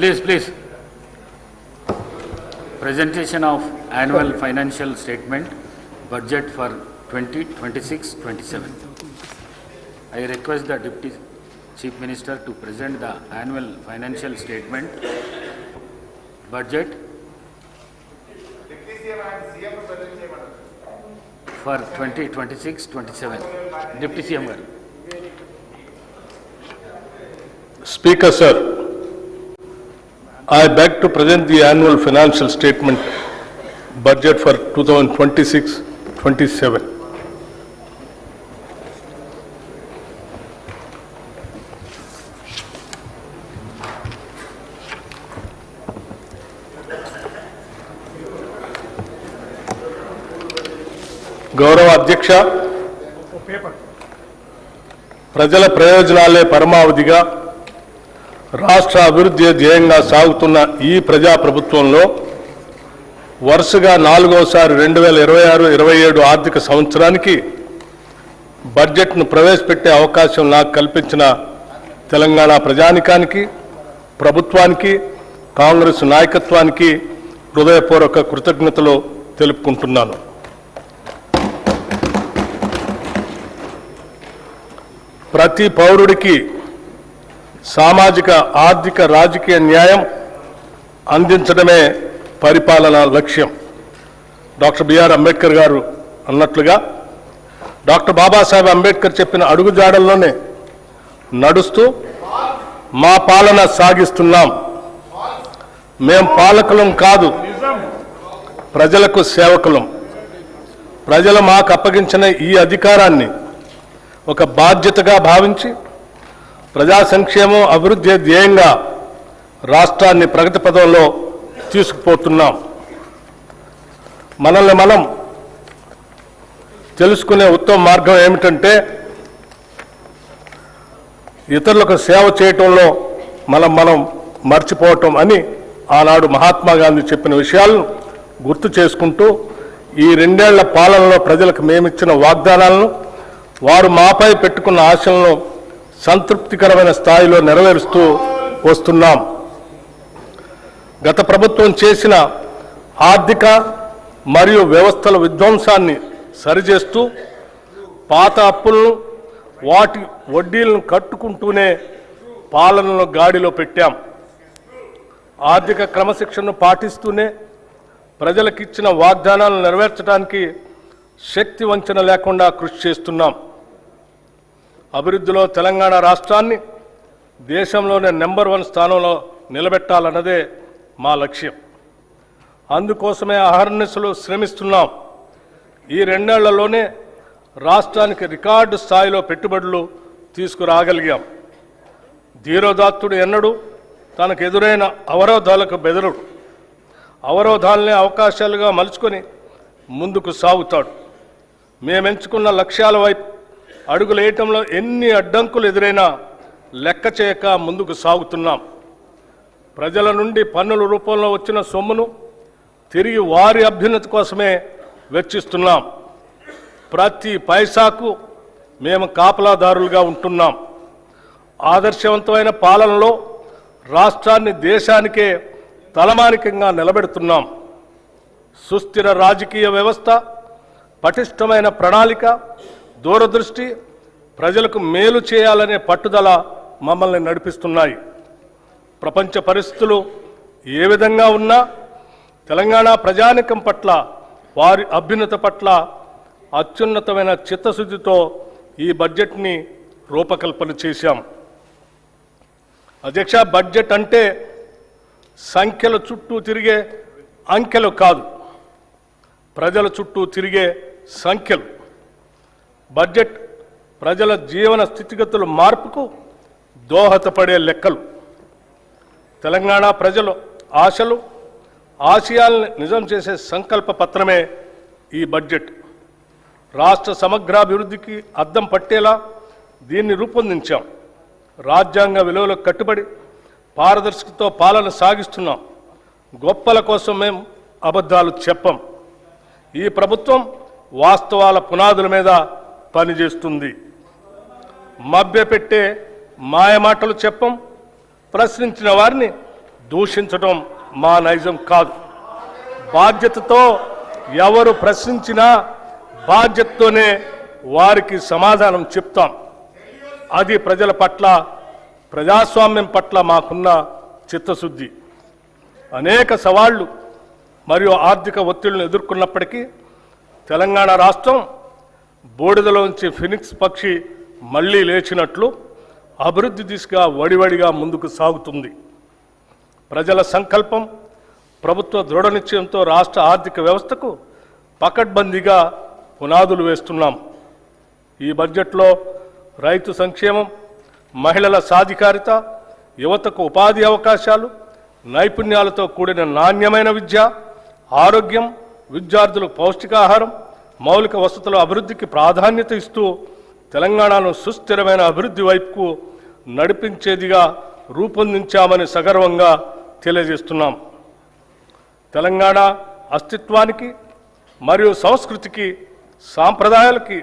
Please. Presentation of annual financial statement, budget for 2026-27. I request the Deputy Chief Minister to present the annual financial statement, budget for 2026-27. Deputy CM garu. Speaker sir, I beg to present the annual financial statement budget for 2026-27. గౌరవ అధ్యక్ష, ప్రజల ప్రయోజనాలే పరమావధిగా రాష్ట్ర అభివృద్ధి ధ్యేయంగా సాగుతున్న ఈ ప్రజాప్రభుత్వంలో వరుసగా 4వసారి 2026-27 ఆర్థిక సంవత్సరానికి బడ్జెట్ను ప్రవేశపెట్టే అవకాశం నాకు కల్పించిన తెలంగాణ ప్రజానికానికి, ప్రభుత్వానికి, కాంగ్రెస్ నాయకత్వానికి హృదయపూర్వక కృతజ్ఞతలు తెలుపుకుంటున్నాను. ప్రతి పౌరుడికి సామాజిక, ఆర్థిక, రాజకీయ న్యాయం అందించడమే పరిపాలన లక్ష్యం. డాక్టర్ బిఆర్ అంబేద్కర్ గారు అన్నట్లుగా డాక్టర్ బాబాసాహెబ్ అంబేద్కర్ చెప్పిన అడుగుజాడల్లోనే నడుస్తూ మా పాలన సాగిస్తున్నాం. మేం పాలకులం కాదు, ప్రజలకు సేవకులం. ప్రజలు మాకు అప్పగించిన ఈ అధికారాన్ని ఒక బాధ్యతగా భావించి ప్రజా సంక్షేమం, అభివృద్ధి ధ్యేయంగా రాష్ట్రాన్ని ప్రగతి పథంలో తీసుకుపోతున్నాం. మనల్ని మనం తెలుసుకునే ఉత్తమ మార్గం ఏమిటంటే ఇతరులకు సేవ చేయటంలో మనం మర్చిపోవటం అని ఆనాడు మహాత్మా గాంధీ చెప్పిన విషయాలను గుర్తు చేసుకుంటూ ఈ 2 ఏళ్ల పాలనలో ప్రజలకు మేమిచ్చిన వాగ్దానాలను, వారు మాపై పెట్టుకున్న ఆశలను సంతృప్తికరమైన స్థాయిలో నెరవేరుస్తూ వస్తున్నాం. గత ప్రభుత్వం చేసిన ఆర్థిక మరియు వ్యవస్థల విధ్వంసాన్ని సరిచేస్తూ పాత అప్పులను, వాటి వడ్డీలను కట్టుకుంటూనే పాలనను గాడిలో పెట్టాం. ఆర్థిక క్రమశిక్షణను పాటిస్తూనే ప్రజలకిచ్చిన వాగ్దానాలను నెరవేర్చడానికి శక్తి వంచన లేకుండా కృషి చేస్తున్నాం. అభివృద్ధిలో తెలంగాణ రాష్ట్రాన్ని దేశంలోనే నెంబర్ 1 స్థానంలో నిలబెట్టాలన్నదే మా లక్ష్యం. అందుకోసమే అహర్నిశలు శ్రమిస్తున్నాం. ఈ 2 ఏళ్లలోనే రాష్ట్రానికి రికార్డు స్థాయిలో పెట్టుబడులు తీసుకురాగలిగాం. ధీరోదాత్తుడు ఎన్నడూ తనకు ఎదురైన అవరోధాలకు బెదరుడు. అవరోధాలనే అవకాశాలుగా మలుచుకొని ముందుకు సాగుతాడు. మేమెంచుకున్న లక్ష్యాల వైపు అడుగులేయటంలో ఎన్ని అడ్డంకులు ఎదురైనా లెక్క చేయక ముందుకు సాగుతున్నాం. ప్రజల నుండి పన్నుల రూపంలో వచ్చిన సొమ్మును తిరిగి వారి అభ్యున్నతి కోసమే వెచ్చిస్తున్నాం. ప్రతి పైసాకు మేము కాపలాదారులుగా ఉంటున్నాం. ఆదర్శవంతమైన పాలనలో రాష్ట్రాన్ని దేశానికే తలమానికంగా నిలబెడుతున్నాం. సుస్థిర రాజకీయ వ్యవస్థ, పటిష్టమైన ప్రణాళిక, దూరదృష్టి, ప్రజలకు మేలు చేయాలనే పట్టుదల మమ్మల్ని నడిపిస్తున్నాయి. ప్రపంచ పరిస్థితులు ఏ విధంగా ఉన్నా తెలంగాణ ప్రజానికం పట్ల, వారి అభ్యున్నత పట్ల అత్యున్నతమైన చిత్తశుద్ధితో ఈ బడ్జెట్ని రూపకల్పన చేశాం. అధ్యక్ష, బడ్జెట్ అంటే సంఖ్యల చుట్టూ తిరిగే అంకెలు కాదు, ప్రజల చుట్టూ తిరిగే సంఖ్యలు. బడ్జెట్ ప్రజల జీవన స్థితిగతుల మార్పుకు దోహదపడే లెక్కలు. తెలంగాణ ప్రజల ఆశలు, ఆశయాలను నిజం చేసే సంకల్ప పత్రమే ఈ బడ్జెట్. రాష్ట్ర సమగ్రాభివృద్ధికి అద్దం పట్టేలా దీన్ని రూపొందించాం. రాజ్యాంగ విలువలకు కట్టుబడి పారదర్శకతో పాలన సాగిస్తున్నాం. గొప్పల కోసం మేము అబద్ధాలు చెప్పం. ఈ ప్రభుత్వం వాస్తవాల పునాదుల మీద పనిచేస్తుంది. మభ్యపెట్టే మాయమాటలు చెప్పం. ప్రశ్నించిన వారిని దూషించడం మా నైజం కాదు. బాధ్యతతో ఎవరు ప్రశ్నించినా బాధ్యతతోనే వారికి సమాధానం చెప్తాం. అది ప్రజల పట్ల, ప్రజాస్వామ్యం పట్ల మాకున్న చిత్తశుద్ధి. అనేక సవాళ్లు మరియు ఆర్థిక ఒత్తిళ్లను ఎదుర్కొన్నప్పటికీ తెలంగాణ రాష్ట్రం బూడిదలోంచి ఫినిక్స్ పక్షి మళ్లీ లేచినట్లు అభివృద్ధి దిశగా వడివడిగా ముందుకు సాగుతుంది. ప్రజల సంకల్పం, ప్రభుత్వ దృఢ నిశ్చయంతో రాష్ట్ర ఆర్థిక వ్యవస్థకు పకడ్బందీగా పునాదులు వేస్తున్నాం. ఈ బడ్జెట్లో రైతు సంక్షేమం, మహిళల సాధికారిత, యువతకు ఉపాధి అవకాశాలు, నైపుణ్యాలతో కూడిన నాణ్యమైన విద్య, ఆరోగ్యం, విద్యార్థులకు పౌష్టికాహారం, మౌలిక వసతుల అభివృద్ధికి ప్రాధాన్యత ఇస్తూ తెలంగాణను సుస్థిరమైన అభివృద్ధి వైపుకు నడిపించేదిగా రూపొందించామని సగర్వంగా తెలియజేస్తున్నాం. తెలంగాణ అస్తిత్వానికి మరియు సంస్కృతికి, సాంప్రదాయాలకి,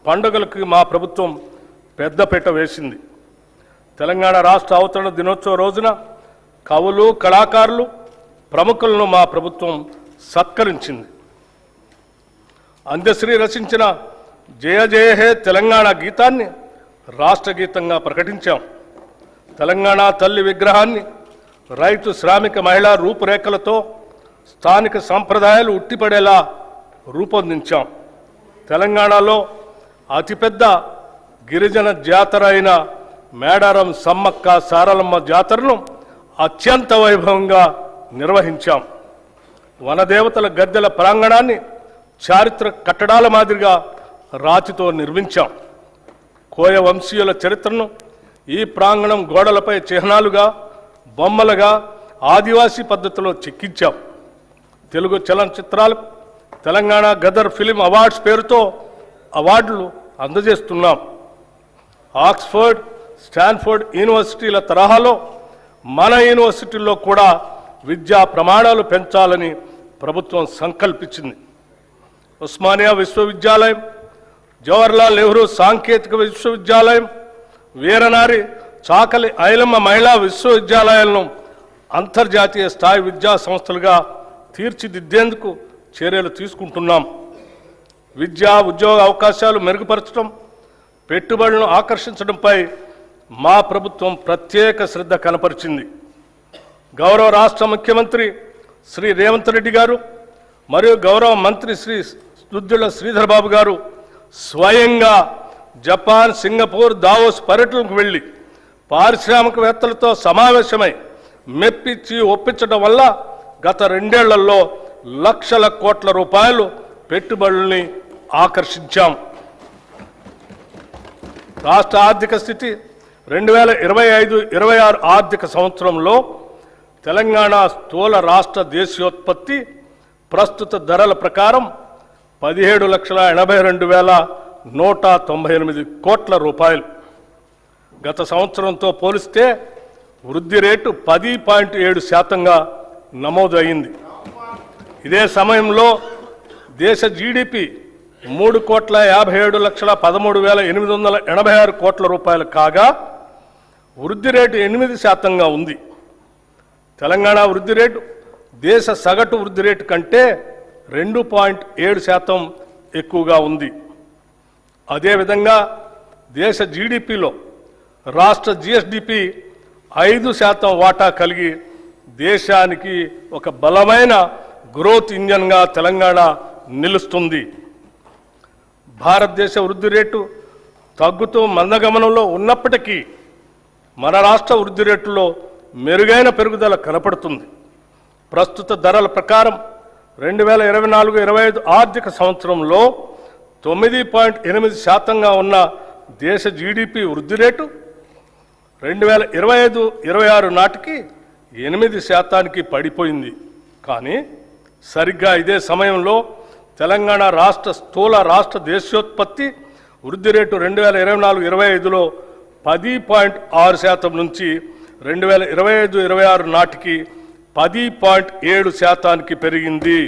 పండుగలకి మా ప్రభుత్వం పెద్దపీట వేసింది. తెలంగాణ రాష్ట్ర అవతరణ దినోత్సవ రోజున కవులు, కళాకారులు, ప్రముఖులను మా ప్రభుత్వం సత్కరించింది. అందశ్రీ రచించిన జయ జయ హే తెలంగాణ గీతాన్ని రాష్ట్ర గీతంగా ప్రకటించాం. తెలంగాణ తల్లి విగ్రహాన్ని రైతు, శ్రామిక, మహిళా రూపురేఖలతో స్థానిక సంప్రదాయాలు ఉట్టిపడేలా రూపొందించాం. తెలంగాణలో అతిపెద్ద గిరిజన జాతర అయిన మేడారం సమ్మక్క సారలమ్మ జాతరను అత్యంత వైభవంగా నిర్వహించాం. వనదేవతల గద్దెల ప్రాంగణాన్ని చారిత్రక కట్టడాల మాదిరిగా రాతితో నిర్మించాం. కోయ వంశీయుల చరిత్రను ఈ ప్రాంగణం గోడలపై చిహ్నాలుగా, బొమ్మలుగా ఆదివాసీ పద్ధతిలో చెక్కించాం. తెలుగు చలనచిత్రాలకు తెలంగాణ గదర్ ఫిలిం అవార్డ్స్ పేరుతో అవార్డులు అందజేస్తున్నాం. ఆక్స్ఫర్డ్, స్టాన్ఫోర్డ్ యూనివర్సిటీల తరహాలో మన యూనివర్సిటీల్లో కూడా విద్యా ప్రమాణాలు పెంచాలని ప్రభుత్వం సంకల్పించింది. ఉస్మానియా విశ్వవిద్యాలయం, జవహర్లాల్ నెహ్రూ సాంకేతిక విశ్వవిద్యాలయం, వీరనారి చాకలి ఐలమ్మ మహిళా విశ్వవిద్యాలయాలను అంతర్జాతీయ స్థాయి విద్యా సంస్థలుగా తీర్చిదిద్దేందుకు చర్యలు తీసుకుంటున్నాం. విద్యా, ఉద్యోగ అవకాశాలు మెరుగుపరచడం, పెట్టుబడులను ఆకర్షించడంపై మా ప్రభుత్వం ప్రత్యేక శ్రద్ధ కనపరిచింది. గౌరవ రాష్ట్ర ముఖ్యమంత్రి శ్రీ రేవంత్ రెడ్డి గారు మరియు గౌరవ మంత్రి శ్రీ దుద్దిళ్ల శ్రీధర్ బాబు గారు స్వయంగా జపాన్, సింగపూర్, దావోస్ పర్యటనకు వెళ్లి పారిశ్రామికవేత్తలతో సమావేశమై మెప్పించి ఒప్పించడం వల్ల గత 2 ఏళ్లలో లక్షల కోట్ల రూపాయలు పెట్టుబడుల్ని ఆకర్షించాం. రాష్ట్ర ఆర్థిక స్థితి 2025-26 ఆర్థిక సంవత్సరంలో తెలంగాణ స్థూల రాష్ట్ర దేశీయోత్పత్తి ప్రస్తుత ధరల ప్రకారం 17,82,198 కోట్ల రూపాయలు. గత సంవత్సరంతో పోలిస్తే వృద్ధి రేటు 10.7% నమోదు అయింది. ఇదే సమయంలో దేశ జీడిపి 3,57,13,886 కోట్ల రూపాయలు కాగా వృద్ధి రేటు 8% ఉంది. తెలంగాణ వృద్ధి రేటు దేశ సగటు వృద్ధి రేటు కంటే 2.7% ఎక్కువగా ఉంది. అదేవిధంగా దేశ జీడిపిలో రాష్ట్ర జిఎస్డిపి 5% వాటా కలిగి దేశానికి ఒక బలమైన గ్రోత్ ఇంజన్గా తెలంగాణ నిలుస్తుంది. భారతదేశ వృద్ధి రేటు తగ్గుతూ మందగమనంలో ఉన్నప్పటికీ మన రాష్ట్ర వృద్ధి రేటులో మెరుగైన పెరుగుదల కనపడుతుంది. ప్రస్తుత ధరల ప్రకారం 2024-25 ఆర్థిక సంవత్సరంలో 9.8% ఉన్న దేశ జీడిపి వృద్ధి రేటు 2025-26 నాటికి 8% పడిపోయింది. కానీ సరిగ్గా ఇదే సమయంలో తెలంగాణ రాష్ట్ర స్థూల రాష్ట్ర దేశీయోత్పత్తి వృద్ధి రేటు 2024-25లో 10.6% నుంచి 2025-26 నాటికి 10.7% పెరిగింది.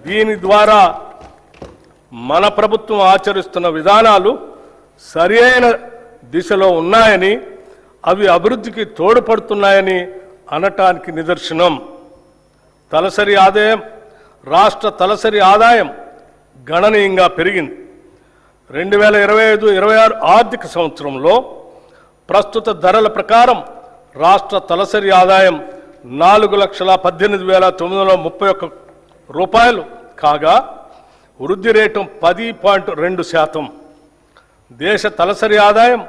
దీని ద్వారా మన ప్రభుత్వం ఆచరిస్తున్న విధానాలు సరైన దిశలో ఉన్నాయని, అవి అభివృద్ధికి తోడ్పడుతున్నాయని అనటానికి నిదర్శనం. తలసరి ఆదాయం, రాష్ట్ర తలసరి ఆదాయం గణనీయంగా పెరిగింది. 2025-26 ఆర్థిక సంవత్సరంలో ప్రస్తుత ధరల ప్రకారం రాష్ట్ర తలసరి ఆదాయం 4,18,931 రూపాయలు కాగా వృద్ధి రేటు 10.2%. దేశ తలసరి ఆదాయం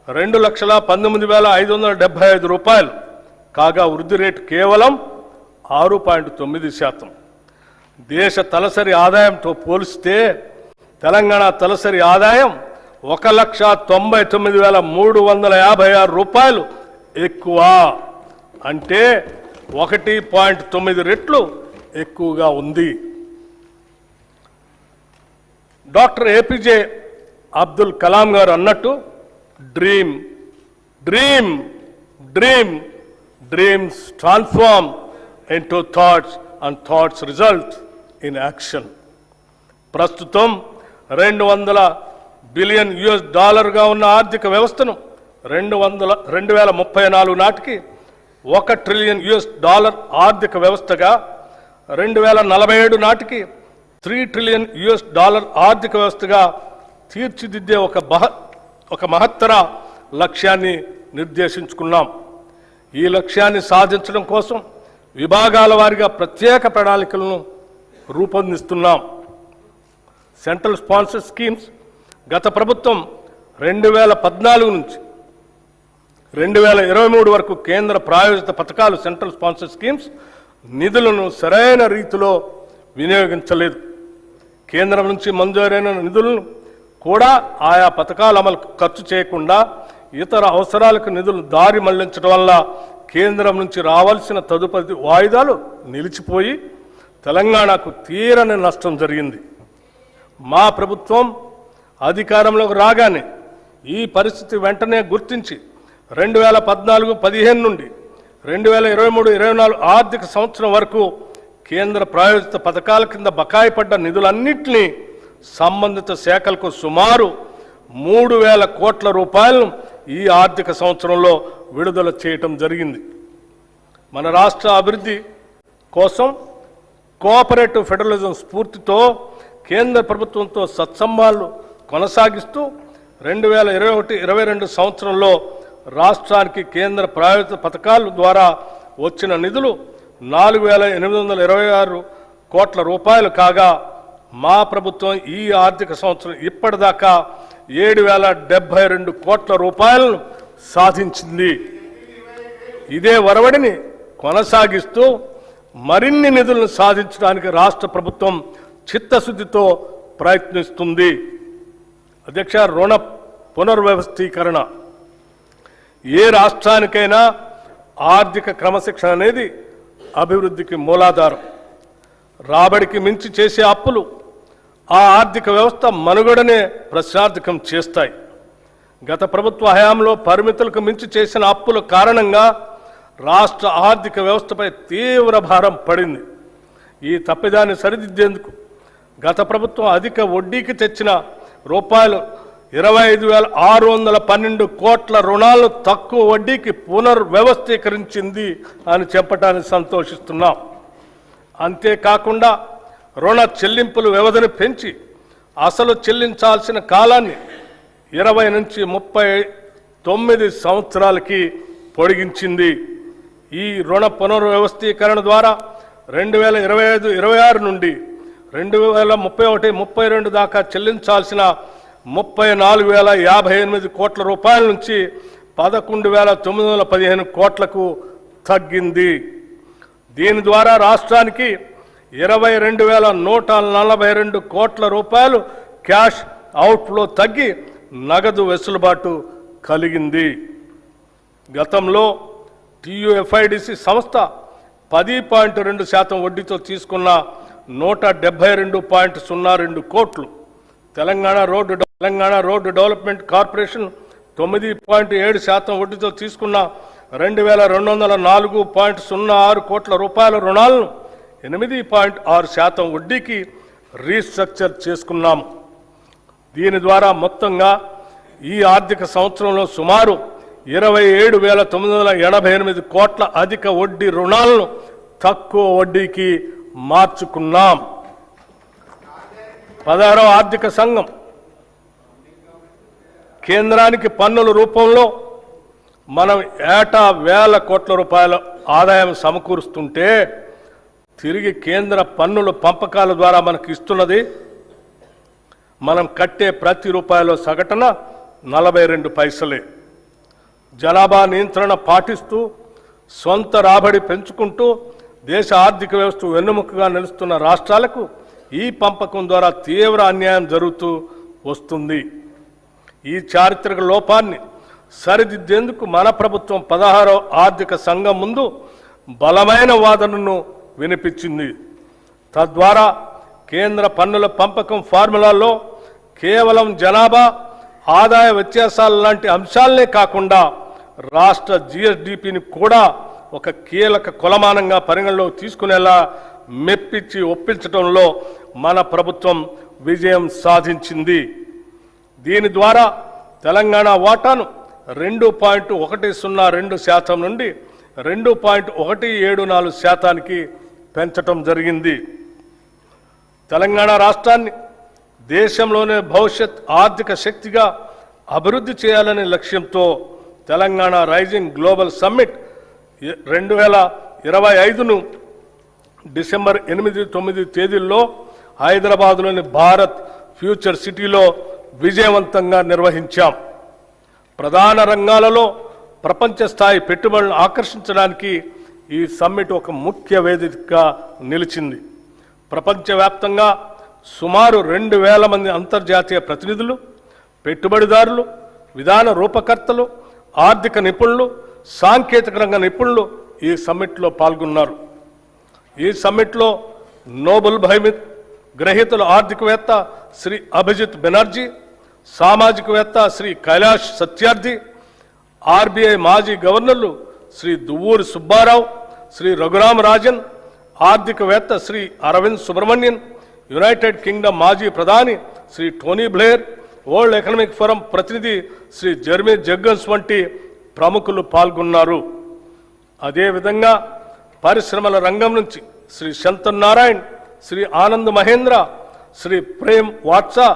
2,19,575 రూపాయలు కాగా వృద్ధి రేటు కేవలం 6.9%. దేశ తలసరి ఆదాయంతో పోలిస్తే తెలంగాణ తలసరి ఆదాయం 1,99,356 రూపాయలు ఎక్కువ, అంటే 1.9 రెట్లు ఎక్కువగా ఉంది. డాక్టర్ ఏపీజే అబ్దుల్ కలాం గారు అన్నట్టు dream dream dream dreams transform into thoughts and thoughts result in action. ప్రస్తుతం $200 బిలియన్ ఉన్న ఆర్థిక వ్యవస్థను 2034 నాటికి $1 ట్రిలియన్ ఆర్థిక వ్యవస్థగా, 2047 నాటికి $3 ట్రిలియన్ ఆర్థిక వ్యవస్థగా తీర్చిదిద్దే ఒక మహత్తర లక్ష్యాన్ని నిర్దేశించుకున్నాం. ఈ లక్ష్యాన్ని సాధించడం కోసం విభాగాల వారీగా ప్రత్యేక ప్రణాళికలను రూపొందిస్తున్నాం. సెంట్రల్ స్పాన్సర్ స్కీమ్స్ గత ప్రభుత్వం 2014 నుంచి 2023 వరకు కేంద్ర ప్రాయోజిత పథకాలు సెంట్రల్ స్పాన్సర్ స్కీమ్స్ నిధులను సరైన రీతిలో వినియోగించలేదు. కేంద్రం నుంచి మంజూరైన నిధులను కూడా ఆయా పథకాల అమలుకు ఖర్చు చేయకుండా ఇతర అవసరాలకు నిధులు దారి మళ్లించడం వల్ల కేంద్రం నుంచి రావాల్సిన తదుపరి వాయిదాలు నిలిచిపోయి తెలంగాణకు తీరని నష్టం జరిగింది. మా ప్రభుత్వం అధికారంలోకి రాగానే ఈ పరిస్థితి వెంటనే గుర్తించి 2014-15 నుండి 2023-24 ఆర్థిక సంవత్సరం వరకు కేంద్ర ప్రాయోజిత పథకాల కింద బకాయి పడ్డ నిధులన్నింటినీ సంబంధిత శాఖలకు సుమారు 3,000 కోట్ల రూపాయలను ఈ ఆర్థిక సంవత్సరంలో విడుదల చేయటం జరిగింది. మన రాష్ట్ర అభివృద్ధి కోసం కోఆపరేటివ్ ఫెడరలిజం స్ఫూర్తితో కేంద్ర ప్రభుత్వంతో సత్సంబంధాలు కొనసాగిస్తూ 2021-22 సంవత్సరంలో రాష్ట్రానికి కేంద్ర ప్రాయోజిత పథకాల ద్వారా వచ్చిన నిధులు 4,826 కోట్ల రూపాయలు కాగా మా ప్రభుత్వం ఈ ఆర్థిక సంవత్సరం ఇప్పటిదాకా 7,072 కోట్ల రూపాయలను సాధించింది. ఇదే వరవడిని కొనసాగిస్తూ మరిన్ని నిధులను సాధించడానికి రాష్ట్ర ప్రభుత్వం చిత్తశుద్ధితో ప్రయత్నిస్తుంది. అధ్యక్ష, రుణ పునర్వ్యవస్థీకరణ ఏ రాష్ట్రానికైనా ఆర్థిక క్రమశిక్షణ అనేది అభివృద్ధికి మూలాధారం. రాబడికి మించి చేసే అప్పులు ఆ ఆర్థిక వ్యవస్థ మనుగడనే ప్రశ్నార్థకం చేస్తాయి. గత ప్రభుత్వ హయాంలో పరిమితులకు మించి చేసిన అప్పుల కారణంగా రాష్ట్ర ఆర్థిక వ్యవస్థపై తీవ్ర భారం పడింది. ఈ తప్పిదాన్ని సరిదిద్దేందుకు గత ప్రభుత్వం అధిక వడ్డీకి తెచ్చిన ₹25,612 కోట్ల రుణాలను తక్కువ వడ్డీకి పునర్వ్యవస్థీకరించింది అని చెప్పడానికి సంతోషిస్తున్నాం. అంతేకాకుండా రుణ చెల్లింపుల వ్యవధిని పెంచి అసలు చెల్లించాల్సిన కాలాన్ని 20 నుంచి 39 సంవత్సరాలకి పొడిగించింది. ఈ రుణ పునర్వ్యవస్థీకరణ ద్వారా 2025-26 నుండి 2031-32 దాకా చెల్లించాల్సిన 34,058 కోట్ల రూపాయల నుంచి 11,915 కోట్లకు తగ్గింది. దీని ద్వారా రాష్ట్రానికి 22,142 కోట్ల రూపాయలు క్యాష్ అవుట్ఫ్లో తగ్గి నగదు వెసులుబాటు కలిగింది. గతంలో TUFIDC సంస్థ 10.2% వడ్డీతో తీసుకున్న 172.02 కోట్లు, తెలంగాణ రోడ్డు డెవలప్మెంట్ కార్పొరేషన్ 9.7% వడ్డీతో తీసుకున్న 2,204.06 కోట్ల రూపాయల రుణాలను 8.6% వడ్డీకి రీస్ట్రక్చర్ చేసుకున్నాము. దీని ద్వారా మొత్తంగా ఈ ఆర్థిక సంవత్సరంలో సుమారు 27,988 కోట్ల అధిక వడ్డీ రుణాలను తక్కువ వడ్డీకి మార్చుకున్నాం. 16వ ఆర్థిక సంఘం కేంద్రానికి పన్నుల రూపంలో మనం ఏటా వేల కోట్ల రూపాయల ఆదాయం సమకూరుస్తుంటే తిరిగి కేంద్ర పన్నుల పంపకాల ద్వారా మనకు ఇస్తున్నది మనం కట్టే ప్రతి రూపాయలో సగటున 42 పైసలే. జనాభా నియంత్రణ పాటిస్తూ సొంత రాబడి పెంచుకుంటూ దేశ ఆర్థిక వ్యవస్థ వెన్నుముకగా నిలుస్తున్న రాష్ట్రాలకు ఈ పంపకం ద్వారా తీవ్ర అన్యాయం జరుగుతూ వస్తుంది. ఈ చారిత్రక లోపాన్ని సరిదిద్దేందుకు మన ప్రభుత్వం 16వ ఆర్థిక సంఘం ముందు బలమైన వాదనను వినిపించింది. తద్వారా కేంద్ర పన్నుల పంపకం ఫార్ములాలో కేవలం జనాభా ఆదాయ వ్యత్యాసాల లాంటి అంశాలనే కాకుండా రాష్ట్ర జిఎస్డిపిని కూడా ఒక కీలక కొలమానంగా పరిగణలోకి తీసుకునేలా మెప్పించి ఒప్పించడంలో మన ప్రభుత్వం విజయం సాధించింది. దీని ద్వారా తెలంగాణ వాటాను 2.102% నుండి 2.174% పెంచటం జరిగింది. తెలంగాణ రాష్ట్రాన్ని దేశంలోనే భవిష్యత్ ఆర్థిక శక్తిగా అభివృద్ధి చేయాలనే లక్ష్యంతో తెలంగాణ రైజింగ్ గ్లోబల్ సమ్మిట్ 2025ను డిసెంబర్ 8-9 తేదీల్లో హైదరాబాద్లోని భారత్ ఫ్యూచర్ సిటీలో విజయవంతంగా నిర్వహించాం. ప్రధాన రంగాలలో ప్రపంచ స్థాయి పెట్టుబడులను ఆకర్షించడానికి ఈ సమ్మిట్ ఒక ముఖ్య వేదికగా నిలిచింది. ప్రపంచవ్యాప్తంగా సుమారు 2,000 మంది అంతర్జాతీయ ప్రతినిధులు, పెట్టుబడిదారులు, విధాన రూపకర్తలు, ఆర్థిక నిపుణులు, సాంకేతిక రంగ నిపుణులు ఈ సమ్మిట్లో పాల్గొన్నారు. ఈ సమ్మిట్లో నోబెల్ బహుమతి గ్రహీతల ఆర్థికవేత్త శ్రీ అభిజిత్ బెనర్జీ, సామాజికవేత్త శ్రీ కైలాష్ సత్యార్థి, ఆర్బీఐ మాజీ గవర్నర్లు శ్రీ దువ్వూరి సుబ్బారావు, శ్రీ రఘురామ రాజన్, ఆర్థికవేత్త శ్రీ అరవింద్ సుబ్రహ్మణ్యన్, యునైటెడ్ కింగ్డమ్ మాజీ ప్రధాని Shri Tony Blair, World Economic Forum ప్రతినిధి శ్రీ జెర్మీ జగ్గన్స్ వంటి ప్రముఖులు పాల్గొన్నారు. అదేవిధంగా పరిశ్రమల రంగం నుంచి శ్రీ శంతన్ నారాయణ్, శ్రీ ఆనంద్ మహేంద్ర, శ్రీ ప్రేమ్ వాట్సా,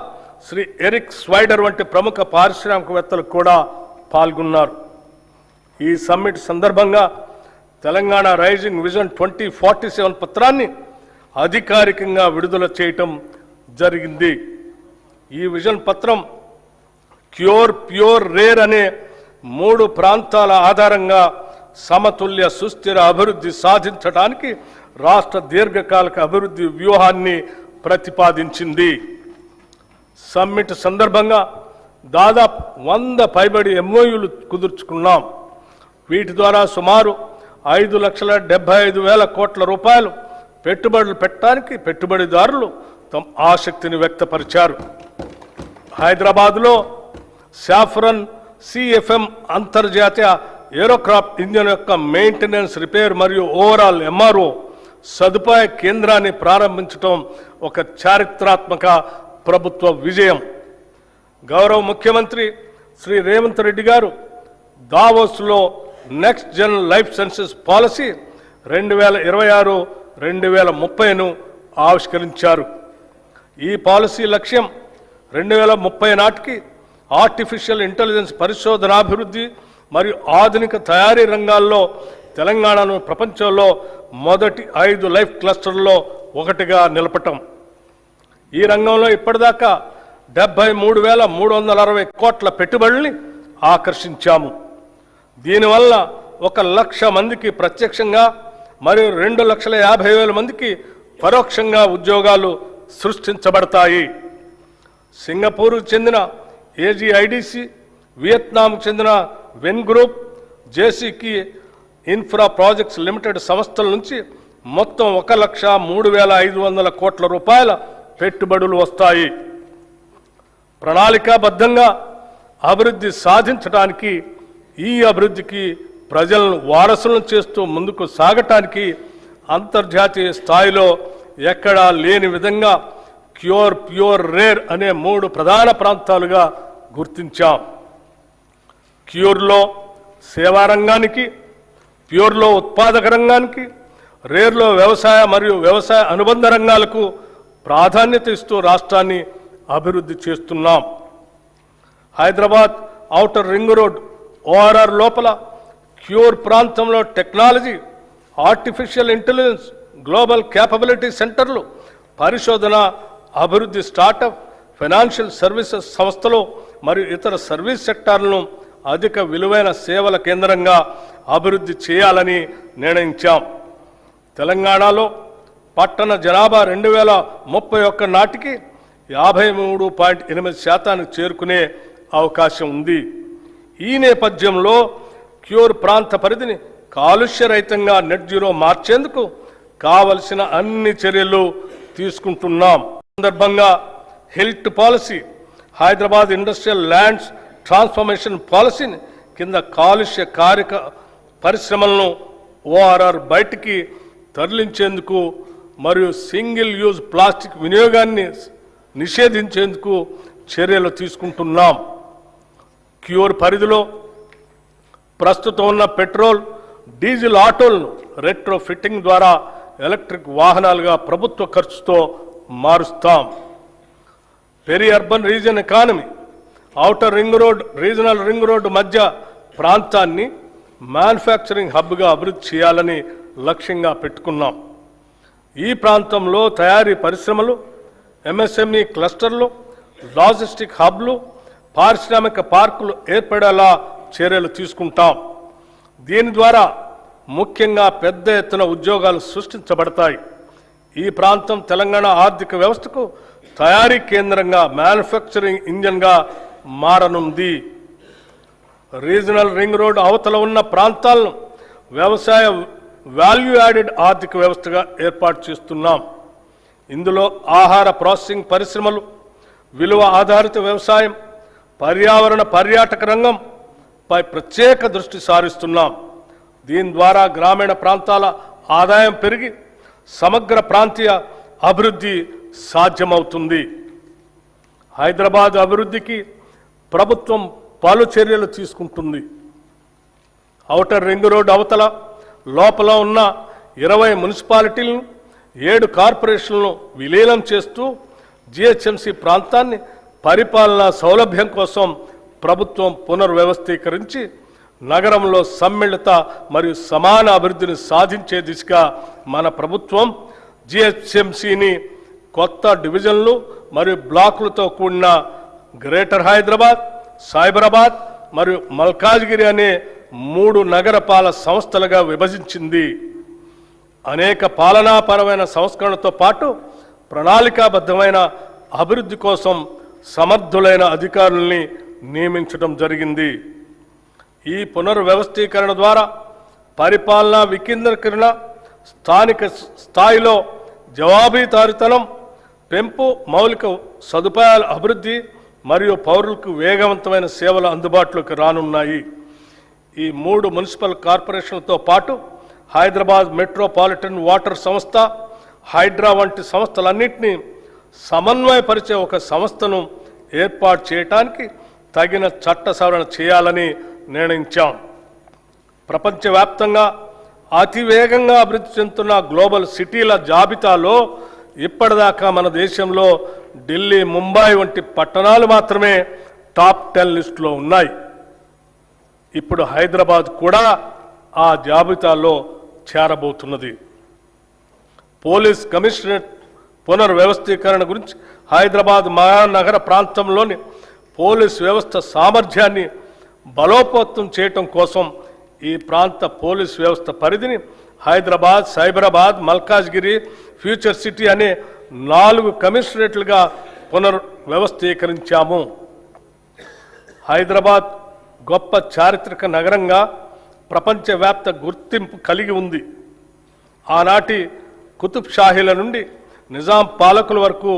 శ్రీ ఎరిక్ స్వైడర్ వంటి ప్రముఖ పారిశ్రామికవేత్తలు కూడా పాల్గొన్నారు. ఈ సమ్మిట్ సందర్భంగా తెలంగాణ రైజింగ్ విజన్ 2047 పత్రాన్ని అధికారికంగా విడుదల చేయటం జరిగింది. ఈ విజన్ పత్రం క్యూర్, ప్యూర్, రేర్ అనే 3 ప్రాంతాల ఆధారంగా సమతుల్య సుస్థిర అభివృద్ధి సాధించడానికి రాష్ట్ర దీర్ఘకాలిక అభివృద్ధి వ్యూహాన్ని ప్రతిపాదించింది. సమ్మిట్ సందర్భంగా దాదాపు 100 పైబడి ఎంఓయూలు కుదుర్చుకున్నాం. వీటి ద్వారా సుమారు 5,75,000 కోట్ల రూపాయలు పెట్టుబడులు పెట్టడానికి పెట్టుబడిదారులు తమ ఆసక్తిని వ్యక్తపరిచారు. హైదరాబాద్లో సాఫ్రన్ సిఎఫ్ఎం అంతర్జాతీయ ఏరోక్రాఫ్ట్ ఇంజన్ యొక్క మెయింటెనెన్స్, రిపేర్ మరియు ఓవరాల్ ఎంఆర్ఓ సదుపాయ కేంద్రాన్ని ప్రారంభించడం ఒక చారిత్రాత్మక ప్రభుత్వ విజయం. గౌరవ ముఖ్యమంత్రి శ్రీ రేవంత్ రెడ్డి గారు దావోస్లో next gen life sciences policy 2026-2030ను ఆవిష్కరించారు. ఈ పాలసీ లక్ష్యం 2030 నాటికి ఆర్టిఫిషియల్ ఇంటెలిజెన్స్ పరిశోధనాభివృద్ధి మరియు ఆధునిక తయారీ రంగాల్లో తెలంగాణను ప్రపంచంలో మొదటి 5 లైఫ్ క్లస్టర్లో ఒకటిగా నిలపటం. ఈ రంగంలో ఇప్పటిదాకా 73,360 కోట్ల పెట్టుబడుల్ని ఆకర్షించాము. దీనివల్ల 1,00,000 మందికి ప్రత్యక్షంగా మరియు 2,50,000 మందికి పరోక్షంగా ఉద్యోగాలు సృష్టించబడతాయి. సింగపూర్కు చెందిన ఏజీఐడిసి, వియత్నాంకు చెందిన వెన్ గ్రూప్, జేసీకి ఇన్ఫ్రా ప్రాజెక్ట్స్ లిమిటెడ్ సంస్థల నుంచి మొత్తం 1,03,500 కోట్ల రూపాయల పెట్టుబడులు వస్తాయి. ప్రణాళికాబద్ధంగా అభివృద్ధి సాధించడానికి, ఈ అభివృద్ధికి ప్రజలను వారసులను చేస్తూ ముందుకు సాగటానికి అంతర్జాతీయ స్థాయిలో ఎక్కడా లేని విధంగా క్యూర్, ప్యూర్, రేర్ అనే 3 ప్రధాన ప్రాంతాలుగా గుర్తించాం. క్యూర్లో సేవా రంగానికి, ప్యూర్లో ఉత్పాదక రంగానికి, రేర్లో వ్యవసాయ మరియు వ్యవసాయ అనుబంధ రంగాలకు ప్రాధాన్యత ఇస్తూ రాష్ట్రాన్ని అభివృద్ధి చేస్తున్నాం. Hyderabad outer ring road ORR లోపల క్యూర్ ప్రాంతంలో technology, artificial intelligence, global capability సెంటర్లు, పరిశోధన, అభివృద్ధి, స్టార్టప్, ఫైనాన్షియల్ సర్వీసెస్ సంస్థలు మరియు ఇతర సర్వీస్ సెక్టార్లను అధిక విలువైన సేవల కేంద్రంగా అభివృద్ధి చేయాలని నిర్ణయించాం. తెలంగాణలో పట్టణ జనాభా 2031 నాటికి 53.8% చేరుకునే అవకాశం ఉంది. ఈ నేపథ్యంలో క్యూర్ ప్రాంత పరిధిని కాలుష్యరహితంగా నెట్ జీరో మార్చేందుకు కావలసిన అన్ని చర్యలు తీసుకుంటున్నాం. సందర్భంగా health policy, Hyderabad industrial lands transformation పాలసీని కింద కాలుష్య కారక పరిశ్రమలను ఓఆర్ఆర్ బయటికి తరలించేందుకు మరియు సింగిల్ యూజ్ ప్లాస్టిక్ వినియోగాన్ని నిషేధించేందుకు చర్యలు తీసుకుంటున్నాం. క్యూర్ పరిధిలో ప్రస్తుతం ఉన్న పెట్రోల్, డీజిల్ ఆటోలను రెట్రో ఫిట్టింగ్ ద్వారా ఎలక్ట్రిక్ వాహనాలుగా ప్రభుత్వ ఖర్చుతో మారుస్తాం. Peri urban region economy, outer ring road, regional ring road మధ్య ప్రాంతాన్ని మ్యానుఫ్యాక్చరింగ్ హబ్గా అభివృద్ధి చేయాలని లక్ష్యంగా పెట్టుకున్నాం. ఈ ప్రాంతంలో తయారీ పరిశ్రమలు, ఎంఎస్ఎంఈ క్లస్టర్లు, లాజిస్టిక్ హబ్లు, పారిశ్రామిక పార్కులు ఏర్పడేలా చర్యలు తీసుకుంటాం. దీని ద్వారా ముఖ్యంగా పెద్ద ఎత్తున ఉద్యోగాలు సృష్టించబడతాయి. ఈ ప్రాంతం తెలంగాణ ఆర్థిక వ్యవస్థకు తయారీ కేంద్రంగా, మ్యానుఫ్యాక్చరింగ్ ఇంజన్గా మారనుంది. రీజనల్ రింగ్ రోడ్ అవతల ఉన్న ప్రాంతాలను వ్యవసాయ వాల్యూ యాడెడ్ ఆర్థిక వ్యవస్థగా ఏర్పాటు చేస్తున్నాం. ఇందులో ఆహార ప్రాసెసింగ్ పరిశ్రమలు, విలువ ఆధారిత వ్యవసాయం, పర్యావరణ పర్యాటక రంగంపై ప్రత్యేక దృష్టి సారిస్తున్నాం. దీని ద్వారా గ్రామీణ ప్రాంతాల ఆదాయం పెరిగి సమగ్ర ప్రాంతీయ అభివృద్ధి సాధ్యమవుతుంది. హైదరాబాద్ అభివృద్ధికి ప్రభుత్వం పలు చర్యలు తీసుకుంటుంది. ఔటర్ రింగ్ రోడ్ అవతల లోపల ఉన్న 20 మున్సిపాలిటీలను, 7 కార్పొరేషన్లను విలీనం చేస్తూ జిహెచ్ఎంసీ ప్రాంతాన్ని పరిపాలనా సౌలభ్యం కోసం ప్రభుత్వం పునర్వ్యవస్థీకరించి నగరంలో సమ్మిళిత మరియు సమాన అభివృద్ధిని సాధించే దిశగా మన ప్రభుత్వం జిహెచ్ఎంసీని కొత్త డివిజన్లు మరియు బ్లాకులతో కూడిన గ్రేటర్ హైదరాబాద్, సైబరాబాద్ మరియు మల్కాజ్గిరి అనే 3 నగరపాలక సంస్థలుగా విభజించింది. అనేక పాలనాపరమైన సంస్కరణలతో పాటు ప్రణాళికాబద్ధమైన అభివృద్ధి కోసం సమర్థులైన అధికారుల్ని నియమించడం జరిగింది. ఈ పునర్వ్యవస్థీకరణ ద్వారా పరిపాలనా వికేంద్రీకరణ, స్థానిక స్థాయిలో జవాబుదారీతనం పెంపు, మౌలిక సదుపాయాల అభివృద్ధి మరియు పౌరులకు వేగవంతమైన సేవలు అందుబాటులోకి రానున్నాయి. ఈ 3 మున్సిపల్ కార్పొరేషన్లతో పాటు హైదరాబాద్ మెట్రోపాలిటన్ వాటర్ సంస్థ, హైడ్రా వంటి సంస్థలన్నింటినీ సమన్వయపరిచే ఒక సంస్థను ఏర్పాటు చేయడానికి తగిన చట్ట సవరణ చేయాలని నిర్ణయించాం. ప్రపంచవ్యాప్తంగా అతివేగంగా అభివృద్ధి చెందుతున్న గ్లోబల్ సిటీల జాబితాలో ఇప్పటిదాకా మన దేశంలో ఢిల్లీ, ముంబై వంటి పట్టణాలు మాత్రమే టాప్ 10 లిస్టులో ఉన్నాయి. ఇప్పుడు హైదరాబాద్ కూడా ఆ జాబితాలో చేరబోతున్నది. పోలీస్ కమిషనరేట్ పునర్వ్యవస్థీకరణ గురించి హైదరాబాద్ మహానగర ప్రాంతంలోని పోలీస్ వ్యవస్థ సామర్థ్యాన్ని బలోపేతం చేయటం కోసం ఈ ప్రాంత పోలీస్ వ్యవస్థ పరిధిని హైదరాబాద్, సైబరాబాద్, మల్కాజ్గిరి, ఫ్యూచర్ సిటీ అనే 4 కమిషనరేట్లుగా పునర్వ్యవస్థీకరించాము. హైదరాబాద్ గొప్ప చారిత్రక నగరంగా ప్రపంచవ్యాప్త గుర్తింపు కలిగి ఉంది. ఆనాటి కుతుబ్ షాహీల నుండి నిజాం పాలకుల వరకు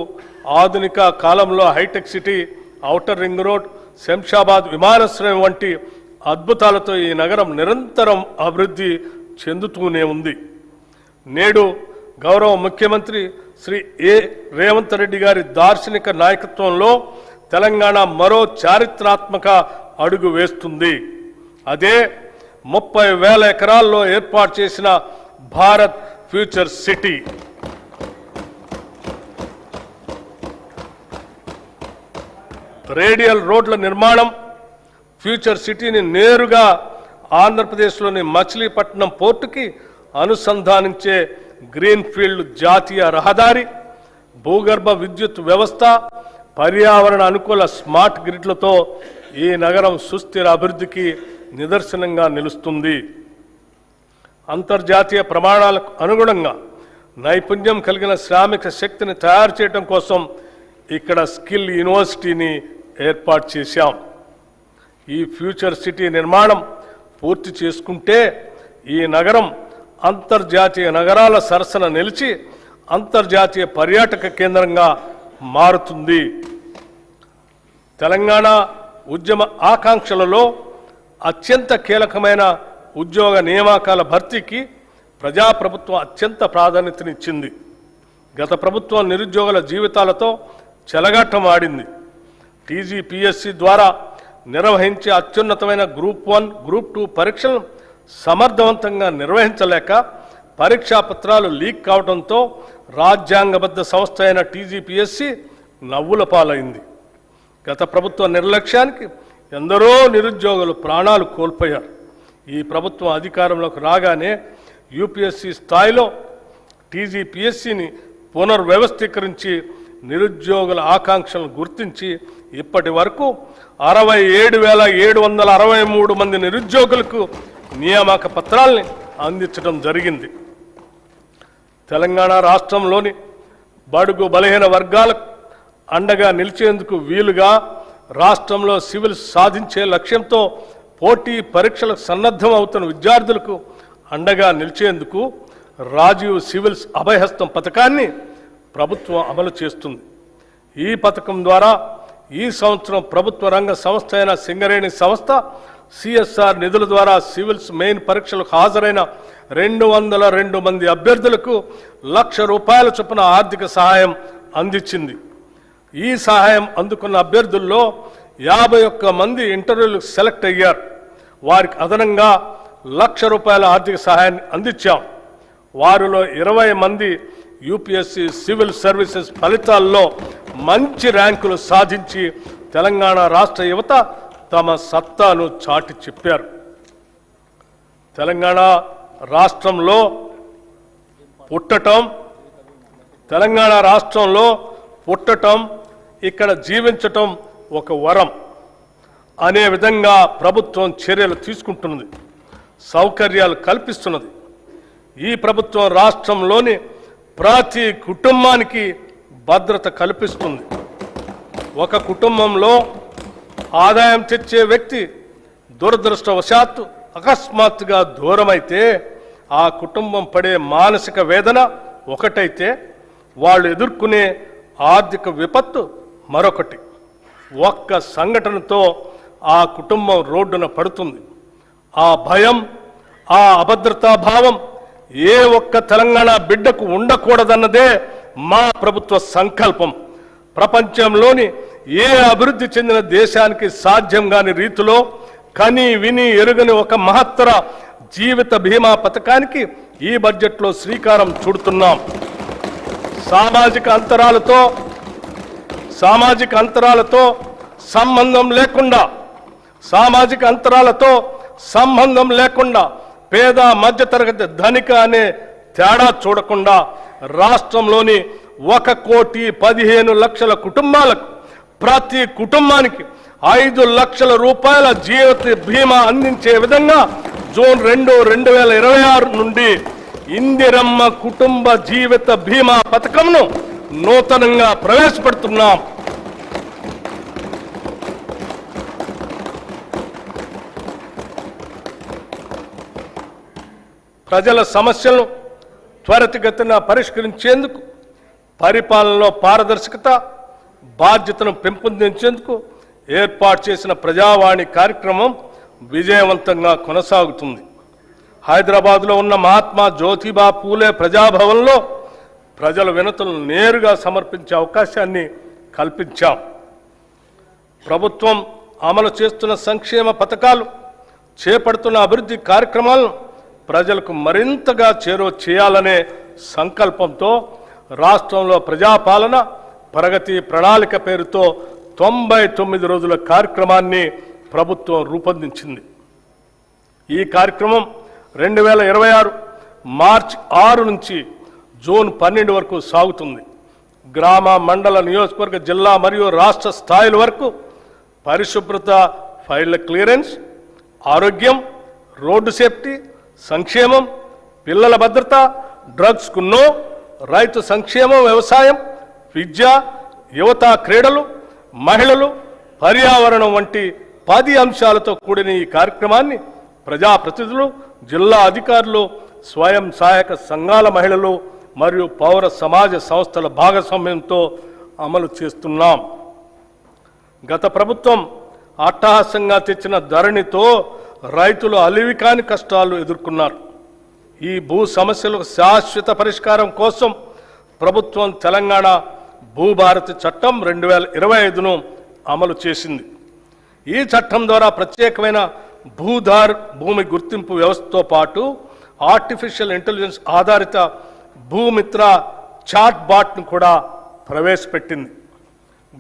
ఆధునిక కాలంలో హైటెక్ City, outer ring road, Shamshabad విమానాశ్రయం వంటి అద్భుతాలతో ఈ నగరం నిరంతరం అభివృద్ధి చెందుతూనే ఉంది. నేడు గౌరవ ముఖ్యమంత్రి శ్రీ రేవంత్ రెడ్డి గారి దార్శనిక నాయకత్వంలో తెలంగాణ మరో చారిత్రాత్మక అడుగు వేస్తుంది. అదే 30,000 ఎకరాల్లో ఏర్పాటు చేసిన భారత్ ఫ్యూచర్ సిటీ. రేడియల్ రోడ్ల నిర్మాణం, ఫ్యూచర్ సిటీని నేరుగా ఆంధ్రప్రదేశ్లోని మచిలీపట్నం పోర్టుకి అనుసంధానించే గ్రీన్ఫీల్డ్ జాతీయ రహదారి, భూగర్భ విద్యుత్ వ్యవస్థ, పర్యావరణ అనుకూల స్మార్ట్ గ్రిడ్లతో ఈ నగరం సుస్థిర అభివృద్ధికి నిదర్శనంగా నిలుస్తుంది. అంతర్జాతీయ ప్రమాణాలకు అనుగుణంగా నైపుణ్యం కలిగిన శ్రామిక శక్తిని తయారు చేయడం కోసం ఇక్కడ స్కిల్ యూనివర్సిటీని ఏర్పాటు చేశాం. ఈ ఫ్యూచర్ సిటీ నిర్మాణం పూర్తి చేసుకుంటే ఈ నగరం అంతర్జాతీయ నగరాల సరసన నిలిచి అంతర్జాతీయ పర్యాటక కేంద్రంగా మారుతుంది. తెలంగాణ ఉద్యమ ఆకాంక్షలలో అత్యంత కీలకమైన ఉద్యోగ నియామకాల భర్తీకి ప్రజాప్రభుత్వం అత్యంత ప్రాధాన్యతనిచ్చింది. గత ప్రభుత్వం నిరుద్యోగుల జీవితాలతో చెలగాటం ఆడింది. టీజీపీఎస్సీ ద్వారా నిర్వహించే అత్యున్నతమైన గ్రూప్ 1, గ్రూప్ 2 పరీక్షలను సమర్థవంతంగా నిర్వహించలేక పరీక్షా పత్రాలు లీక్ కావడంతో రాజ్యాంగబద్ధ సంస్థ అయిన టీజీపీఎస్సీ నవ్వుల పాలైంది. గత ప్రభుత్వ నిర్లక్ష్యానికి ఎందరో నిరుద్యోగులు ప్రాణాలు కోల్పోయారు. ఈ ప్రభుత్వం అధికారంలోకి రాగానే యూపీఎస్సీ స్థాయిలో టీజీపీఎస్సీని పునర్వ్యవస్థీకరించి నిరుద్యోగుల ఆకాంక్షలను గుర్తించి ఇప్పటి వరకు 67,763 మంది నిరుద్యోగులకు నియామక పత్రాల్ని అందించడం జరిగింది. తెలంగాణ రాష్ట్రంలోని బడుగు బలహీన వర్గాలకు అండగా నిలిచేందుకు వీలుగా రాష్ట్రంలో సివిల్ సాధించే లక్ష్యంతో పోటీ పరీక్షలకు సన్నద్ధం అవుతున్న విద్యార్థులకు అండగా నిలిచేందుకు రాజీవ్ సివిల్స్ అభయహస్తం పథకాన్ని ప్రభుత్వం అమలు చేస్తుంది. ఈ పథకం ద్వారా ఈ సంవత్సరం ప్రభుత్వ రంగ సంస్థ అయిన సింగరేణి సంస్థ సిఎస్ఆర్ నిధుల ద్వారా సివిల్స్ మెయిన్ పరీక్షలకు హాజరైన 202 మంది అభ్యర్థులకు ₹1,00,000 చొప్పున ఆర్థిక సహాయం అందించింది. ఈ సహాయం అందుకున్న అభ్యర్థుల్లో 51 మంది ఇంటర్వ్యూలకు సెలెక్ట్ అయ్యారు. వారికి అదనంగా ₹1,00,000 ఆర్థిక సహాయాన్ని అందించాం. వారిలో 20 మంది యూపీఎస్సీ సివిల్ సర్వీసెస్ ఫలితాల్లో మంచి ర్యాంకులు సాధించి తెలంగాణ రాష్ట్ర యువత తమ సత్తాను చాటి చెప్పారు. తెలంగాణ రాష్ట్రంలో పుట్టటం ఇక్కడ జీవించటం ఒక వరం అనే విధంగా ప్రభుత్వం చర్యలు తీసుకుంటున్నది, సౌకర్యాలు కల్పిస్తున్నది. ఈ ప్రభుత్వం రాష్ట్రంలోని ప్రతి కుటుంబానికి భద్రత కల్పిస్తుంది. ఒక కుటుంబంలో ఆదాయం తెచ్చే వ్యక్తి దురదృష్టవశాత్తు అకస్మాత్తుగా దూరమైతే ఆ కుటుంబం పడే మానసిక వేదన ఒకటైతే వాళ్ళు ఎదుర్కొనే ఆర్థిక విపత్తు మరొకటి. ఒక్క సంఘటనతో ఆ కుటుంబం రోడ్డున పడుతుంది. ఆ భయం, ఆ అభద్రతా భావం ఏ ఒక్క తెలంగాణ బిడ్డకు ఉండకూడదన్నదే మా ప్రభుత్వ సంకల్పం. ప్రపంచంలోని ఏ అభివృద్ధి చెందిన దేశానికి సాధ్యం కాని రీతిలో కని విని ఎరుగని ఒక మహత్తర జీవిత బీమా పథకానికి ఈ బడ్జెట్లో శ్రీకారం చుడుతున్నాం. సామాజిక అంతరాలతో సంబంధం లేకుండా పేద మధ్యతరగతి ధనిక అనే తేడా చూడకుండా రాష్ట్రంలోని 1,15,00,000 కుటుంబాలకు ప్రతి కుటుంబానికి ₹5,00,000 జీవిత బీమా అందించే విధంగా జూన్ 2, 2026 నుండి ఇందిరమ్మ కుటుంబ జీవిత బీమా పథకంను నూతనంగా ప్రవేశపెడుతున్నాం. ప్రజల సమస్యలను త్వరితగతిన పరిష్కరించేందుకు, పరిపాలనలో పారదర్శకత, బాధ్యతను పెంపొందించేందుకు ఏర్పాటు చేసిన ప్రజావాణి కార్యక్రమం విజయవంతంగా కొనసాగుతుంది. హైదరాబాద్లో ఉన్న మహాత్మా జ్యోతిబా పూలే ప్రజాభవన్లో ప్రజల వినతులను నేరుగా సమర్పించే అవకాశాన్ని కల్పించాం. ప్రభుత్వం అమలు చేస్తున్న సంక్షేమ పథకాలు చేపడుతున్న అభివృద్ధి కార్యక్రమాలను ప్రజలకు మరింతగా చేరువ చేయాలనే సంకల్పంతో రాష్ట్రంలో ప్రజాపాలన ప్రగతి ప్రణాళిక పేరుతో 99 రోజుల కార్యక్రమాన్ని ప్రభుత్వం రూపొందించింది. ఈ కార్యక్రమం 2026 మార్చి 6 నుంచి జూన్ 12 వరకు సాగుతుంది. గ్రామ, మండల, నియోజకవర్గ, జిల్లా మరియు రాష్ట్ర స్థాయిల వరకు పరిశుభ్రత, ఫైళ్ల క్లియరెన్స్, ఆరోగ్యం, రోడ్డు సేఫ్టీ, సంక్షేమం, పిల్లల భద్రత, డ్రగ్స్కు నో, రైతు సంక్షేమం, వ్యవసాయం, విద్య, యువత, క్రీడలు, మహిళలు, పర్యావరణం వంటి 10 అంశాలతో కూడిన ఈ కార్యక్రమాన్ని ప్రజాప్రతినిధులు, జిల్లా అధికారులు, స్వయం సహాయక సంఘాల మహిళలు మరియు పౌర సమాజ సంస్థల భాగస్వామ్యంతో అమలు చేస్తున్నాం. గత ప్రభుత్వం అట్టహాసంగా తెచ్చిన ధరణితో రైతులు అలివికాని కష్టాలు ఎదుర్కొన్నారు. ఈ భూ సమస్యలకు శాశ్వత పరిష్కారం కోసం ప్రభుత్వం తెలంగాణ భూభారతి చట్టం 2025ను అమలు చేసింది. ఈ చట్టం ద్వారా ప్రత్యేకమైన భూమి గుర్తింపు వ్యవస్థతో పాటు ఆర్టిఫిషియల్ ఇంటెలిజెన్స్ ఆధారిత భూమిత్ర చాట్ బాట్ను కూడా ప్రవేశపెట్టింది.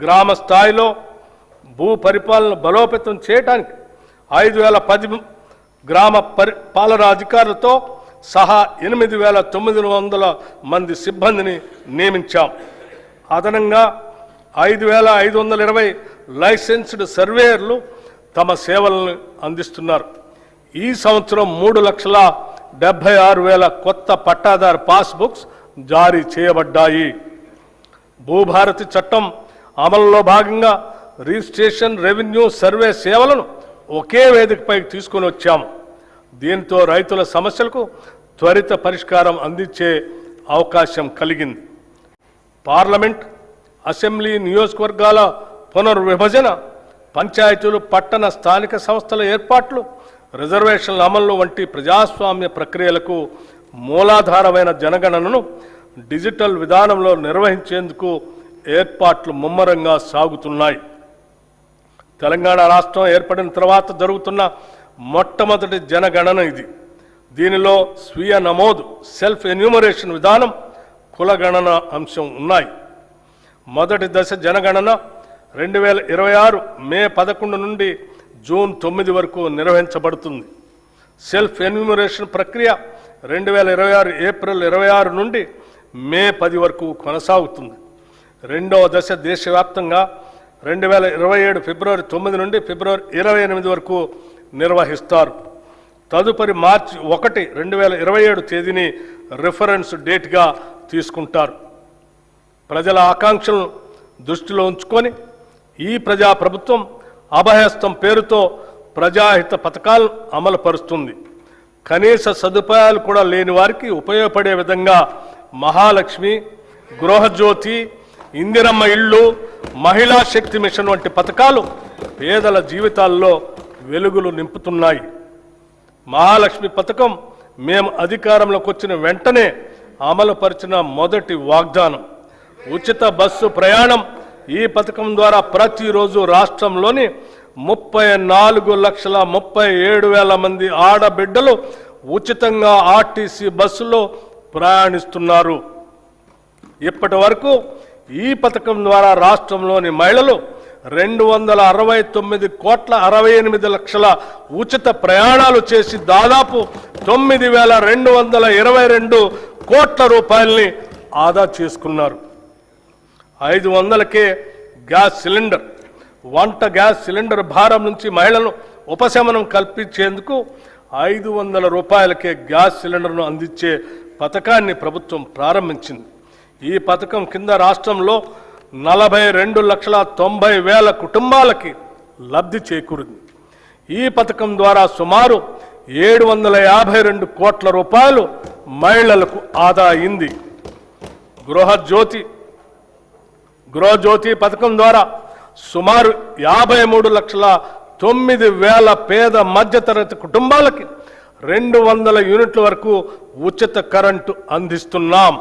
గ్రామ స్థాయిలో భూ పరిపాలన బలోపేతం చేయడానికి 5010 గ్రామ పాలనా అధికారులతో సహా 8900 మంది సిబ్బందిని నియమించాం. అదనంగా 5520 లైసెన్స్డ్ సర్వేయర్లు తమ సేవలను అందిస్తున్నారు. ఈ సంవత్సరం 3,76,000 కొత్త పట్టాదారు పాస్బుక్స్ జారీ చేయబడ్డాయి. భూభారతి చట్టం అమలులో భాగంగా రిజిస్ట్రేషన్, రెవెన్యూ, సర్వే సేవలను ఒకే వేదికపై తీసుకొని వచ్చాము. దీంతో రైతుల సమస్యలకు త్వరిత పరిష్కారం అందించే అవకాశం కలిగింది. పార్లమెంట్, అసెంబ్లీ, నియోజకవర్గాల పునర్విభజన, పంచాయతీలు, పట్టణ స్థానిక సంస్థల ఏర్పాట్లు, రిజర్వేషన్ల అమలు వంటి ప్రజాస్వామ్య ప్రక్రియలకు మూలాధారమైన జనగణనను డిజిటల్ విధానంలో నిర్వహించేందుకు ఏర్పాట్లు ముమ్మరంగా సాగుతున్నాయి. తెలంగాణ రాష్ట్రం ఏర్పడిన తర్వాత జరుగుతున్న మొట్టమొదటి జనగణన ఇది. దీనిలో స్వీయ నమోదు, సెల్ఫ్ ఎన్యూమరేషన్ విధానం, కులగణన అంశం ఉన్నాయి. మొదటి దశ జనగణన 2026 మే 11 నుండి జూన్ 9 వరకు నిర్వహించబడుతుంది. సెల్ఫ్ ఎన్యూమరేషన్ ప్రక్రియ 2026 ఏప్రిల్ 26 నుండి మే 10 వరకు కొనసాగుతుంది. రెండవ దశ దేశవ్యాప్తంగా 2027 ఫిబ్రవరి 9 నుండి ఫిబ్రవరి 28 వరకు నిర్వహిస్తారు. తదుపరి మార్చి 1, 2027 తేదీని రిఫరెన్స్ డేట్గా తీసుకుంటారు. ప్రజల ఆకాంక్షలను దృష్టిలో ఉంచుకొని ఈ ప్రజాప్రభుత్వం అభయహస్తం పేరుతో ప్రజాహిత పథకాలను అమలుపరుస్తుంది. కనీస సదుపాయాలు కూడా లేని వారికి ఉపయోగపడే విధంగా మహాలక్ష్మి, గృహజ్యోతి, ఇందిరమ్మ ఇళ్ళు, మహిళా శక్తి మిషన్ వంటి పథకాలు పేదల జీవితాల్లో వెలుగులు నింపుతున్నాయి. మహాలక్ష్మి పథకం మేము అధికారంలోకి వచ్చిన వెంటనే అమలుపరిచిన మొదటి వాగ్దానం. ఉచిత బస్సు ప్రయాణం. ఈ పథకం ద్వారా ప్రతిరోజు రాష్ట్రంలోని 34,37,000 మంది ఆడబిడ్డలు ఉచితంగా ఆర్టీసీ బస్సులో ప్రయాణిస్తున్నారు. ఇప్పటి వరకు ఈ పథకం ద్వారా రాష్ట్రంలోని మహిళలు 269,68,00,000 ఉచిత ప్రయాణాలు చేసి దాదాపు 9,222 కోట్ల రూపాయలని ఆదా చేసుకున్నారు. 500కే గ్యాస్ సిలిండర్. వంట గ్యాస్ సిలిండర్ భారం నుంచి మహిళలను ఉపశమనం కల్పించేందుకు 500 రూపాయలకే గ్యాస్ సిలిండర్ను అందించే పథకాన్ని ప్రభుత్వం ప్రారంభించింది. ఈ పథకం కింద రాష్ట్రంలో 42,90,000 కుటుంబాలకి లబ్ధి చేకూరింది. ఈ పథకం ద్వారా సుమారు 752 కోట్ల రూపాయలు మహిళలకు ఆదా అయింది. గృహజ్యోతి పథకం ద్వారా సుమారు 53,09,000 పేద మధ్యతరగతి కుటుంబాలకి 200 యూనిట్ల వరకు ఉచిత కరెంటు అందిస్తున్నాం.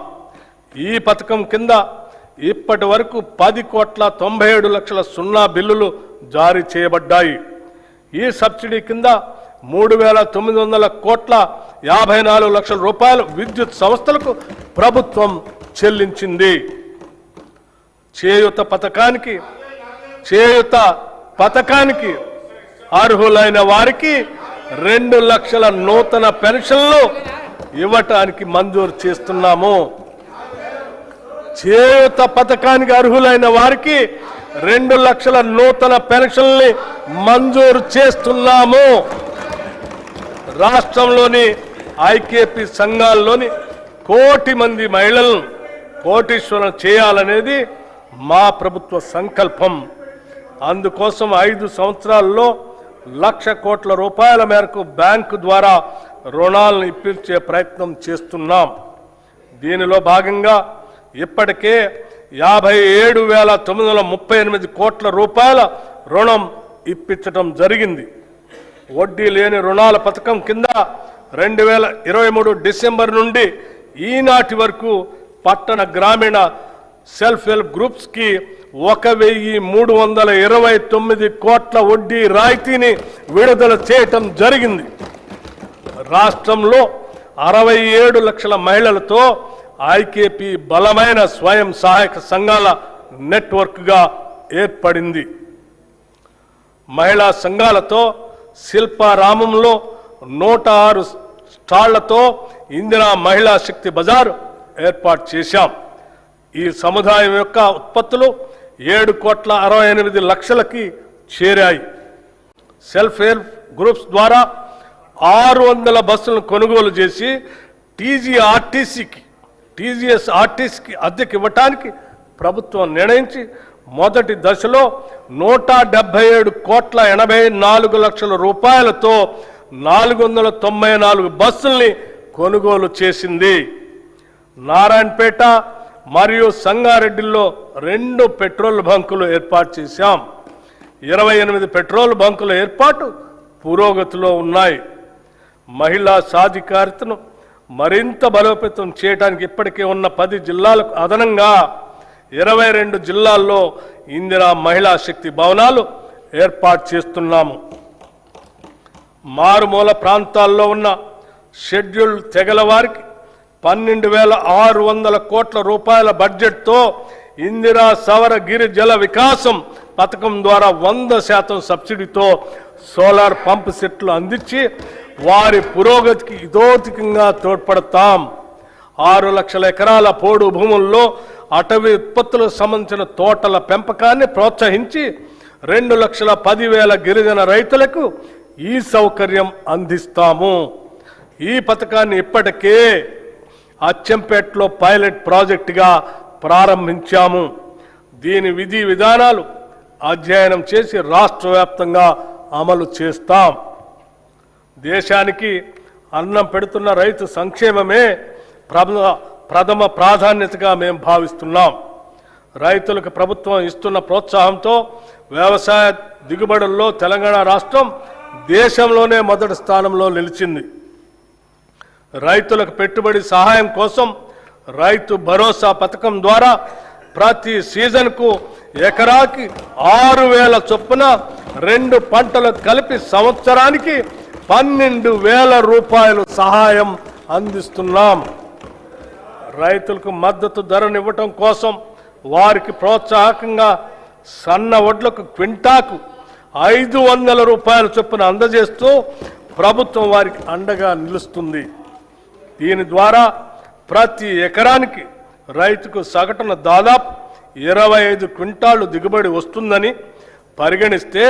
ఈ పథకం కింద ఇప్పటి వరకు 10,97,00,000 సున్నా బిల్లులు జారీ చేయబడ్డాయి. ఈ సబ్సిడీ కింద 3,954 రూపాయలు విద్యుత్ సంస్థలకు ప్రభుత్వం చెల్లించింది. చేయూత పథకానికి అర్హులైన వారికి 2 లక్షల నూతన పెన్షన్లు ఇవ్వటానికి మంజూరు చేస్తున్నాము. చేయూత పథకానికి అర్హులైన వారికి 2 లక్షల నూతన పెన్షన్లు మంజూరు చేస్తున్నాము. రాష్ట్రంలోని ఐకేపీ సంఘాల్లోని 1 కోటి మంది మహిళలను కోటీశ్వరం చేయాలనేది మా ప్రభుత్వ సంకల్పం. అందుకోసం 5 సంవత్సరాల్లో 1,00,000 కోట్ల రూపాయల మేరకు బ్యాంకు ద్వారా రుణాలను ఇప్పించే ప్రయత్నం చేస్తున్నాం. దీనిలో భాగంగా ఇప్పటికే 57,938 కోట్ల రూపాయల రుణం ఇప్పించడం జరిగింది. వడ్డీ లేని రుణాల పథకం కింద 2023 డిసెంబర్ నుండి ఈనాటి వరకు పట్టణ గ్రామీణ సెల్ఫ్ హెల్ప్ గ్రూప్స్ కి 1,329 కోట్ల వడ్డీ రాయితీని విడుదల చేయటం జరిగింది. రాష్ట్రంలో 67 లక్షల మహిళలతో ఐకేపీ బలమైన స్వయం సహాయక సంఘాల నెట్వర్క్గా ఏర్పడింది. మహిళా సంఘాలతో శిల్పారామంలో 106 స్టాళ్లతో ఇందిరా మహిళా శక్తి బజార్ ఏర్పాటు చేశాం. ఈ సముదాయం యొక్క ఉత్పత్తులు 7,68,00,000కి చేరాయి. సెల్ఫ్ హెల్ప్ గ్రూప్స్ ద్వారా 600 బస్సులను కొనుగోలు చేసి టీజీఎస్ఆర్టీసీకి అద్దెకి ఇవ్వటానికి ప్రభుత్వం నిర్ణయించి మొదటి దశలో 177,84,00,000 రూపాయలతో 494 బస్సుల్ని కొనుగోలు చేసింది. నారాయణపేట మరియు సంగారెడ్డిలో 2 పెట్రోల్ బంకులు ఏర్పాటు చేశాం. 28 పెట్రోల్ బంకుల ఏర్పాటు పురోగతిలో ఉన్నాయి. మహిళా సాధికారితను మరింత బలోపేతం చేయడానికి ఇప్పటికే ఉన్న 10 జిల్లాలకు అదనంగా 22 జిల్లాల్లో ఇందిరా మహిళా శక్తి భవనాలు ఏర్పాటు చేస్తున్నాము. మారుమూల ప్రాంతాల్లో ఉన్న షెడ్యూల్డ్ తెగల వారికి 12,600 కోట్ల రూపాయల బడ్జెట్తో ఇందిరా సవర గిరి జల వికాసం పథకం ద్వారా 100% సబ్సిడీతో సోలార్ పంప్ సెట్లు అందించి వారి పురోగతికి ఇతోధికంగా తోడ్పడతాం. 6 లక్షల ఎకరాల పోడు భూముల్లో అటవీ ఉత్పత్తులకు సంబంధించిన తోటల పెంపకాన్ని ప్రోత్సహించి 2,10,000 గిరిజన రైతులకు ఈ సౌకర్యం అందిస్తాము. ఈ పథకాన్ని ఇప్పటికే అచ్చంపేటలో పైలట్ ప్రాజెక్టుగా ప్రారంభించాము. దీని విధి విధానాలు అధ్యయనం చేసి రాష్ట్ర వ్యాప్తంగా అమలు చేస్తాం. దేశానికి అన్నం పెడుతున్న రైతు సంక్షేమమే ప్రథమ ప్రాధాన్యతగా మేము భావిస్తున్నాం. రైతులకు ప్రభుత్వం ఇస్తున్న ప్రోత్సాహంతో వ్యవసాయ దిగుబడుల్లో తెలంగాణ రాష్ట్రం దేశంలోనే మొదటి స్థానంలో నిలిచింది. రైతులకు పెట్టుబడి సహాయం కోసం రైతు భరోసా పథకం ద్వారా ప్రతి సీజన్కు ఎకరాకి 6,000 చొప్పున 2 పంటలు కలిపి సంవత్సరానికి 12,000 రూపాయలు సహాయం అందిస్తున్నాం. రైతులకు మద్దతు ధరనివ్వటం కోసం వారికి ప్రోత్సాహకంగా సన్న వడ్లకు క్వింటాకు 500 రూపాయల చొప్పున అందజేస్తూ ప్రభుత్వం వారికి అండగా నిలుస్తుంది. దీని ద్వారా ప్రతి ఎకరానికి రైతుకు సగటున దాదాపు 25 క్వింటాళ్లు దిగుబడి వస్తుందని పరిగణిస్తే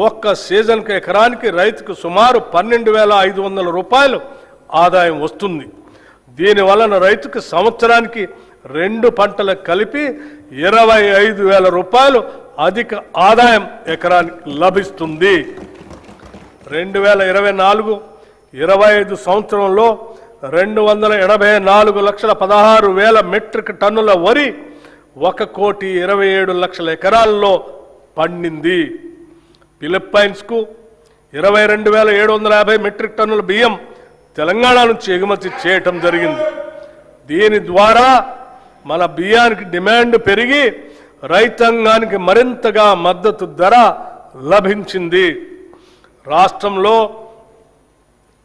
ఒక్క సీజన్కు ఎకరానికి రైతుకు సుమారు 12,500 రూపాయలు ఆదాయం వస్తుంది. దీనివలన రైతుకు సంవత్సరానికి 2 పంటలకు కలిపి 25,000 రూపాయలు అధిక ఆదాయం ఎకరానికి లభిస్తుంది. 2024-25 సంవత్సరంలో 284,16,000 మెట్రిక్ టన్నుల వరి 1,27,00,000 ఎకరాల్లో పండింది. ఫిలిప్పైన్స్కు 22,750 మెట్రిక్ టన్నుల బియ్యం తెలంగాణ నుంచి ఎగుమతి చేయటం జరిగింది. దీని ద్వారా మన బియ్యానికి డిమాండ్ పెరిగి రైతాంగానికి మరింతగా మద్దతు ధర లభించింది. రాష్ట్రంలో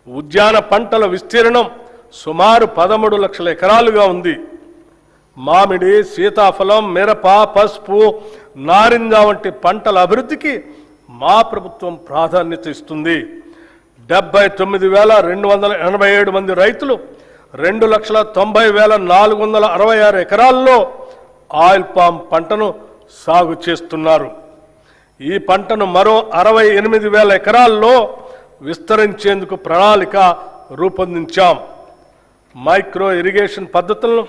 ఉద్యాన పంటల విస్తీర్ణం సుమారు 13 లక్షల ఎకరాలుగా ఉంది. మామిడి, సీతాఫలం, మిరప, పసుపు, నారింజ వంటి పంటల అభివృద్ధికి మా ప్రభుత్వం ప్రాధాన్యత ఇస్తుంది. 79,287 మంది రైతులు 2,90,466 ఎకరాల్లో ఆయిల్ పామ్ పంటను సాగు చేస్తున్నారు. ఈ పంటను మరో 68,000 ఎకరాల్లో విస్తరించేందుకు ప్రణాళిక రూపొందించాం. మైక్రో ఇరిగేషన్ పద్ధతులను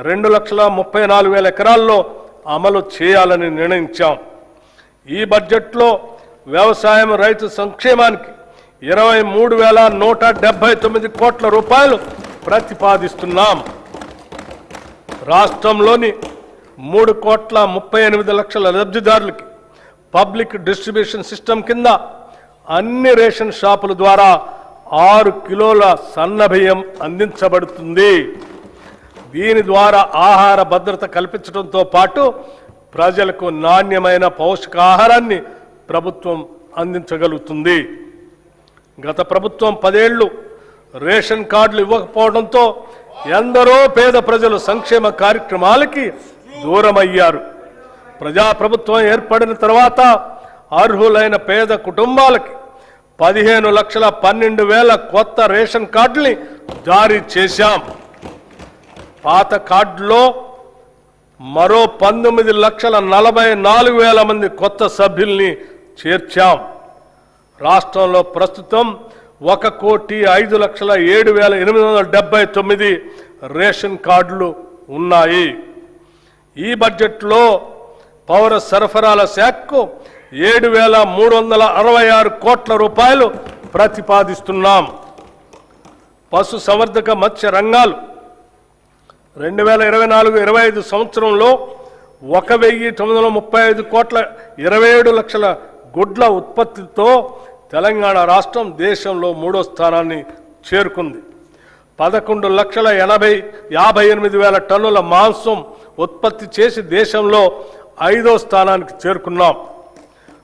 2,34,000 ఎకరాల్లో అమలు చేయాలని నిర్ణయించాం. ఈ బడ్జెట్లో వ్యవసాయం, రైతు సంక్షేమానికి 23,179 కోట్ల రూపాయలు ప్రతిపాదిస్తున్నాం. రాష్ట్రంలోని 3,38,00,000 లబ్ధిదారులకి పబ్లిక్ డిస్ట్రిబ్యూషన్ సిస్టమ్ కింద అన్ని రేషన్ షాపుల ద్వారా 6 కిలోల సన్నబియ్యం అందించబడుతుంది. దీని ద్వారా ఆహార భద్రత కల్పించడంతో పాటు ప్రజలకు నాణ్యమైన పౌష్టికాహారాన్ని ప్రభుత్వం అందించగలుగుతుంది. గత ప్రభుత్వం 10 ఏళ్లు రేషన్ కార్డులు ఇవ్వకపోవడంతో ఎందరో పేద ప్రజలు సంక్షేమ కార్యక్రమాలకి దూరమయ్యారు. ప్రజాప్రభుత్వం ఏర్పడిన తర్వాత అర్హులైన పేద కుటుంబాలకి 15,12,000 కొత్త రేషన్ కార్డుల్ని జారీ చేశాం. పాత కార్డులో మరో 19,44,000 మంది కొత్త సభ్యుల్ని చేర్చాం. రాష్ట్రంలో ప్రస్తుతం 1,05,07,879 రేషన్ కార్డులు ఉన్నాయి. ఈ బడ్జెట్లో పౌర సరఫరాల శాఖకు 7,366 కోట్ల రూపాయలు ప్రతిపాదిస్తున్నాం. పశు సంవర్ధక మత్స్య రంగాలు 2024-25 సంవత్సరంలో 1,935 కోట్ల 27 లక్షల గుడ్ల ఉత్పత్తితో తెలంగాణ రాష్ట్రం దేశంలో 3వ స్థానాన్ని చేరుకుంది. 11,58,000 టన్నుల మాంసం ఉత్పత్తి చేసి దేశంలో 5వ స్థానానికి చేరుకున్నాం.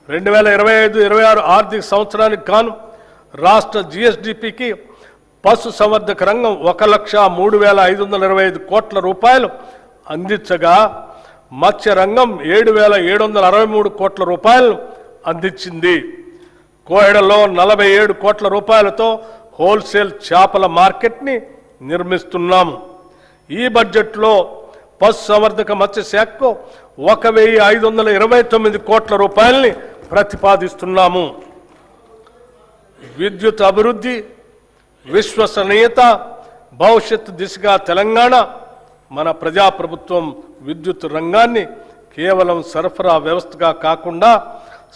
2025-26 ఆర్థిక సంవత్సరానికి గాను రాష్ట్ర జిఎస్డిపికి పశు సంవర్ధక రంగం 1,03,525 కోట్ల రూపాయలు అందించగా మత్స్య రంగం 7,763 కోట్ల రూపాయలు అందించింది. కోహెడలో 47 కోట్ల రూపాయలతో హోల్సేల్ చేపల మార్కెట్ని నిర్మిస్తున్నాము. ఈ బడ్జెట్లో పశు సంవర్ధక మత్స్య శాఖకు 1,529 కోట్ల రూపాయలని ప్రతిపాదిస్తున్నాము. విద్యుత్ అభివృద్ధి, విశ్వసనీయత, భవిష్యత్తు దిశగా తెలంగాణ మన ప్రజాప్రభుత్వం విద్యుత్ రంగాన్ని కేవలం సరఫరా వ్యవస్థగా కాకుండా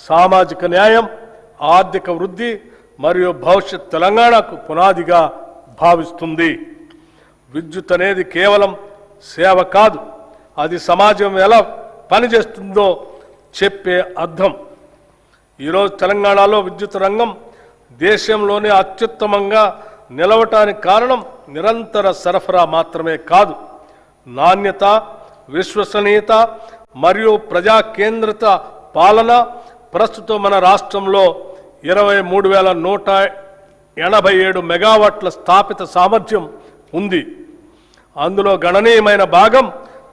సామాజిక న్యాయం, ఆర్థిక వృద్ధి మరియు భవిష్యత్ తెలంగాణకు పునాదిగా భావిస్తుంది. విద్యుత్ అనేది కేవలం సేవ కాదు, అది సమాజం ఎలా పనిచేస్తుందో చెప్పే అర్థం. ఈరోజు తెలంగాణలో విద్యుత్ రంగం దేశంలోనే అత్యుత్తమంగా నిలవటానికి కారణం నిరంతర సరఫరా మాత్రమే కాదు, నాణ్యత, విశ్వసనీయత మరియు ప్రజా కేంద్రిత పాలన. ప్రస్తుతం మన రాష్ట్రంలో 23,187 మెగావాట్ల స్థాపిత సామర్థ్యం ఉంది. అందులో గణనీయమైన భాగం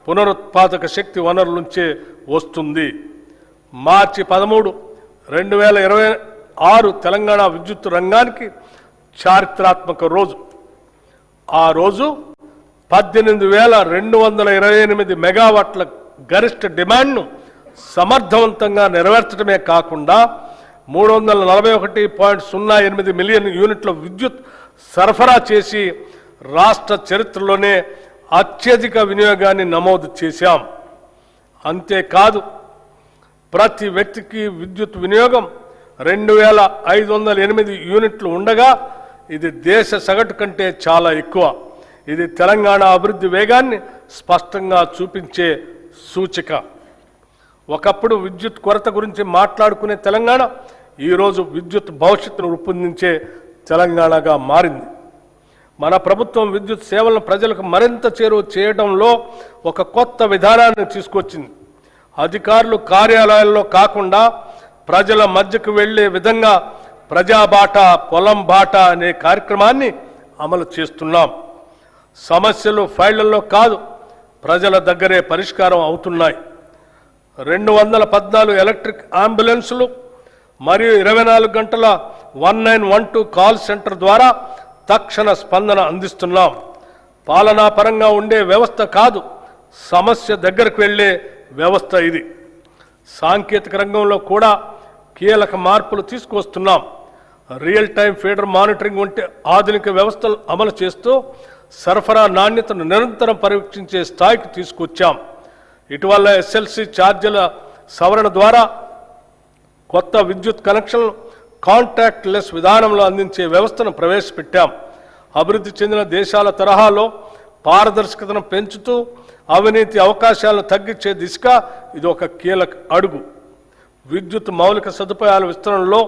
పునరుత్పాదక శక్తి వనరుల నుంచే వస్తుంది. మార్చి 13, 2026 తెలంగాణ విద్యుత్ రంగానికి చారిత్రాత్మక రోజు. ఆ రోజు 18,228 మెగావాట్ల గరిష్ట డిమాండ్ను సమర్థవంతంగా నెరవేర్చడమే కాకుండా 341.08 మిలియన్ యూనిట్ల విద్యుత్ సరఫరా చేసి రాష్ట్ర చరిత్రలోనే అత్యధిక వినియోగాన్ని నమోదు చేశాం. అంతేకాదు, ప్రతి వ్యక్తికి విద్యుత్ వినియోగం 2,508 యూనిట్లు ఉండగా ఇది దేశ సగటు కంటే చాలా ఎక్కువ. ఇది తెలంగాణ అభివృద్ధి వేగాన్ని స్పష్టంగా చూపించే సూచిక. ఒకప్పుడు విద్యుత్ కొరత గురించి మాట్లాడుకునే తెలంగాణ ఈరోజు విద్యుత్ భవిష్యత్తును రూపొందించే తెలంగాణగా మారింది. మన ప్రభుత్వం విద్యుత్ సేవలను ప్రజలకు మరింత చేరువ చేయడంలో ఒక కొత్త విధానాన్ని తీసుకొచ్చింది. అధికారులు కార్యాలయాల్లో కాకుండా ప్రజల మధ్యకు వెళ్లే విధంగా ప్రజాబాట పొలం బాట అనే కార్యక్రమాన్ని అమలు చేస్తున్నాం. సమస్యలు ఫైళ్లలో కాదు, ప్రజల దగ్గరే పరిష్కారం అవుతున్నాయి. 214 ఎలక్ట్రిక్ అంబులెన్సులు మరియు 24 గంటల 1912 కాల్ సెంటర్ ద్వారా తక్షణ స్పందన అందిస్తున్నాం. పాలనాపరంగా ఉండే వ్యవస్థ కాదు, సమస్య దగ్గరకు వెళ్లే వ్యవస్థ ఇది. సాంకేతిక రంగంలో కూడా కీలక మార్పులు తీసుకువస్తున్నాం. రియల్ టైం ఫీడర్ మానిటరింగ్ వంటి ఆధునిక వ్యవస్థలు అమలు చేస్తూ సరఫరా నాణ్యతను నిరంతరం పరీక్షించే స్థాయికి తీసుకొచ్చాం. ఇటీవల ఎస్ఎల్సి ఛార్జీల సవరణ ద్వారా కొత్త విద్యుత్ కనెక్షన్లు కాంటాక్ట్ లెస్ విధానంలో అందించే వ్యవస్థను ప్రవేశపెట్టాం. అభివృద్ధి చెందిన దేశాల తరహాలో పారదర్శకతను పెంచుతూ అవినీతి అవకాశాలను తగ్గించే దిశగా ఇది ఒక కీలక అడుగు. విద్యుత్ మౌలిక సదుపాయాల విస్తరణలో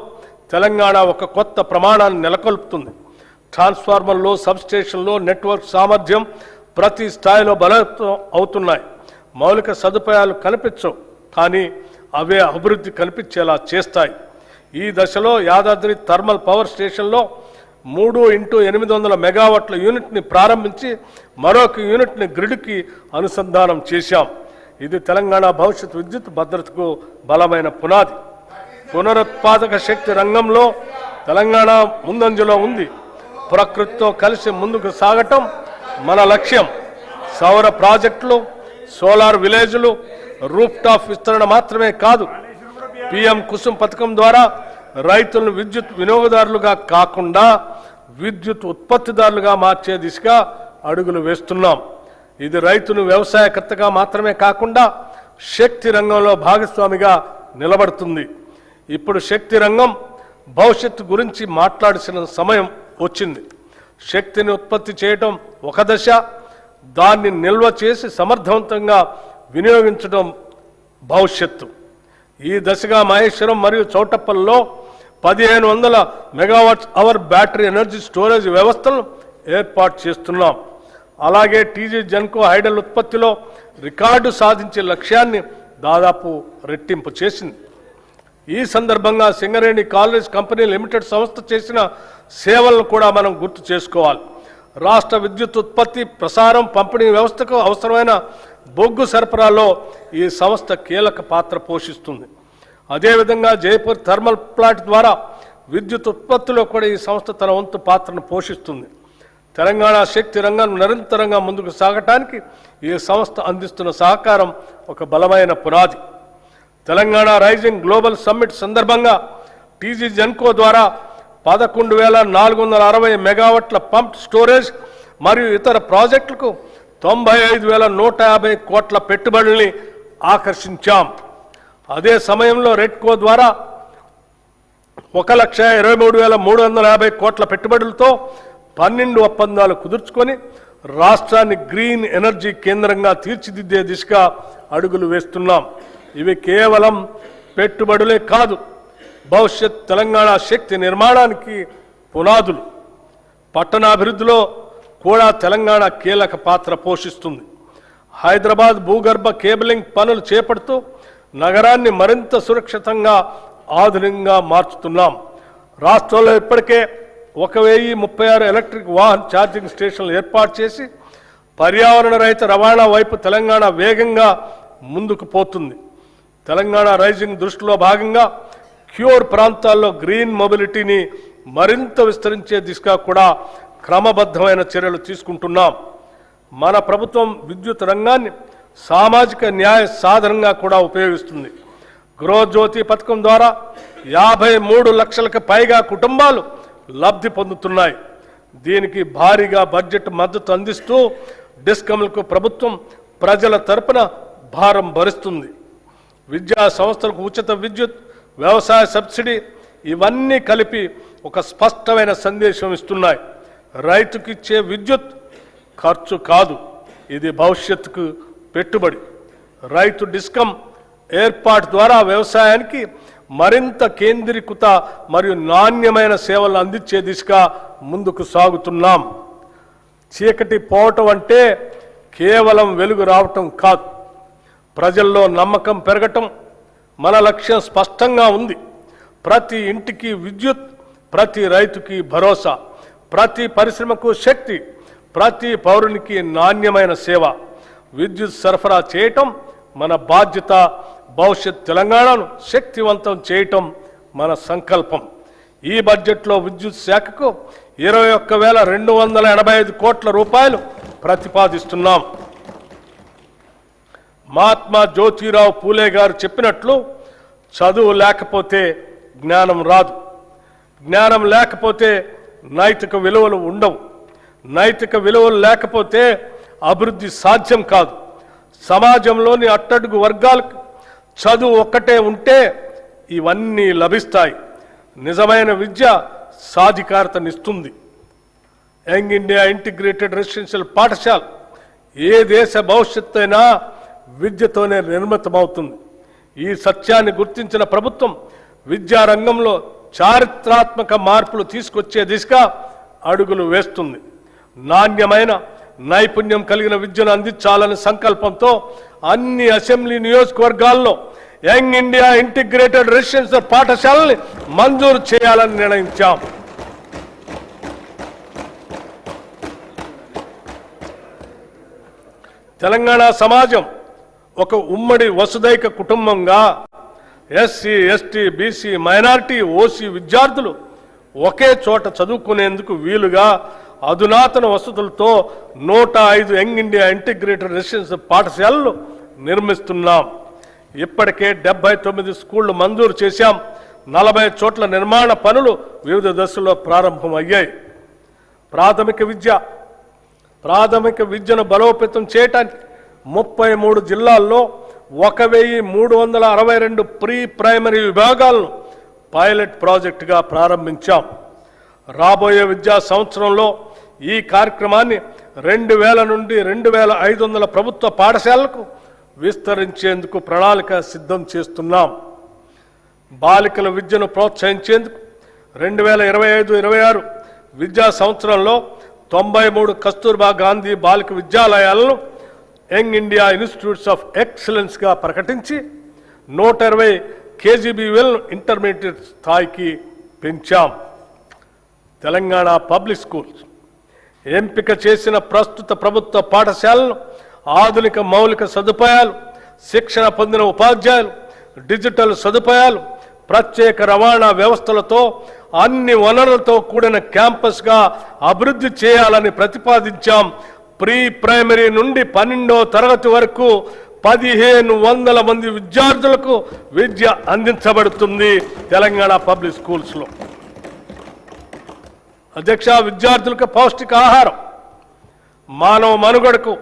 తెలంగాణ ఒక కొత్త ప్రమాణాన్ని నెలకొల్పుతుంది. ట్రాన్స్ఫార్మర్లు, సబ్స్టేషన్లు, నెట్వర్క్ సామర్థ్యం ప్రతి స్థాయిలో బలోపేతం అవుతున్నాయి. మౌలిక సదుపాయాలు కనిపించవు, కానీ అవే అభివృద్ధి కనిపించేలా చేస్తాయి. ఈ దశలో యాదాద్రి థర్మల్ పవర్ స్టేషన్లో 3x800 మెగావాట్ల యూనిట్ని ప్రారంభించి మరొక యూనిట్ని గ్రిడ్కి అనుసంధానం చేశాం. ఇది తెలంగాణ భవిష్యత్ విద్యుత్ భద్రతకు బలమైన పునాది. పునరుత్పాదక శక్తి రంగంలో తెలంగాణ ముందంజలో ఉంది. ప్రకృతితో కలిసి ముందుకు సాగటం మన లక్ష్యం. సౌర ప్రాజెక్టులు, సోలార్ విలేజ్లు, రూఫ్ టాప్ విస్తరణ మాత్రమే కాదు, పిఎం కుసుమ్ పథకం ద్వారా రైతులను విద్యుత్ వినియోగదారులుగా కాకుండా విద్యుత్ ఉత్పత్తిదారులుగా మార్చే దిశగా అడుగులు వేస్తున్నాం. ఇది రైతును వ్యవసాయకర్తగా మాత్రమే కాకుండా శక్తి రంగంలో భాగస్వామిగా నిలబడుతుంది. ఇప్పుడు శక్తి రంగం భవిష్యత్తు గురించి మాట్లాడాల్సిన సమయం వచ్చింది. శక్తిని ఉత్పత్తి చేయడం ఒక దశ, దాన్ని నిల్వ చేసి సమర్థవంతంగా వినియోగించడం భవిష్యత్తు. ఈ దశగా మహేశ్వరం మరియు చౌటప్పల్లో 1500 megawatts hour battery energy storage వ్యవస్థలను ఏర్పాటు చేస్తున్నాం. అలాగే టీజీ జెన్కో హైడల్ ఉత్పత్తిలో రికార్డు సాధించే లక్ష్యాన్ని దాదాపు రెట్టింపు చేసింది. ఈ సందర్భంగా సింగరేణి కాలేజ్ కంపెనీ లిమిటెడ్ సంస్థ చేసిన సేవలను కూడా మనం గుర్తు చేసుకోవాలి. రాష్ట్ర విద్యుత్ ఉత్పత్తి, ప్రసారం, పంపిణీ వ్యవస్థకు అవసరమైన బొగ్గు సరఫరాలో ఈ సంస్థ కీలక పాత్ర పోషిస్తుంది. అదేవిధంగా జైపూర్ థర్మల్ ప్లాంట్ ద్వారా విద్యుత్ ఉత్పత్తిలో కూడా ఈ సంస్థ తన వంతు పాత్రను పోషిస్తుంది. తెలంగాణ శక్తి రంగం నిరంతరంగా ముందుకు సాగటానికి ఈ సంస్థ అందిస్తున్న సహకారం ఒక బలమైన పునాది. తెలంగాణ రైజింగ్ గ్లోబల్ సమ్మిట్ సందర్భంగా టీజీ జెన్కో ద్వారా 11,460 మెగావాట్ల పంప్ స్టోరేజ్ మరియు ఇతర ప్రాజెక్టులకు 95,150 కోట్ల పెట్టుబడుల్ని ఆకర్షించాం. అదే సమయంలో రెడ్కో ద్వారా 1,23,350 కోట్ల పెట్టుబడులతో 12 ఒప్పందాలు కుదుర్చుకొని రాష్ట్రాన్ని గ్రీన్ ఎనర్జీ కేంద్రంగా తీర్చిదిద్దే దిశగా అడుగులు వేస్తున్నాం. ఇవి కేవలం పెట్టుబడులే కాదు, భవిష్యత్ తెలంగాణ శక్తి నిర్మాణానికి పునాదులు. పట్టణాభివృద్ధిలో కూడా తెలంగాణ కీలక పాత్ర పోషిస్తుంది. హైదరాబాద్ భూగర్భ కేబులింగ్ పనులు చేపడుతూ నగరాన్ని మరింత సురక్షితంగా, ఆధునికంగా మార్చుతున్నాం. రాష్ట్రంలో ఇప్పటికే 1036 ఎలక్ట్రిక్ వాహన్ ఛార్జింగ్ స్టేషన్లు ఏర్పాటు చేసి పర్యావరణ రహిత రవాణా వైపు తెలంగాణ వేగంగా ముందుకు పోతుంది. తెలంగాణ రైజింగ్ దృష్టిలో భాగంగా క్యూర్ ప్రాంతాల్లో గ్రీన్ మొబిలిటీని మరింత విస్తరించే దిశగా కూడా క్రమబద్ధమైన చర్యలు తీసుకుంటున్నాం. మన ప్రభుత్వం విద్యుత్ రంగాన్ని సామాజిక న్యాయ సాధనంగా కూడా ఉపయోగిస్తుంది. గృహజ్యోతి పథకం ద్వారా 53 లక్షలకు పైగా కుటుంబాలు లబ్ధి పొందుతున్నాయి. దీనికి భారీగా బడ్జెట్ మద్దతు అందిస్తూ డిస్కమ్లకు ప్రభుత్వం ప్రజల తరపున భారం భరిస్తుంది. విద్యా సంస్థలకు ఉచిత విద్యుత్, వ్యవసాయ సబ్సిడీ ఇవన్నీ కలిపి ఒక స్పష్టమైన సందేశం ఇస్తున్నాయి. రైతుకి ఇచ్చే విద్యుత్ ఖర్చు కాదు, ఇది భవిష్యత్తుకు పెట్టుబడి. రైతు డిస్కమ్ ఏర్పాటు ద్వారా వ్యవసాయానికి మరింత కేంద్రీకృత మరియు నాణ్యమైన సేవలు అందించే దిశగా ముందుకు సాగుతున్నాం. చీకటి పోవటం అంటే కేవలం వెలుగు రావటం కాదు, ప్రజల్లో నమ్మకం పెరగటం. మన లక్ష్యం స్పష్టంగా ఉంది. ప్రతి ఇంటికి విద్యుత్, ప్రతి రైతుకి భరోసా, ప్రతి పరిశ్రమకు శక్తి, ప్రతి పౌరునికి నాణ్యమైన సేవ. విద్యుత్ సరఫరా చేయటం మన బాధ్యత. భవిష్యత్ తెలంగాణను శక్తివంతం చేయటం మన సంకల్పం. ఈ బడ్జెట్లో విద్యుత్ శాఖకు 21,285 కోట్ల రూపాయలు ప్రతిపాదిస్తున్నాం. మహాత్మా జ్యోతిరావు పూలే గారు చెప్పినట్లు చదువు లేకపోతే జ్ఞానం రాదు, జ్ఞానం లేకపోతే నైతిక విలువలు ఉండవు, నైతిక విలువలు లేకపోతే అభివృద్ధి సాధ్యం కాదు. సమాజంలోని అట్టడుగు వర్గాలకు చదువు ఒక్కటే ఉంటే ఇవన్నీ లభిస్తాయి. నిజమైన విద్య సాధికారతనిస్తుంది. యంగ్ ఇండియా ఇంటిగ్రేటెడ్ రెసిడెన్షియల్ పాఠశాల ఏ దేశ భవిష్యత్తు అయినా విద్యతోనే నిర్మితమవుతుంది. ఈ సత్యాన్ని గుర్తించిన ప్రభుత్వం విద్యా రంగంలో చారిత్రాత్మక మార్పులు తీసుకొచ్చే దిశగా అడుగులు వేస్తుంది. నాణ్యమైన నైపుణ్యం కలిగిన విద్యను అందించాలనే సంకల్పంతో అన్ని అసెంబ్లీ నియోజకవర్గాల్లో యంగ్ ఇండియా ఇంటిగ్రేటెడ్ రెసిడెన్షియల్ పాఠశాలని మంజూరు చేయాలని నిర్ణయించాం. తెలంగాణ సమాజం ఒక ఉమ్మడి వసుదైక కుటుంబంగా SC, ST, BC, minority, OC విద్యార్థులు ఒకే చోట చదువుకునేందుకు వీలుగా అధునాతన వసతులతో 105 యంగ్ ఇండియా ఇంటిగ్రేటెడ్ రెసిడెన్షియల్ పాఠశాలలు నిర్మిస్తున్నాం. ఇప్పటికే 79 స్కూళ్లు మంజూరు చేశాం. 40 చోట్ల నిర్మాణ పనులు వివిధ దశల్లో ప్రారంభమయ్యాయి. ప్రాథమిక విద్యను బలోపేతం చేయటానికి 33 జిల్లాల్లో 1,362 ప్రీ ప్రైమరీ విభాగాలను పైలట్ ప్రాజెక్టుగా ప్రారంభించాం. రాబోయే విద్యా సంవత్సరంలో ఈ కార్యక్రమాన్ని 2,000 నుండి 2,500 ప్రభుత్వ పాఠశాలలకు విస్తరించేందుకు ప్రణాళిక సిద్ధం చేస్తున్నాం. బాలికల విద్యను ప్రోత్సహించేందుకు 2025-26 విద్యా సంవత్సరంలో 93 కస్తూర్బా గాంధీ బాలిక విద్యాలయాలను young India institutes of excellence గా ప్రకటించి 120 కేజీబీవీఎల్ ఇంటర్మీడియట్ స్థాయికి పెంచాం. తెలంగాణ పబ్లిక్ స్కూల్స్ ఎంపిక చేసిన ప్రస్తుత ప్రభుత్వ పాఠశాలను ఆధునిక మౌలిక సదుపాయాలు, శిక్షణ పొందిన ఉపాధ్యాయులు, డిజిటల్ సదుపాయాలు, ప్రత్యేక రవాణా వ్యవస్థలతో అన్ని వనరులతో కూడిన క్యాంపస్గా అభివృద్ధి చేయాలని ప్రతిపాదించాం. ప్రీ ప్రైమరీ నుండి 12వ తరగతి వరకు 1,500 మంది విద్యార్థులకు విద్య అందించబడుతుంది తెలంగాణ పబ్లిక్ స్కూల్స్లో. అధ్యక్ష, విద్యార్థులకు పౌష్టికాహారం మానవ మనుగడకు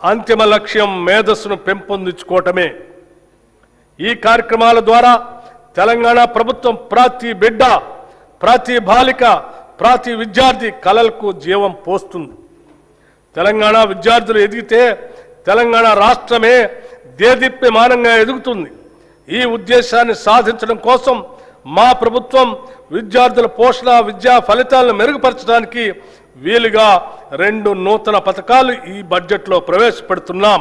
అంతిమ లక్ష్యం మేధస్సును పెంపొందించుకోవటమే. ఈ కార్యక్రమాల ద్వారా తెలంగాణ ప్రభుత్వం ప్రతి బిడ్డ, ప్రతి బాలిక, ప్రతి విద్యార్థి కలలకు జీవం పోస్తుంది. తెలంగాణ విద్యార్థులు ఎదిగితే తెలంగాణ రాష్ట్రమే దేదీప్యమానంగా ఎదుగుతుంది. ఈ ఉద్దేశాన్ని సాధించడం కోసం మా ప్రభుత్వం విద్యార్థుల పోషణ, విద్యా ఫలితాలను మెరుగుపరచడానికి వీలుగా 2 నూతన పథకాలు ఈ బడ్జెట్లో ప్రవేశపెడుతున్నాం.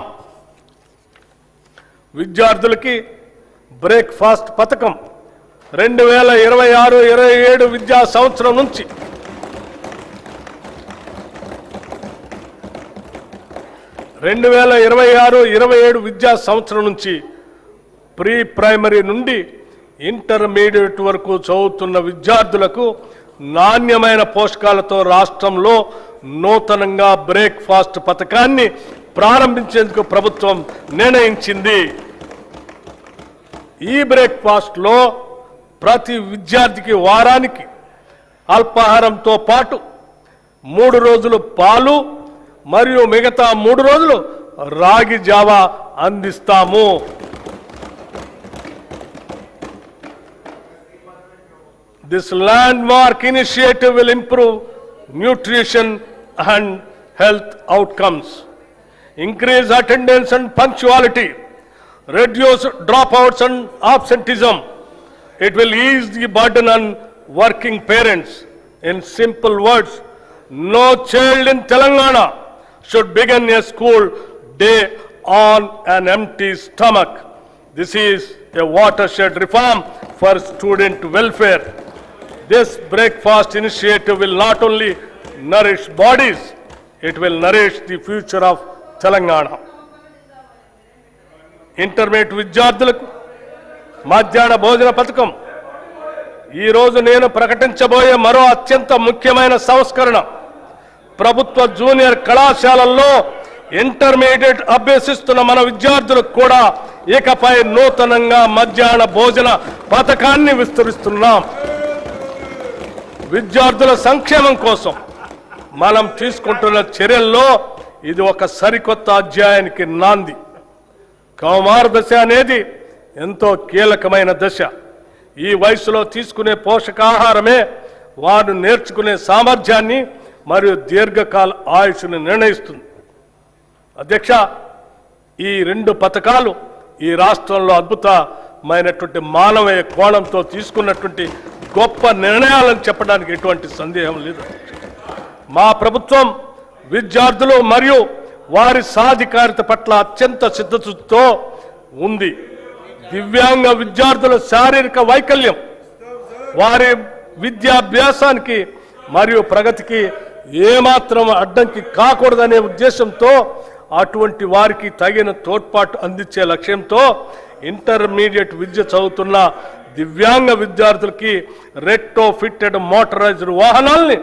విద్యార్థులకి బ్రేక్ఫాస్ట్ పథకం 2026-27 విద్యా సంవత్సరం నుంచి 2026-27 విద్యా సంవత్సరం నుంచి ప్రీ ప్రైమరీ నుండి ఇంటర్మీడియట్ వరకు చదువుతున్న విద్యార్థులకు నాణ్యమైన పోషకాలతో రాష్ట్రంలో నూతనంగా బ్రేక్ఫాస్ట్ పథకాన్ని ప్రారంభించేందుకు ప్రభుత్వం నిర్ణయించింది. ఈ బ్రేక్ఫాస్ట్లో ప్రతి విద్యార్థికి వారానికి అల్పాహారంతో పాటు 3 రోజులు పాలు మరియు మిగతా 3 రోజులు రాగి జావా అందిస్తాము. This landmark initiative will improve nutrition and health outcomes, increase attendance and punctuality, reduce dropouts and absenteeism. It will ease the burden on working parents. In simple words, no child in Telangana should begin a school day on an empty stomach. This is a watershed reform for student welfare. This breakfast initiative will not only nourish bodies, it will nourish the future of Telangana. Intermediate విద్యార్థులకు మధ్యాహ్న భోజన పథకం ఈ రోజు నేను ప్రకటించబోయే మరో అత్యంత ముఖ్యమైన సంస్కరణ. ప్రభుత్వ జూనియర్ కళాశాలల్లో ఇంటర్మీడియట్ అభ్యసిస్తున్న మన విద్యార్థులకు కూడా ఇకపై నూతనంగా మధ్యాహ్న భోజన పథకాన్ని విస్తరిస్తున్నాం. విద్యార్థుల సంక్షేమం కోసం మనం తీసుకుంటున్న చర్యల్లో ఇది ఒక సరికొత్త అధ్యాయానికి నాంది. కౌమార దశ అనేది ఎంతో కీలకమైన దశ. ఈ వయసులో తీసుకునే పోషకాహారమే వారు నేర్చుకునే సామర్థ్యాన్ని మరియు దీర్ఘకాల ఆయుష్ను నిర్ణయిస్తుంది. అధ్యక్ష, ఈ రెండు పథకాలు ఈ రాష్ట్రంలో అద్భుతమైనటువంటి మానవీయ కోణంతో తీసుకున్నటువంటి గొప్ప నిర్ణయాలను చెప్పడానికి ఎటువంటి సందేహం లేదు. మా ప్రభుత్వం విద్యార్థులు మరియు వారి సాధికారిత పట్ల అత్యంత సిద్ధతతో ఉంది. దివ్యాంగ విద్యార్థుల శారీరక వైకల్యం వారి విద్యాభ్యాసానికి మరియు ప్రగతికి ఏమాత్రం అడ్డంకి కాకూడదనే ఉద్దేశంతో అటువంటి వారికి తగిన తోడ్పాటు అందించే లక్ష్యంతో ఇంటర్మీడియట్ విద్య చదువుతున్న దివ్యాంగ విద్యార్థులకి రెట్రోఫిట్టెడ్ మోటరైజ్డ్ వాహనాల్ని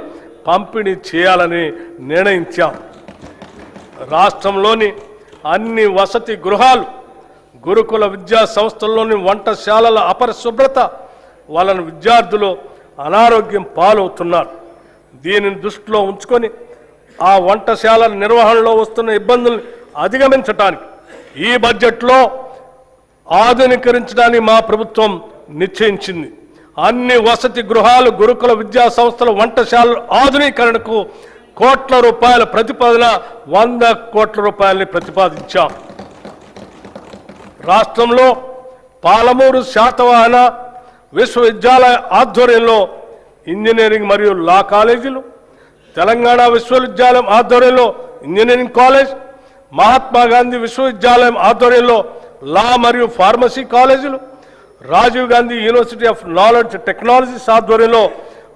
పంపిణీ చేయాలని నిర్ణయించాం. రాష్ట్రంలోని అన్ని వసతి గృహాలు, గురుకుల విద్యా సంస్థల్లోని వంటశాలల అపరిశుభ్రత వలన విద్యార్థులు అనారోగ్యం పాలవుతున్నారు. దీనిని దృష్టిలో ఉంచుకొని ఆ వంటశాలల నిర్వహణలో వస్తున్న ఇబ్బందులను అధిగమించడానికి ఈ బడ్జెట్లో ఆధునీకరించడానికి మా ప్రభుత్వం నిశ్చయించింది. అన్ని వసతి గృహాలు, గురుకుల విద్యా సంస్థల వంటశాలల ఆధునీకరణకు కోట్ల రూపాయల ప్రతిపాదన 100 కోట్ల రూపాయలని ప్రతిపాదించాం. రాష్ట్రంలో పాలమూరు శాతవాహన విశ్వవిద్యాలయ ఆధ్వర్యంలో ఇంజనీరింగ్ మరియు లా కాలేజీలు, తెలంగాణ విశ్వవిద్యాలయం ఆధ్వర్యంలో ఇంజనీరింగ్ కాలేజ్, మహాత్మా గాంధీ విశ్వవిద్యాలయం ఆధ్వర్యంలో లా మరియు ఫార్మసీ కాలేజీలు, Rajiv Gandhi University of Knowledge Technologies ఆధ్వర్యంలో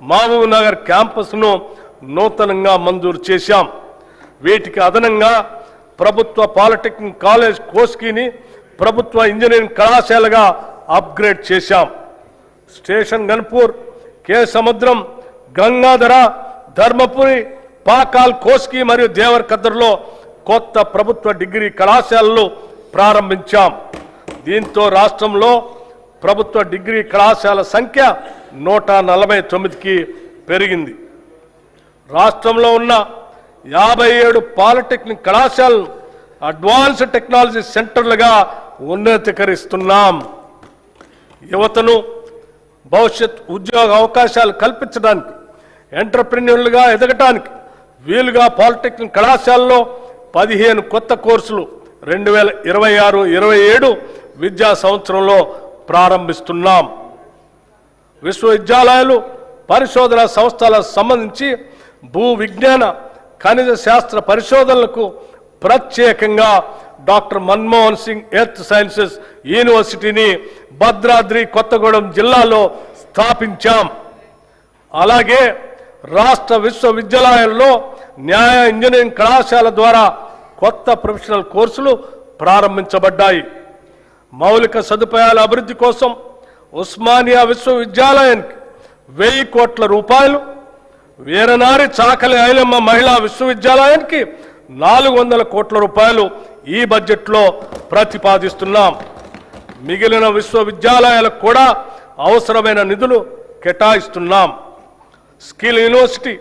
మహబూబ్ నగర్ క్యాంపస్ను నూతనంగా మంజూరు చేశాం. వీటికి అదనంగా ప్రభుత్వ పాలిటెక్నిక్ కాలేజ్ కోస్కీని ప్రభుత్వ ఇంజనీరింగ్ కళాశాలగా అప్గ్రేడ్ చేశాం. స్టేషన్ గన్పూర్, కే సముద్రం, గంగాధర, ధర్మపురి, పాకాల్, కోస్కీ మరియు దేవరకద్రలో కొత్త ప్రభుత్వ డిగ్రీ కళాశాలలు ప్రారంభించాం. దీంతో రాష్ట్రంలో ప్రభుత్వ డిగ్రీ కళాశాల సంఖ్య 149కి పెరిగింది. రాష్ట్రంలో ఉన్న 57 పాలిటెక్నిక్ కళాశాలను అడ్వాన్స్డ్ టెక్నాలజీ సెంటర్లుగా ఉన్నతీకరిస్తున్నాం. యువతను భవిష్యత్ ఉద్యోగ అవకాశాలు కల్పించడానికి, ఎంటర్ప్రెన్యూర్లుగా ఎదగటానికి వీలుగా పాలిటెక్నిక్ కళాశాలలో 15 కొత్త కోర్సులు 2026-27 విద్యా సంవత్సరంలో ప్రారంభిస్తున్నాం. విశ్వవిద్యాలయాలు, పరిశోధన సంస్థలకు సంబంధించి భూ విజ్ఞాన, ఖనిజ శాస్త్ర పరిశోధనలకు ప్రత్యేకంగా doctor Manmohan Singh earth sciences యూనివర్సిటీని భద్రాద్రి కొత్తగూడెం జిల్లాలో స్థాపించాం. అలాగే రాష్ట్ర విశ్వవిద్యాలయాల్లో న్యాయ ఇంజనీరింగ్ కళాశాల ద్వారా కొత్త ప్రొఫెషనల్ కోర్సులు ప్రారంభించబడ్డాయి. మౌలిక సదుపాయాల అభివృద్ధి కోసం ఉస్మానియా విశ్వవిద్యాలయానికి 1000 కోట్ల రూపాయలు, వీరనారి చాకలి ఐలమ్మ మహిళా విశ్వవిద్యాలయానికి 400 కోట్ల రూపాయలు ఈ బడ్జెట్లో ప్రతిపాదిస్తున్నాం. మిగిలిన విశ్వవిద్యాలయాలకు కూడా అవసరమైన నిధులు కేటాయిస్తున్నాం. స్కిల్ యూనివర్సిటీ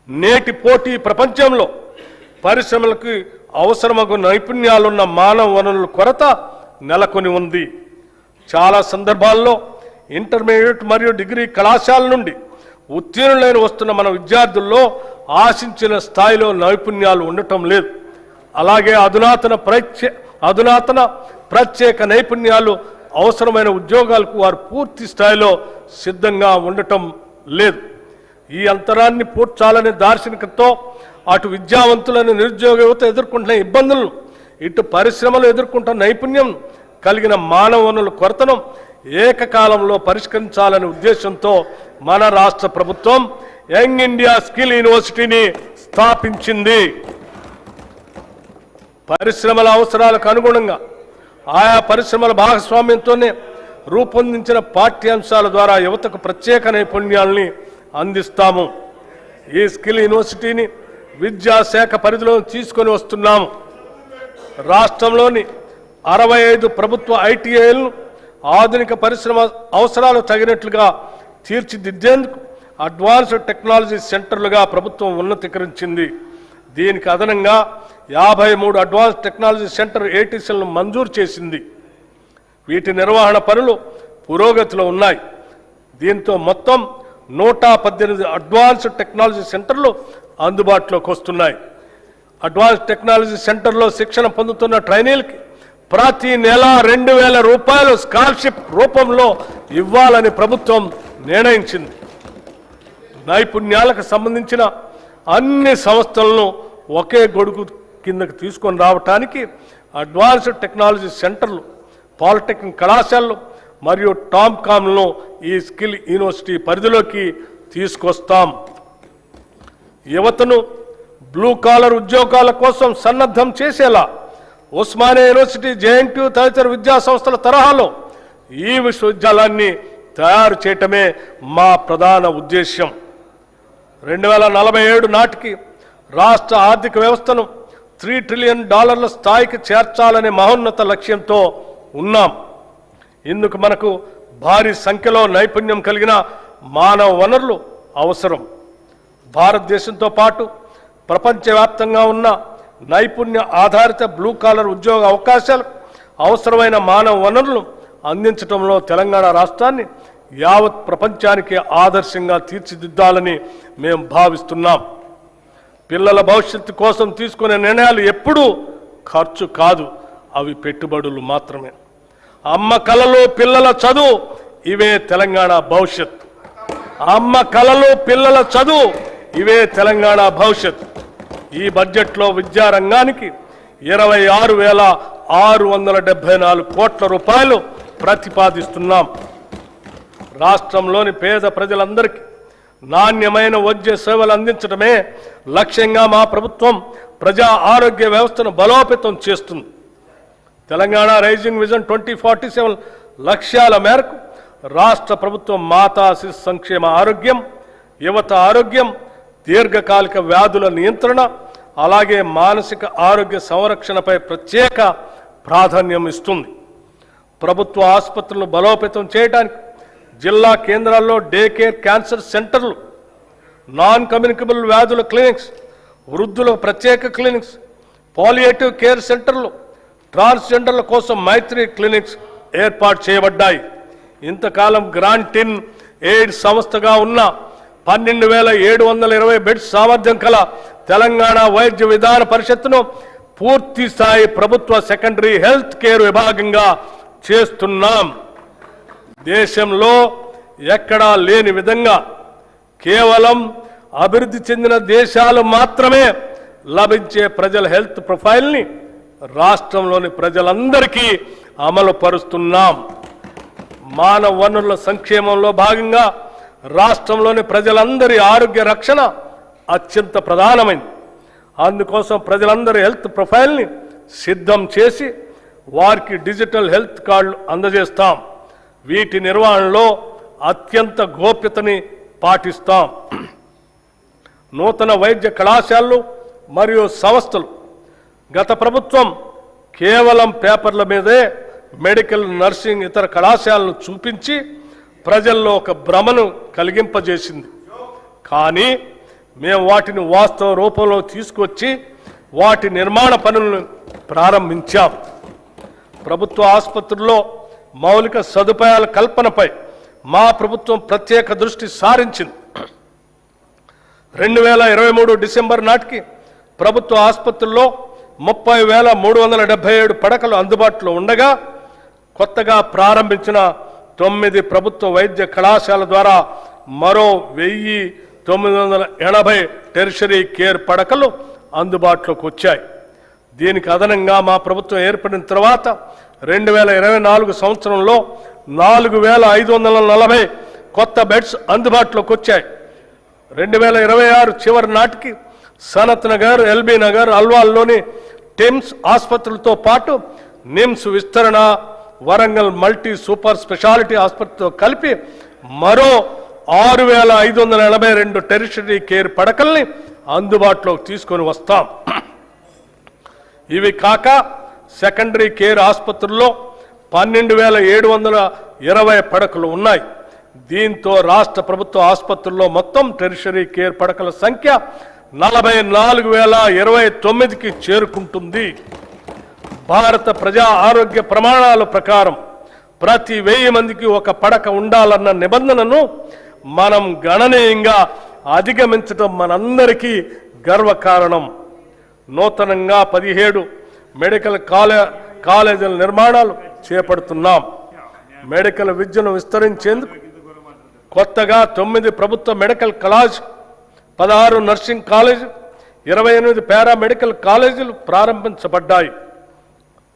నేటి పోటీ ప్రపంచంలో పరిశ్రమలకు అవసరమగు నైపుణ్యాలున్న మానవ వనరుల కొరత నెలకొని ఉంది. చాలా సందర్భాల్లో ఇంటర్మీడియట్ మరియు డిగ్రీ కళాశాల నుండి ఉత్తీర్ణులైన వస్తున్న మన విద్యార్థుల్లో ఆశించిన స్థాయిలో నైపుణ్యాలు ఉండటం లేదు. అలాగే అధునాతన ప్రత్యేక నైపుణ్యాలు అవసరమైన ఉద్యోగాలకు వారు పూర్తి స్థాయిలో సిద్ధంగా ఉండటం లేదు. ఈ అంతరాన్ని పూడ్చాలనే దార్శనికతో అటు విద్యావంతులను నిరుద్యోగ యువత ఎదుర్కొంటున్న ఇబ్బందులను, ఇటు పరిశ్రమలు ఎదుర్కొంటున్న నైపుణ్యం కలిగిన మానవ వనరుల కొరతను ఏకకాలంలో పరిష్కరించాలనే ఉద్దేశంతో మన రాష్ట్ర ప్రభుత్వం యంగ్ ఇండియా స్కిల్ యూనివర్సిటీని స్థాపించింది. పరిశ్రమల అవసరాలకు అనుగుణంగా ఆయా పరిశ్రమల భాగస్వామ్యంతోనే రూపొందించిన పాఠ్యాంశాల ద్వారా యువతకు ప్రత్యేక నైపుణ్యాలని అందిస్తాము. ఈ స్కిల్ యూనివర్సిటీని విద్యాశాఖ పరిధిలో తీసుకొని వస్తున్నాము. రాష్ట్రంలోని 65 ప్రభుత్వ ఐటీఐలను ఆధునిక పరిశ్రమ అవసరాలు తగినట్లుగా తీర్చిదిద్దేందుకు అడ్వాన్స్డ్ టెక్నాలజీ సెంటర్లుగా ప్రభుత్వం ఉన్నతీకరించింది. దీనికి అదనంగా 53 అడ్వాన్స్ టెక్నాలజీ సెంటర్ ఏటీసీలను మంజూరు చేసింది. వీటి నిర్వహణ పనులు పురోగతిలో ఉన్నాయి. దీంతో మొత్తం 118 అడ్వాన్స్డ్ టెక్నాలజీ సెంటర్లు అందుబాటులోకి వస్తున్నాయి. అడ్వాన్స్ టెక్నాలజీ సెంటర్లో శిక్షణ పొందుతున్న ట్రైనీలకి ప్రతి నెల 2,000 రూపాయలు స్కాలర్షిప్ రూపంలో ఇవ్వాలని ప్రభుత్వం నిర్ణయించింది. నైపుణ్యాలకు సంబంధించిన అన్ని సంస్థలను ఒకే గొడుగు కిందకు తీసుకొని రావటానికి అడ్వాన్స్డ్ టెక్నాలజీ సెంటర్లు, పాలిటెక్నిక్ కళాశాలలు మరియు టామ్కామ్లను ఈ స్కిల్ యూనివర్సిటీ పరిధిలోకి తీసుకొస్తాం. యువతను బ్లూ కాలర్ ఉద్యోగాల కోసం సన్నద్ధం చేసేలా ఉస్మానియా యూనివర్సిటీ, జేఎన్టీయూ తదితర విద్యా సంస్థల తరహాలో ఈ విశ్వవిద్యాలయాన్ని తయారు చేయటమే మా ప్రధాన ఉద్దేశ్యం. 2047 నాటికి రాష్ట్ర ఆర్థిక వ్యవస్థను $3 ట్రిలియన్ స్థాయికి చేర్చాలనే మహోన్నత లక్ష్యంతో ఉన్నాం. ఇందుకు మనకు భారీ సంఖ్యలో నైపుణ్యం కలిగిన మానవ వనరులు అవసరం. భారతదేశంతో పాటు ప్రపంచవ్యాప్తంగా ఉన్న నైపుణ్య ఆధారిత బ్లూ కాలర్ ఉద్యోగ అవకాశాలకు అవసరమైన మానవ వనరులను అందించడంలో తెలంగాణ రాష్ట్రాన్ని యావత్ ప్రపంచానికి ఆదర్శంగా తీర్చిదిద్దాలని మేము భావిస్తున్నాం. పిల్లల భవిష్యత్తు కోసం తీసుకునే నిర్ణయాలు ఎప్పుడూ ఖర్చు కాదు, అవి పెట్టుబడులు మాత్రమే. అమ్మ కలలు పిల్లల చదువు, ఇవే తెలంగాణ భవిష్యత్తు. అమ్మ కలలు పిల్లల చదువు, ఇవే తెలంగాణ భవిష్యత్తు. ఈ బడ్జెట్లో విద్యారంగానికి 26,674 కోట్ల రూపాయలు ప్రతిపాదిస్తున్నాం. రాష్ట్రంలోని పేద ప్రజలందరికీ నాణ్యమైన వైద్య సేవలు అందించడమే లక్ష్యంగా మా ప్రభుత్వం ప్రజా ఆరోగ్య వ్యవస్థను బలోపేతం చేస్తుంది. తెలంగాణ రైజింగ్ విజన్ 2047 లక్ష్యాల మేరకు రాష్ట్ర ప్రభుత్వం మాతా శిశు సంక్షేమ ఆరోగ్యం, యువత ఆరోగ్యం, దీర్ఘకాలిక వ్యాధుల నియంత్రణ, అలాగే మానసిక ఆరోగ్య సంరక్షణపై ప్రత్యేక ప్రాధాన్యం ఇస్తుంది. ప్రభుత్వ ఆసుపత్రులను బలోపేతం చేయడానికి జిల్లా కేంద్రాల్లో డే కేర్ క్యాన్సర్ సెంటర్లు, నాన్ కమ్యూనికబుల్ వ్యాధుల క్లినిక్స్, వృద్ధుల ప్రత్యేక క్లినిక్స్, పాలియేటివ్ కేర్ సెంటర్లు, ట్రాన్స్జెండర్ల కోసం మైత్రి క్లినిక్స్ ఏర్పాటు చేయబడ్డాయి. ఇంతకాలం గ్రాంటిన్ ఎయిడ్ సంస్థగా ఉన్న 12,720 బెడ్స్ సామర్థ్యం కల తెలంగాణ వైద్య విధాన పరిషత్తును పూర్తి స్థాయి ప్రభుత్వ సెకండరీ హెల్త్ కేర్ విభాగంగా చేస్తున్నాం. దేశంలో ఎక్కడా లేని విధంగా కేవలం అభివృద్ధి చెందిన దేశాలు మాత్రమే లభించే ప్రజల హెల్త్ ప్రొఫైల్ని రాష్ట్రంలోని ప్రజలందరికీ అమలు పరుస్తున్నాం. మానవ వనరుల సంక్షేమంలో భాగంగా రాష్ట్రంలోని ప్రజలందరి ఆరోగ్య రక్షణ అత్యంత ప్రధానమైంది. అందుకోసం ప్రజలందరి హెల్త్ ప్రొఫైల్ని సిద్ధం చేసి వారికి డిజిటల్ హెల్త్ కార్డులు అందజేస్తాం. వీటి నిర్వహణలో అత్యంత గోప్యతని పాటిస్తాం. నూతన వైద్య కళాశాలలు మరియు సంస్థలు గత ప్రభుత్వం కేవలం పేపర్ల మీదే మెడికల్, నర్సింగ్, ఇతర కళాశాలను చూపించి ప్రజల్లో ఒక భ్రమను కలిగింపజేసింది. కానీ మేము వాటిని వాస్తవ రూపంలో తీసుకొచ్చి వాటి నిర్మాణ పనులను ప్రారంభించాం. ప్రభుత్వ ఆసుపత్రుల్లో మౌలిక సదుపాయాల కల్పనపై మా ప్రభుత్వం ప్రత్యేక దృష్టి సారించింది. 2023 డిసెంబర్ నాటికి ప్రభుత్వ ఆసుపత్రుల్లో 30,377 పడకలు అందుబాటులో ఉండగా కొత్తగా ప్రారంభించిన 9 ప్రభుత్వ వైద్య కళాశాల ద్వారా మరో 1,980 టెరిషరీ కేర్ పడకలు అందుబాటులోకి వచ్చాయి. దీనికి అదనంగా మా ప్రభుత్వం ఏర్పడిన తర్వాత 2024 సంవత్సరంలో 4,540 కొత్త బెడ్స్ అందుబాటులోకి వచ్చాయి. 2026 చివరి నాటికి సనత్ నగర్, ఎల్బీ నగర్, అల్వాల్లోని టిమ్స్ ఆసుపత్రులతో పాటు నిమ్స్ విస్తరణ, వరంగల్ మల్టీ సూపర్ స్పెషాలిటీ ఆసుపత్రితో కలిపి మరో 6,582 టెరిటరీ కేర్ పడకల్ని అందుబాటులోకి తీసుకొని వస్తాం. ఇవి కాక సెకండరీ కేర్ ఆసుపత్రుల్లో 12,720 పడకలు ఉన్నాయి. దీంతో రాష్ట్ర ప్రభుత్వ ఆసుపత్రుల్లో మొత్తం టెరిటరీ కేర్ పడకల సంఖ్య 44,029కి చేరుకుంటుంది. భారత ప్రజా ఆరోగ్య ప్రమాణాల ప్రకారం ప్రతి 1000 మందికి ఒక పడక ఉండాలన్న నిబంధనను మనం గణనీయంగా అధిగమించడం మనందరికీ గర్వకారణం. నూతనంగా 17 మెడికల్ కాలేజీల నిర్మాణాలు చేపడుతున్నాం. మెడికల్ విద్యను విస్తరించేందుకు కొత్తగా 9 ప్రభుత్వ medical college, 16 nursing college, 28 paramedical కాలేజీలు ప్రారంభించబడ్డాయి.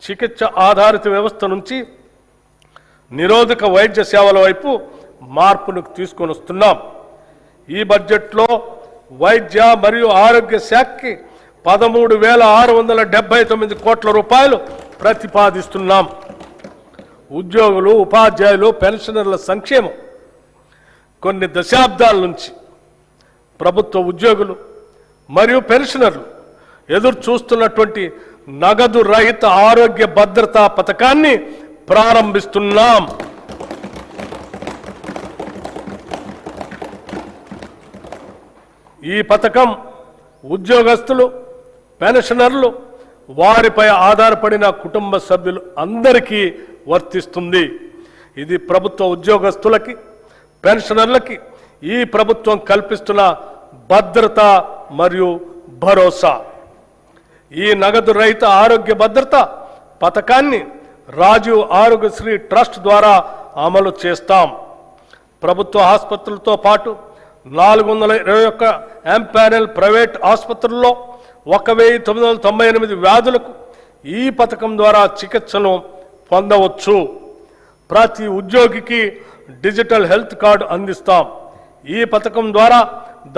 చికిత్స ఆధారిత వ్యవస్థ నుంచి నిరోధక వైద్య సేవల వైపు మార్పును తీసుకొని వస్తున్నాం. ఈ బడ్జెట్లో వైద్య మరియు ఆరోగ్య శాఖకి 13,679 కోట్ల రూపాయలు ప్రతిపాదిస్తున్నాం. ఉద్యోగులు, ఉపాధ్యాయులు, పెన్షనర్ల సంక్షేమం. కొన్ని దశాబ్దాల నుంచి ప్రభుత్వ ఉద్యోగులు మరియు పెన్షనర్లు ఎదురు చూస్తున్నటువంటి నగదు రహిత ఆరోగ్య భద్రతా పథకాన్ని ప్రారంభిస్తున్నాం. ఈ పథకం ఉద్యోగస్తులు, పెన్షనర్లు, వారిపై ఆధారపడిన కుటుంబ సభ్యులు అందరికీ వర్తిస్తుంది. ఇది ప్రభుత్వ ఉద్యోగస్తులకి, పెన్షనర్లకి ఈ ప్రభుత్వం కల్పిస్తున్న భద్రత మరియు భరోసా. ఈ నగదు రహిత ఆరోగ్య భద్రత పథకాన్ని రాజీవ్ ఆరోగ్యశ్రీ ట్రస్ట్ ద్వారా అమలు చేస్తాం. ప్రభుత్వ ఆసుపత్రులతో పాటు 421 ఎంపానెల్ ప్రైవేట్ ఆసుపత్రుల్లో 1,998 వ్యాధులకు ఈ పథకం ద్వారా చికిత్సను పొందవచ్చు. ప్రతి ఉద్యోగికి డిజిటల్ హెల్త్ కార్డు అందిస్తాం. ఈ పథకం ద్వారా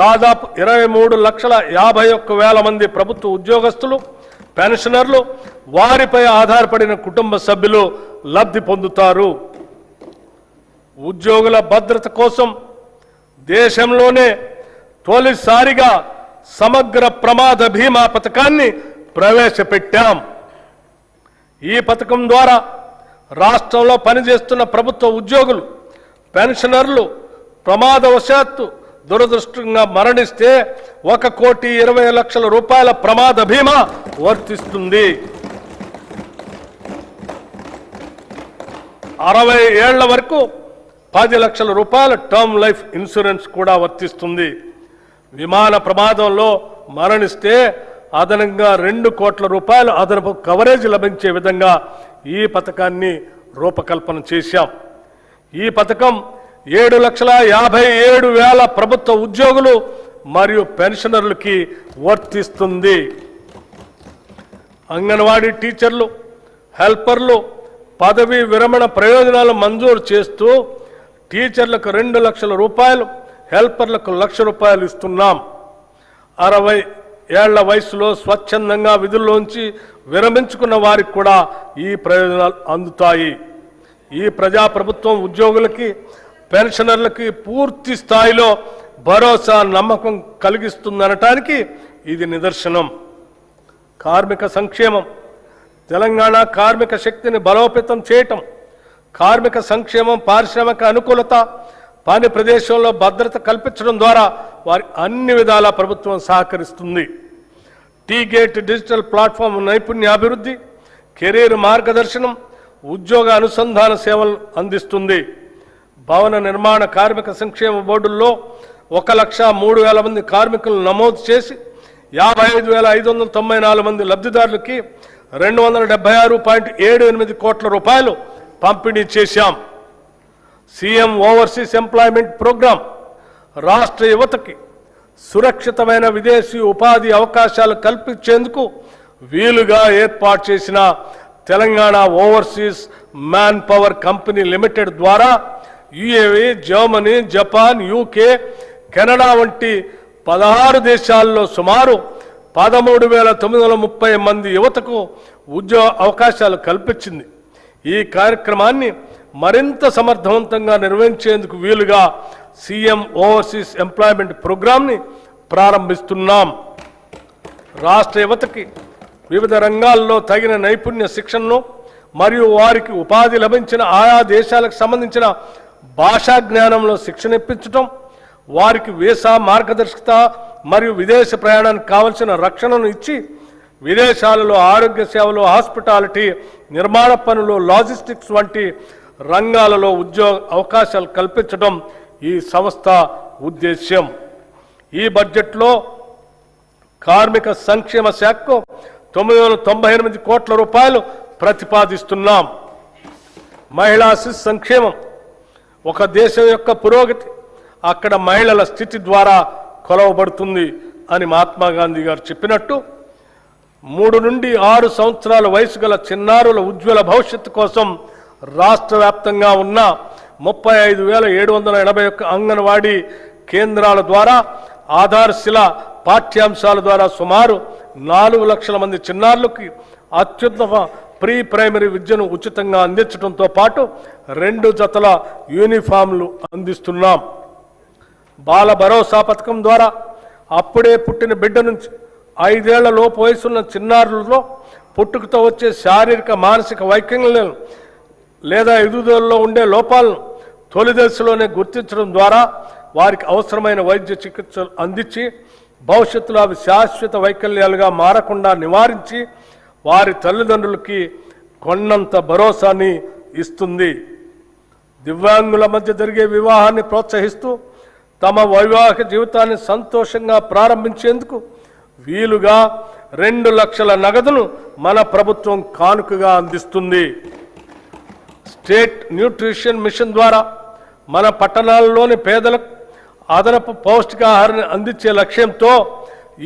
దాదాపు 23,51,000 మంది ప్రభుత్వ ఉద్యోగస్తులు, పెన్షనర్లు, వారిపై ఆధారపడిన కుటుంబ సభ్యులు లబ్ధి పొందుతారు. ఉద్యోగుల భద్రత కోసం దేశంలోనే తొలిసారిగా సమగ్ర ప్రమాద బీమా పథకాన్ని ప్రవేశపెట్టాం. ఈ పథకం ద్వారా రాష్ట్రంలో పనిచేస్తున్న ప్రభుత్వ ఉద్యోగులు, పెన్షనర్లు ప్రమాదవశాత్తు దురదృష్టంగా మరణిస్తే 1,20,00,000 రూపాయల ప్రమాద బీమా వర్తిస్తుంది. 60 ఏళ్ల వరకు 10 లక్షల రూపాయల టర్మ్ లైఫ్ ఇన్సూరెన్స్ కూడా వర్తిస్తుంది. విమాన ప్రమాదంలో మరణిస్తే అదనంగా 2 కోట్ల రూపాయలు అదనపు కవరేజ్ లభించే విధంగా ఈ పథకాన్ని రూపకల్పన చేశాం. ఈ పథకం 7,57,000 ప్రభుత్వ ఉద్యోగులు మరియు పెన్షనర్లకి వర్తిస్తుంది. అంగన్వాడీ టీచర్లు, హెల్పర్లు పదవీ విరమణ ప్రయోజనాలు మంజూరు చేస్తూ టీచర్లకు 2 లక్షల రూపాయలు, హెల్పర్లకు 1,00,000 రూపాయలు ఇస్తున్నాం. 60 ఏళ్ల వయసులో స్వచ్ఛందంగా విధుల్లోంచి విరమించుకున్న వారికి కూడా ఈ ప్రయోజనాలు అందుతాయి. ఈ ప్రజాప్రభుత్వం ఉద్యోగులకి, పెన్షనర్లకి పూర్తి స్థాయిలో భరోసా, నమ్మకం కలిగిస్తుందనటానికి ఇది నిదర్శనం. కార్మిక సంక్షేమం. తెలంగాణ కార్మిక శక్తిని బలోపేతం చేయటం, కార్మిక సంక్షేమం, పారిశ్రామిక అనుకూలత, పని ప్రదేశంలో భద్రత కల్పించడం ద్వారా వారి అన్ని విధాల ప్రభుత్వం సహకరిస్తుంది. టీ-గేట్ డిజిటల్ ప్లాట్ఫామ్ నైపుణ్యాభివృద్ధి, కెరీర్ మార్గదర్శనం, ఉద్యోగ అనుసంధాన సేవలు అందిస్తుంది. భవన నిర్మాణ కార్మిక సంక్షేమ బోర్డుల్లో 1,03,000 మంది కార్మికులను నమోదు చేసి 55,594 మంది లబ్ధిదారులకి 276.78 కోట్ల రూపాయలు పంపిణీ చేశాం. సీఎం ఓవర్సీస్ ఎంప్లాయ్మెంట్ ప్రోగ్రాం రాష్ట్ర యువతకి సురక్షితమైన విదేశీ ఉపాధి అవకాశాలు కల్పించేందుకు వీలుగా ఏర్పాటు చేసిన Telangana overseas man power company limited ద్వారా UAE, Germany, Japan, UK, Canada వంటి 16 దేశాల్లో సుమారు 13,930 మంది యువతకు ఉద్యోగ అవకాశాలు కల్పించింది. ఈ కార్యక్రమాన్ని మరింత సమర్థవంతంగా నిర్వహించేందుకు వీలుగా సీఎం ఓవర్సీస్ ఎంప్లాయ్మెంట్ ప్రోగ్రాంని ప్రారంభిస్తున్నాం. రాష్ట్ర యువతకి వివిధ రంగాల్లో తగిన నైపుణ్య శిక్షణను మరియు వారికి ఉపాధి లభించిన ఆయా దేశాలకు సంబంధించిన భాషా జ్ఞానంలో శిక్షణ ఇప్పించడం, వారికి వీసా మార్గదర్శకత మరియు విదేశ ప్రయాణానికి కావలసిన రక్షణను ఇచ్చి విదేశాలలో ఆరోగ్య సేవలు, హాస్పిటాలిటీ, నిర్మాణ పనులు, లాజిస్టిక్స్ వంటి రంగాలలో ఉద్యోగ అవకాశాలు కల్పించడం ఈ సంస్థ ఉద్దేశ్యం. ఈ బడ్జెట్లో కార్మిక సంక్షేమ శాఖకు 998 కోట్ల రూపాయలు ప్రతిపాదిస్తున్నాం. మహిళా శిశు సంక్షేమం ఒక దేశం యొక్క పురోగతి అక్కడ మహిళల స్థితి ద్వారా కొలవబడుతుంది అని మహాత్మా గాంధీ గారు చెప్పినట్టు 3 నుండి 6 సంవత్సరాల వయసు గల చిన్నారుల ఉజ్వల భవిష్యత్తు కోసం రాష్ట్ర వ్యాప్తంగా ఉన్న 35,781 అంగన్వాడీ కేంద్రాల ద్వారా ఆధారశిల పాఠ్యాంశాల ద్వారా సుమారు 4 లక్షల మంది చిన్నారులకి అత్యుత్తమ ప్రీ ప్రైమరీ విద్యను ఉచితంగా అందించడంతో పాటు 2 జతల యూనిఫామ్లు అందిస్తున్నాం. బాల భరోసా పథకం ద్వారా అప్పుడే పుట్టిన బిడ్డ నుంచి 5 ఏళ్ల లోపు వయసున్న చిన్నారులలో పుట్టుకతో వచ్చే శారీరక, మానసిక వైకల్యాలను లేదా ఎదుగుదలలో ఉండే లోపాలను తొలి దశలోనే గుర్తించడం ద్వారా వారికి అవసరమైన వైద్య చికిత్సలు అందించి భవిష్యత్తులో అవి శాశ్వత వైకల్యాలుగా మారకుండా నివారించి వారి తల్లిదండ్రులకి కొన్నంత భరోసాని ఇస్తుంది. దివ్యాంగుల మధ్య జరిగే వివాహాన్ని ప్రోత్సహిస్తూ తమ వైవాహిక జీవితాన్ని సంతోషంగా ప్రారంభించేందుకు వీలుగా 2 లక్షల నగదును మన ప్రభుత్వం కానుకగా అందిస్తుంది. స్టేట్ న్యూట్రిషన్ మిషన్ ద్వారా మన పట్టణాల్లోని పేదలకు అదనపు పౌష్టికాహారాన్ని అందించే లక్ష్యంతో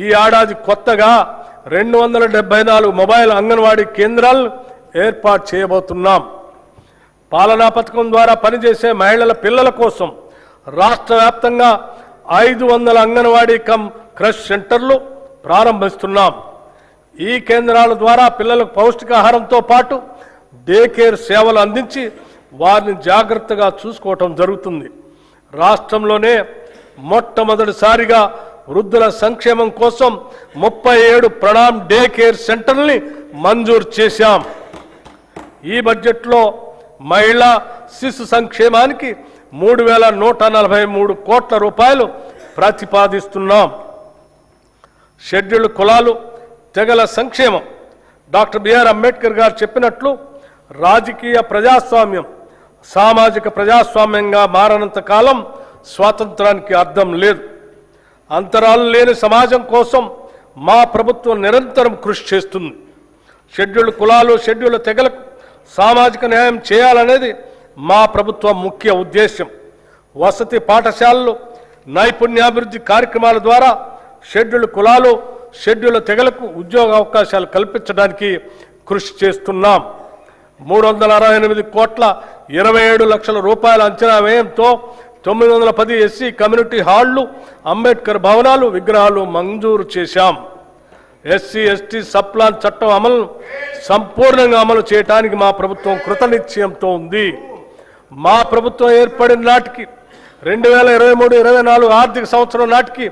ఈ ఏడాది కొత్తగా 274 మొబైల్ అంగన్వాడీ కేంద్రాలను ఏర్పాటు చేయబోతున్నాం. పాలనా పథకం ద్వారా పనిచేసే మహిళల పిల్లల కోసం రాష్ట్ర వ్యాప్తంగా 500 అంగన్వాడీ కమ్ క్రష్ సెంటర్లు ప్రారంభిస్తున్నాం. ఈ కేంద్రాల ద్వారా పిల్లలకు పౌష్టికాహారంతో పాటు డే కేర్ సేవలు అందించి వారిని జాగ్రత్తగా చూసుకోవటం జరుగుతుంది. రాష్ట్రంలోనే మొట్టమొదటిసారిగా వృద్ధుల సంక్షేమం కోసం 37 ప్రణామ్ డే కేర్ సెంటర్ని మంజూరు చేశాం. ఈ బడ్జెట్లో మహిళా శిశు సంక్షేమానికి 3,143 కోట్ల రూపాయలు ప్రతిపాదిస్తున్నాం. షెడ్యూల్డ్ కులాలు, తెగల సంక్షేమం డాక్టర్ బిఆర్ అంబేద్కర్ గారు చెప్పినట్లు రాజకీయ ప్రజాస్వామ్యం సామాజిక ప్రజాస్వామ్యంగా మారనంత కాలం స్వాతంత్రానికి అర్థం లేదు. అంతరాలు లేని సమాజం కోసం మా ప్రభుత్వం నిరంతరం కృషి చేస్తుంది. షెడ్యూల్డ్ కులాలు, షెడ్యూల్డ్ తెగలకు సామాజిక న్యాయం చేయాలనేది మా ప్రభుత్వం ముఖ్య ఉద్దేశం. వసతి పాఠశాలలు, నైపుణ్యాభివృద్ధి కార్యక్రమాల ద్వారా షెడ్యూల్డ్ కులాలు, షెడ్యూల్డ్ తెగలకు ఉద్యోగ అవకాశాలు కల్పించడానికి కృషి చేస్తున్నాం. 368 కోట్ల 27 లక్షల రూపాయల అంచనా వ్యయంతో 910 ఎస్సీ కమ్యూనిటీ హాళ్లు, అంబేద్కర్ భవనాలు, విగ్రహాలు మంజూరు చేశాం. ఎస్సీ ఎస్టీ సప్లాన్ చట్టం అమలును సంపూర్ణంగా అమలు చేయడానికి మా ప్రభుత్వం కృతనిశ్చయంతో ఉంది. మా ప్రభుత్వం ఏర్పడిన నాటికి 2023-24 ఆర్థిక సంవత్సరం నాటికి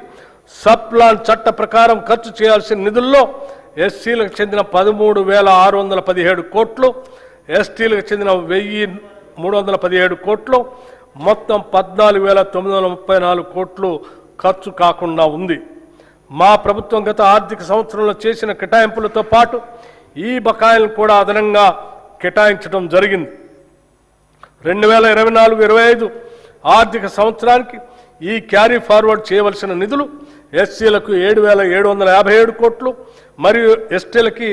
సప్లాన్ చట్ట ప్రకారం ఖర్చు చేయాల్సిన నిధుల్లో ఎస్సీలకు చెందిన 13,617 కోట్లు, ఎస్టీలకు చెందిన 1,317 కోట్లు, మొత్తం 14,934 కోట్లు ఖర్చు కాకుండా ఉంది. మా ప్రభుత్వం గత ఆర్థిక సంవత్సరంలో చేసిన కేటాయింపులతో పాటు ఈ బకాయిలను కూడా అదనంగా కేటాయించడం జరిగింది. 2024-25 ఆర్థిక సంవత్సరానికి ఈ క్యారీ ఫార్వర్డ్ చేయవలసిన నిధులు ఎస్సీలకు 7,757 కోట్లు మరియు ఎస్టీలకి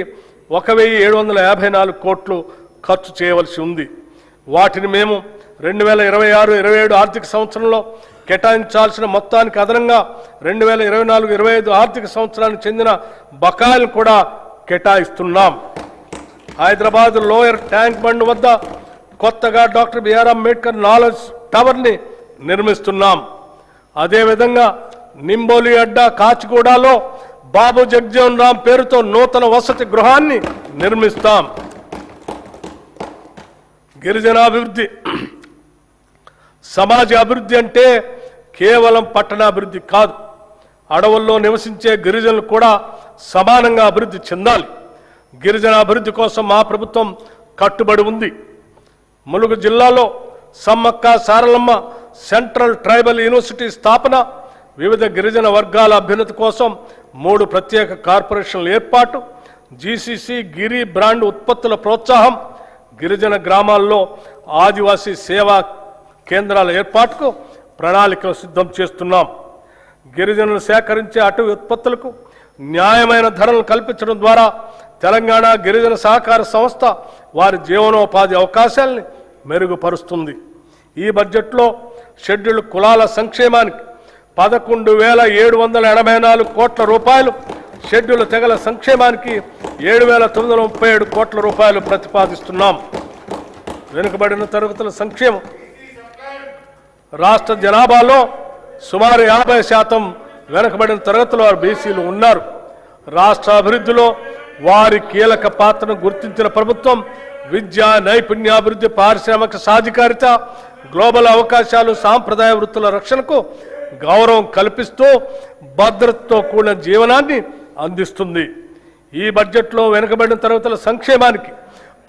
1,754 కోట్లు ఖర్చు చేయవలసి ఉంది. వాటిని మేము 2026-27 ఆర్థిక సంవత్సరంలో కేటాయించాల్సిన మొత్తానికి అదనంగా 2024-25 ఆర్థిక సంవత్సరానికి చెందిన బకాయిలు కూడా కేటాయిస్తున్నాం. హైదరాబాద్ లోయర్ ట్యాంక్ బండ్ వద్ద కొత్తగా డాక్టర్ బిఆర్ అంబేద్కర్ నాలెడ్జ్ టవర్ని నిర్మిస్తున్నాం. అదేవిధంగా నింబోలి అడ్డా కాచిగూడలో బాబు జగ్జీవన్ రామ్ పేరుతో నూతన వసతి గృహాన్ని నిర్మిస్తాం. గిరిజనాభివృద్ధి, సమాజ అభివృద్ధి అంటే కేవలం పట్టణాభివృద్ధి కాదు. అడవుల్లో నివసించే గిరిజనులు కూడా సమానంగా అభివృద్ధి చెందాలి. గిరిజన అభివృద్ధి కోసం మా ప్రభుత్వం కట్టుబడి ఉంది. ములుగు జిల్లాలో Sammakka Saralamma central tribal university స్థాపన, వివిధ గిరిజన వర్గాల అభ్యున్నతి కోసం 3 ప్రత్యేక కార్పొరేషన్ల ఏర్పాటు, జీసీసీ గిరి బ్రాండ్ ఉత్పత్తుల ప్రోత్సాహం, గిరిజన గ్రామాల్లో ఆదివాసీ సేవా కేంద్రాల ఏర్పాటుకు ప్రణాళికలు సిద్ధం చేస్తున్నాం. గిరిజనులు సేకరించే అటవీ ఉత్పత్తులకు న్యాయమైన ధరలు కల్పించడం ద్వారా తెలంగాణ గిరిజన సహకార సంస్థ వారి జీవనోపాధి అవకాశాలని మెరుగుపరుస్తుంది. ఈ బడ్జెట్లో షెడ్యూల్డ్ కులాల సంక్షేమానికి 11,784 కోట్ల రూపాయలు, షెడ్యూల్డ్ తెగల సంక్షేమానికి 7,937 కోట్ల రూపాయలు ప్రతిపాదిస్తున్నాం. వెనుకబడిన తరగతుల సంక్షేమం, రాష్ట్ర జనాభాలో సుమారు 50% వెనుకబడిన తరగతుల వారు బీసీలు ఉన్నారు. రాష్ట్ర అభివృద్ధిలో వారి కీలక పాత్రను గుర్తించిన ప్రభుత్వం విద్య, నైపుణ్యాభివృద్ధి, పారిశ్రామిక సాధికారిత, గ్లోబల్ అవకాశాలు, సాంప్రదాయ వృత్తుల రక్షణకు గౌరవం కల్పిస్తూ భద్రతతో కూడిన జీవనాన్ని అందిస్తుంది. ఈ బడ్జెట్లో వెనుకబడిన తరగతుల సంక్షేమానికి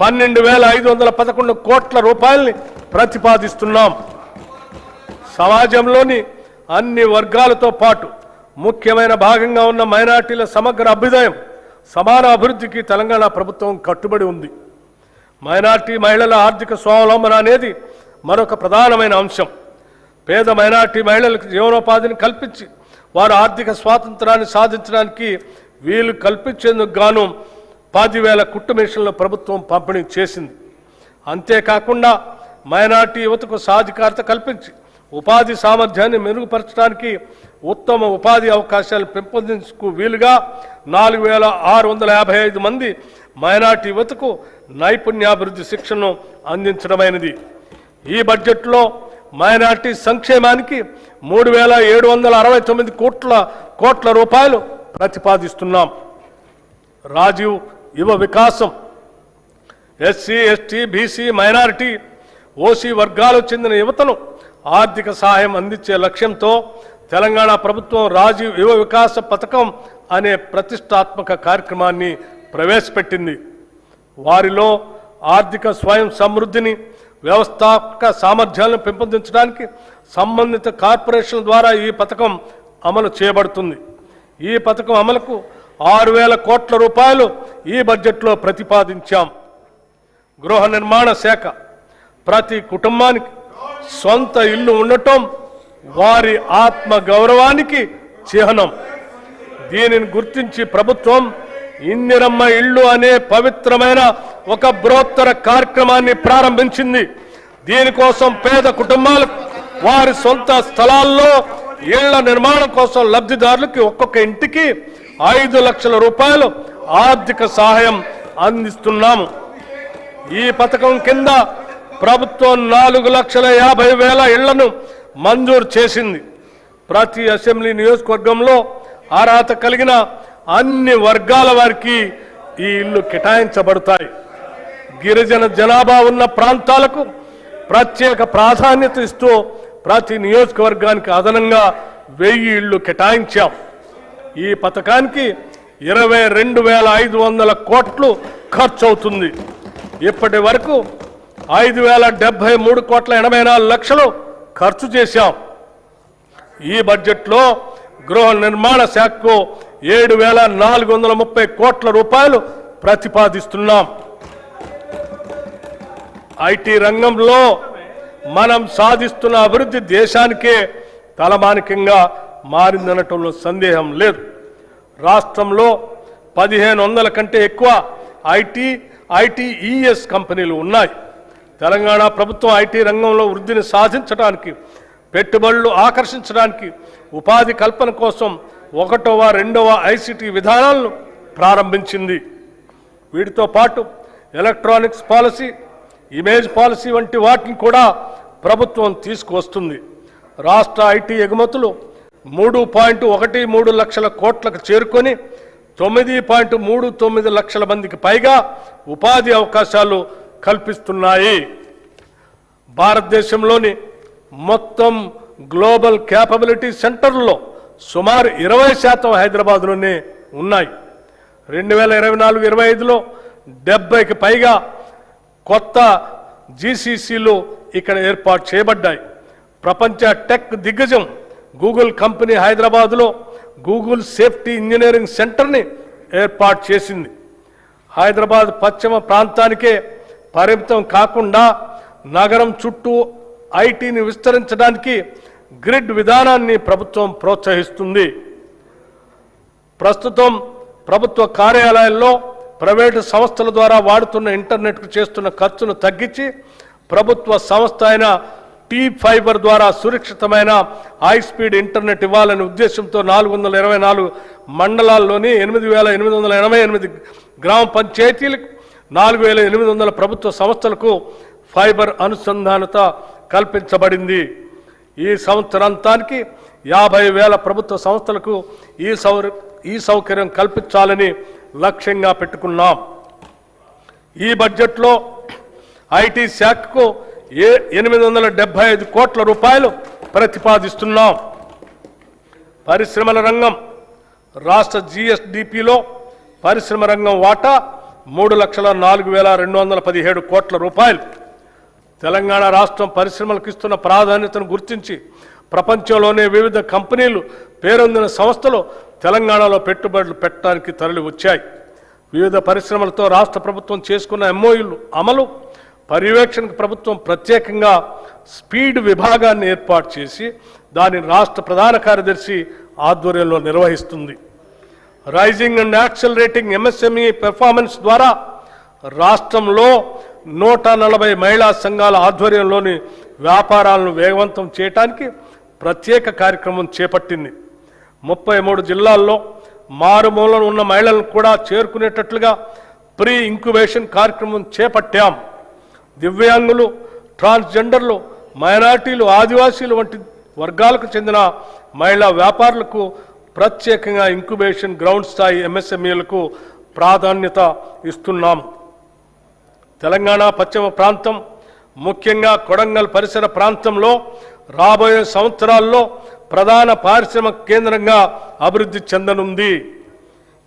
12,511 కోట్ల రూపాయల్ని ప్రతిపాదిస్తున్నాం. సమాజంలోని అన్ని వర్గాలతో పాటు ముఖ్యమైన భాగంగా ఉన్న మైనార్టీల సమగ్ర అభ్యుదయం, సమాన అభివృద్ధికి తెలంగాణ ప్రభుత్వం కట్టుబడి ఉంది. మైనార్టీ మహిళల ఆర్థిక స్వావలంబన అనేది మరొక ప్రధానమైన అంశం. పేద మైనార్టీ మహిళలకు జీవనోపాధిని కల్పించి వారు ఆర్థిక స్వాతంత్రాన్ని సాధించడానికి వీలు కల్పించేందుకు గాను 10,000 కుట్టు మిషన్ల ప్రభుత్వం పంపిణీ చేసింది. అంతేకాకుండా మైనార్టీ యువతకు సాధికారత కల్పించి ఉపాధి సామర్థ్యాన్ని మెరుగుపరచడానికి, ఉత్తమ ఉపాధి అవకాశాలు పెంపొందించుకు వీలుగా 4,655 మంది మైనార్టీ యువతకు నైపుణ్యాభివృద్ధి శిక్షణను అందించడమైనది. ఈ బడ్జెట్లో మైనార్టీ సంక్షేమానికి 3,769 కోట్ల రూపాయలు ప్రతిపాదిస్తున్నాం. రాజీవ్ యువ వికాసం, SC, ST, BC, minority, OC వర్గాలకు చెందిన యువతను ఆర్థిక సహాయం అందించే లక్ష్యంతో తెలంగాణ ప్రభుత్వం రాజీవ్ యువ వికాస పథకం అనే ప్రతిష్టాత్మక కార్యక్రమాన్ని ప్రవేశపెట్టింది. వారిలో ఆర్థిక స్వయం సమృద్ధిని, వ్యవస్థాపక సామర్థ్యాలను పెంపొందించడానికి సంబంధిత కార్పొరేషన్ల ద్వారా ఈ పథకం అమలు చేయబడుతుంది. ఈ పథకం అమలుకు 6,000 కోట్ల రూపాయలు ఈ బడ్జెట్లో ప్రతిపాదించాం. గృహ నిర్మాణ శాఖ, ప్రతి కుటుంబానికి సొంత ఇల్లు ఉండటం వారి ఆత్మ గౌరవానికి చిహ్నం. దీనిని గుర్తించి ప్రభుత్వం ఇందిరమ్మ ఇళ్ళు అనే పవిత్రమైన ఒక బృహత్తర కార్యక్రమాన్ని ప్రారంభించింది. దీనికోసం పేద కుటుంబాలకు వారి సొంత స్థలాల్లో ఇళ్ల నిర్మాణం కోసం లబ్ధిదారులకి ఒక్కొక్క ఇంటికి 5 లక్షల రూపాయలు ఆర్థిక సహాయం అందిస్తున్నాము. ఈ పథకం కింద ప్రభుత్వం 4,50,000 ఇళ్లను మంజూరు చేసింది. ప్రతి అసెంబ్లీ నియోజకవర్గంలో అర్హత కలిగిన అన్ని వర్గాల వారికి ఈ ఇళ్లు కేటాయించబడతాయి. గిరిజన జనాభా ఉన్న ప్రాంతాలకు ప్రత్యేక ప్రాధాన్యత ఇస్తూ ప్రతి నియోజకవర్గానికి అదనంగా 1000 ఇళ్లు కేటాయించాం. ఈ పథకానికి 22,500 కోట్లు ఖర్చు అవుతుంది. ఇప్పటి వరకు 5,073,84 లక్షలు ఖర్చు చేశాం. ఈ బడ్జెట్లో గృహ నిర్మాణ శాఖకు 7,430 కోట్ల రూపాయలు ప్రతిపాదిస్తున్నాం. ఐటీ రంగంలో మనం సాధిస్తున్న అభివృద్ధి దేశానికే తలమానికంగా మారిందనటంలో సందేహం లేదు. రాష్ట్రంలో 1,500 కంటే ఎక్కువ ఐటీఈఎస్ కంపెనీలు ఉన్నాయి. తెలంగాణ ప్రభుత్వం ఐటీ రంగంలో వృద్ధిని సాధించడానికి, పెట్టుబడులు ఆకర్షించడానికి, ఉపాధి కల్పన కోసం 1వ, 2వ ఐసిటి విధానాలను ప్రారంభించింది. వీటితో పాటు ఎలక్ట్రానిక్స్ పాలసీ, ఇమేజ్ పాలసీ వంటి వాటిని కూడా ప్రభుత్వం తీసుకువస్తుంది. రాష్ట్ర ఐటీ ఎగుమతులు 3.13 లక్షల కోట్లకు చేరుకొని 9.39 లక్షల మందికి పైగా ఉపాధి అవకాశాలు కల్పిస్తున్నాయి. భారతదేశంలోని మొత్తం గ్లోబల్ క్యాపబిలిటీ సెంటర్లలో సుమారు 20% హైదరాబాద్లోనే ఉన్నాయి. 2024-25లో 70కి పైగా కొత్త జీసీసీలు ఇక్కడ ఏర్పాటు చేయబడ్డాయి. ప్రపంచ టెక్ దిగ్గజం గూగుల్ కంపెనీ హైదరాబాద్లో గూగుల్ సేఫ్టీ ఇంజనీరింగ్ సెంటర్ని ఏర్పాటు చేసింది. హైదరాబాద్ పశ్చిమ ప్రాంతానికే పరిమితం కాకుండా నగరం చుట్టూ ఐటీని విస్తరించడానికి గ్రిడ్ విధానాన్ని ప్రభుత్వం ప్రోత్సహిస్తుంది. ప్రస్తుతం ప్రభుత్వ కార్యాలయాల్లో ప్రైవేటు సంస్థల ద్వారా వాడుతున్న ఇంటర్నెట్కు చేస్తున్న ఖర్చును తగ్గించి ప్రభుత్వ సంస్థ అయిన T-Fiber ద్వారా సురక్షితమైన హై స్పీడ్ ఇంటర్నెట్ ఇవ్వాలనే ఉద్దేశంతో 424 మండలాల్లోని 8,888 గ్రామ పంచాయతీలకు 4,800 ప్రభుత్వ సంస్థలకు ఫైబర్ అనుసంధానత కల్పించబడింది. ఈ సంవత్సరాంతానికి 50,000 ప్రభుత్వ సంస్థలకు ఈ సౌకర్యం కల్పించాలని లక్ష్యంగా పెట్టుకున్నాం. ఈ బడ్జెట్లో ఐటీ శాఖకు 875 కోట్ల రూపాయలు ప్రతిపాదిస్తున్నాం. పరిశ్రమల రంగం రాష్ట్ర జీఎస్డిపిలో పరిశ్రమ రంగం వాటా 3,04,217 కోట్ల రూపాయలు. తెలంగాణ రాష్ట్రం పరిశ్రమలకు ఇస్తున్న ప్రాధాన్యతను గుర్తించి ప్రపంచంలోనే వివిధ కంపెనీలు పేరొందిన సంస్థలు తెలంగాణలో పెట్టుబడులు పెట్టడానికి తరలి వచ్చాయి. వివిధ పరిశ్రమలతో రాష్ట్ర ప్రభుత్వం చేసుకున్న ఎంఓయూలు అమలు పర్యవేక్షణకు ప్రభుత్వం ప్రత్యేకంగా స్పీడ్ విభాగాన్ని ఏర్పాటు చేసి దాని రాష్ట్ర ప్రధాన కార్యదర్శి ఆధ్వర్యంలో నిర్వహిస్తుంది. Rising and accelerating MSME performance ద్వారా రాష్ట్రంలో 140 మహిళా సంఘాల ఆధ్వర్యంలోని వ్యాపారాలను వేగవంతం చేయడానికి ప్రత్యేక కార్యక్రమం చేపట్టింది. 33 జిల్లాల్లో మారుమూలన ఉన్న మహిళలను కూడా చేరుకునేటట్లుగా ప్రీ ఇంక్యుబేషన్ కార్యక్రమం చేపట్టాం. దివ్యాంగులు, ట్రాన్స్జెండర్లు, మైనారిటీలు, ఆదివాసీలు వంటి వర్గాలకు చెందిన మహిళా వ్యాపారులకు ప్రత్యేకంగా ఇంక్యుబేషన్ గ్రౌండ్ స్థాయి ఎంఎస్ఎంఈలకు ప్రాధాన్యత ఇస్తున్నాం. తెలంగాణ పశ్చిమ ప్రాంతం ముఖ్యంగా కొడంగల్ పరిసర ప్రాంతంలో రాబోయే సంవత్సరాల్లో ప్రధాన పారిశ్రామిక కేంద్రంగా అభివృద్ధి చెందనుంది.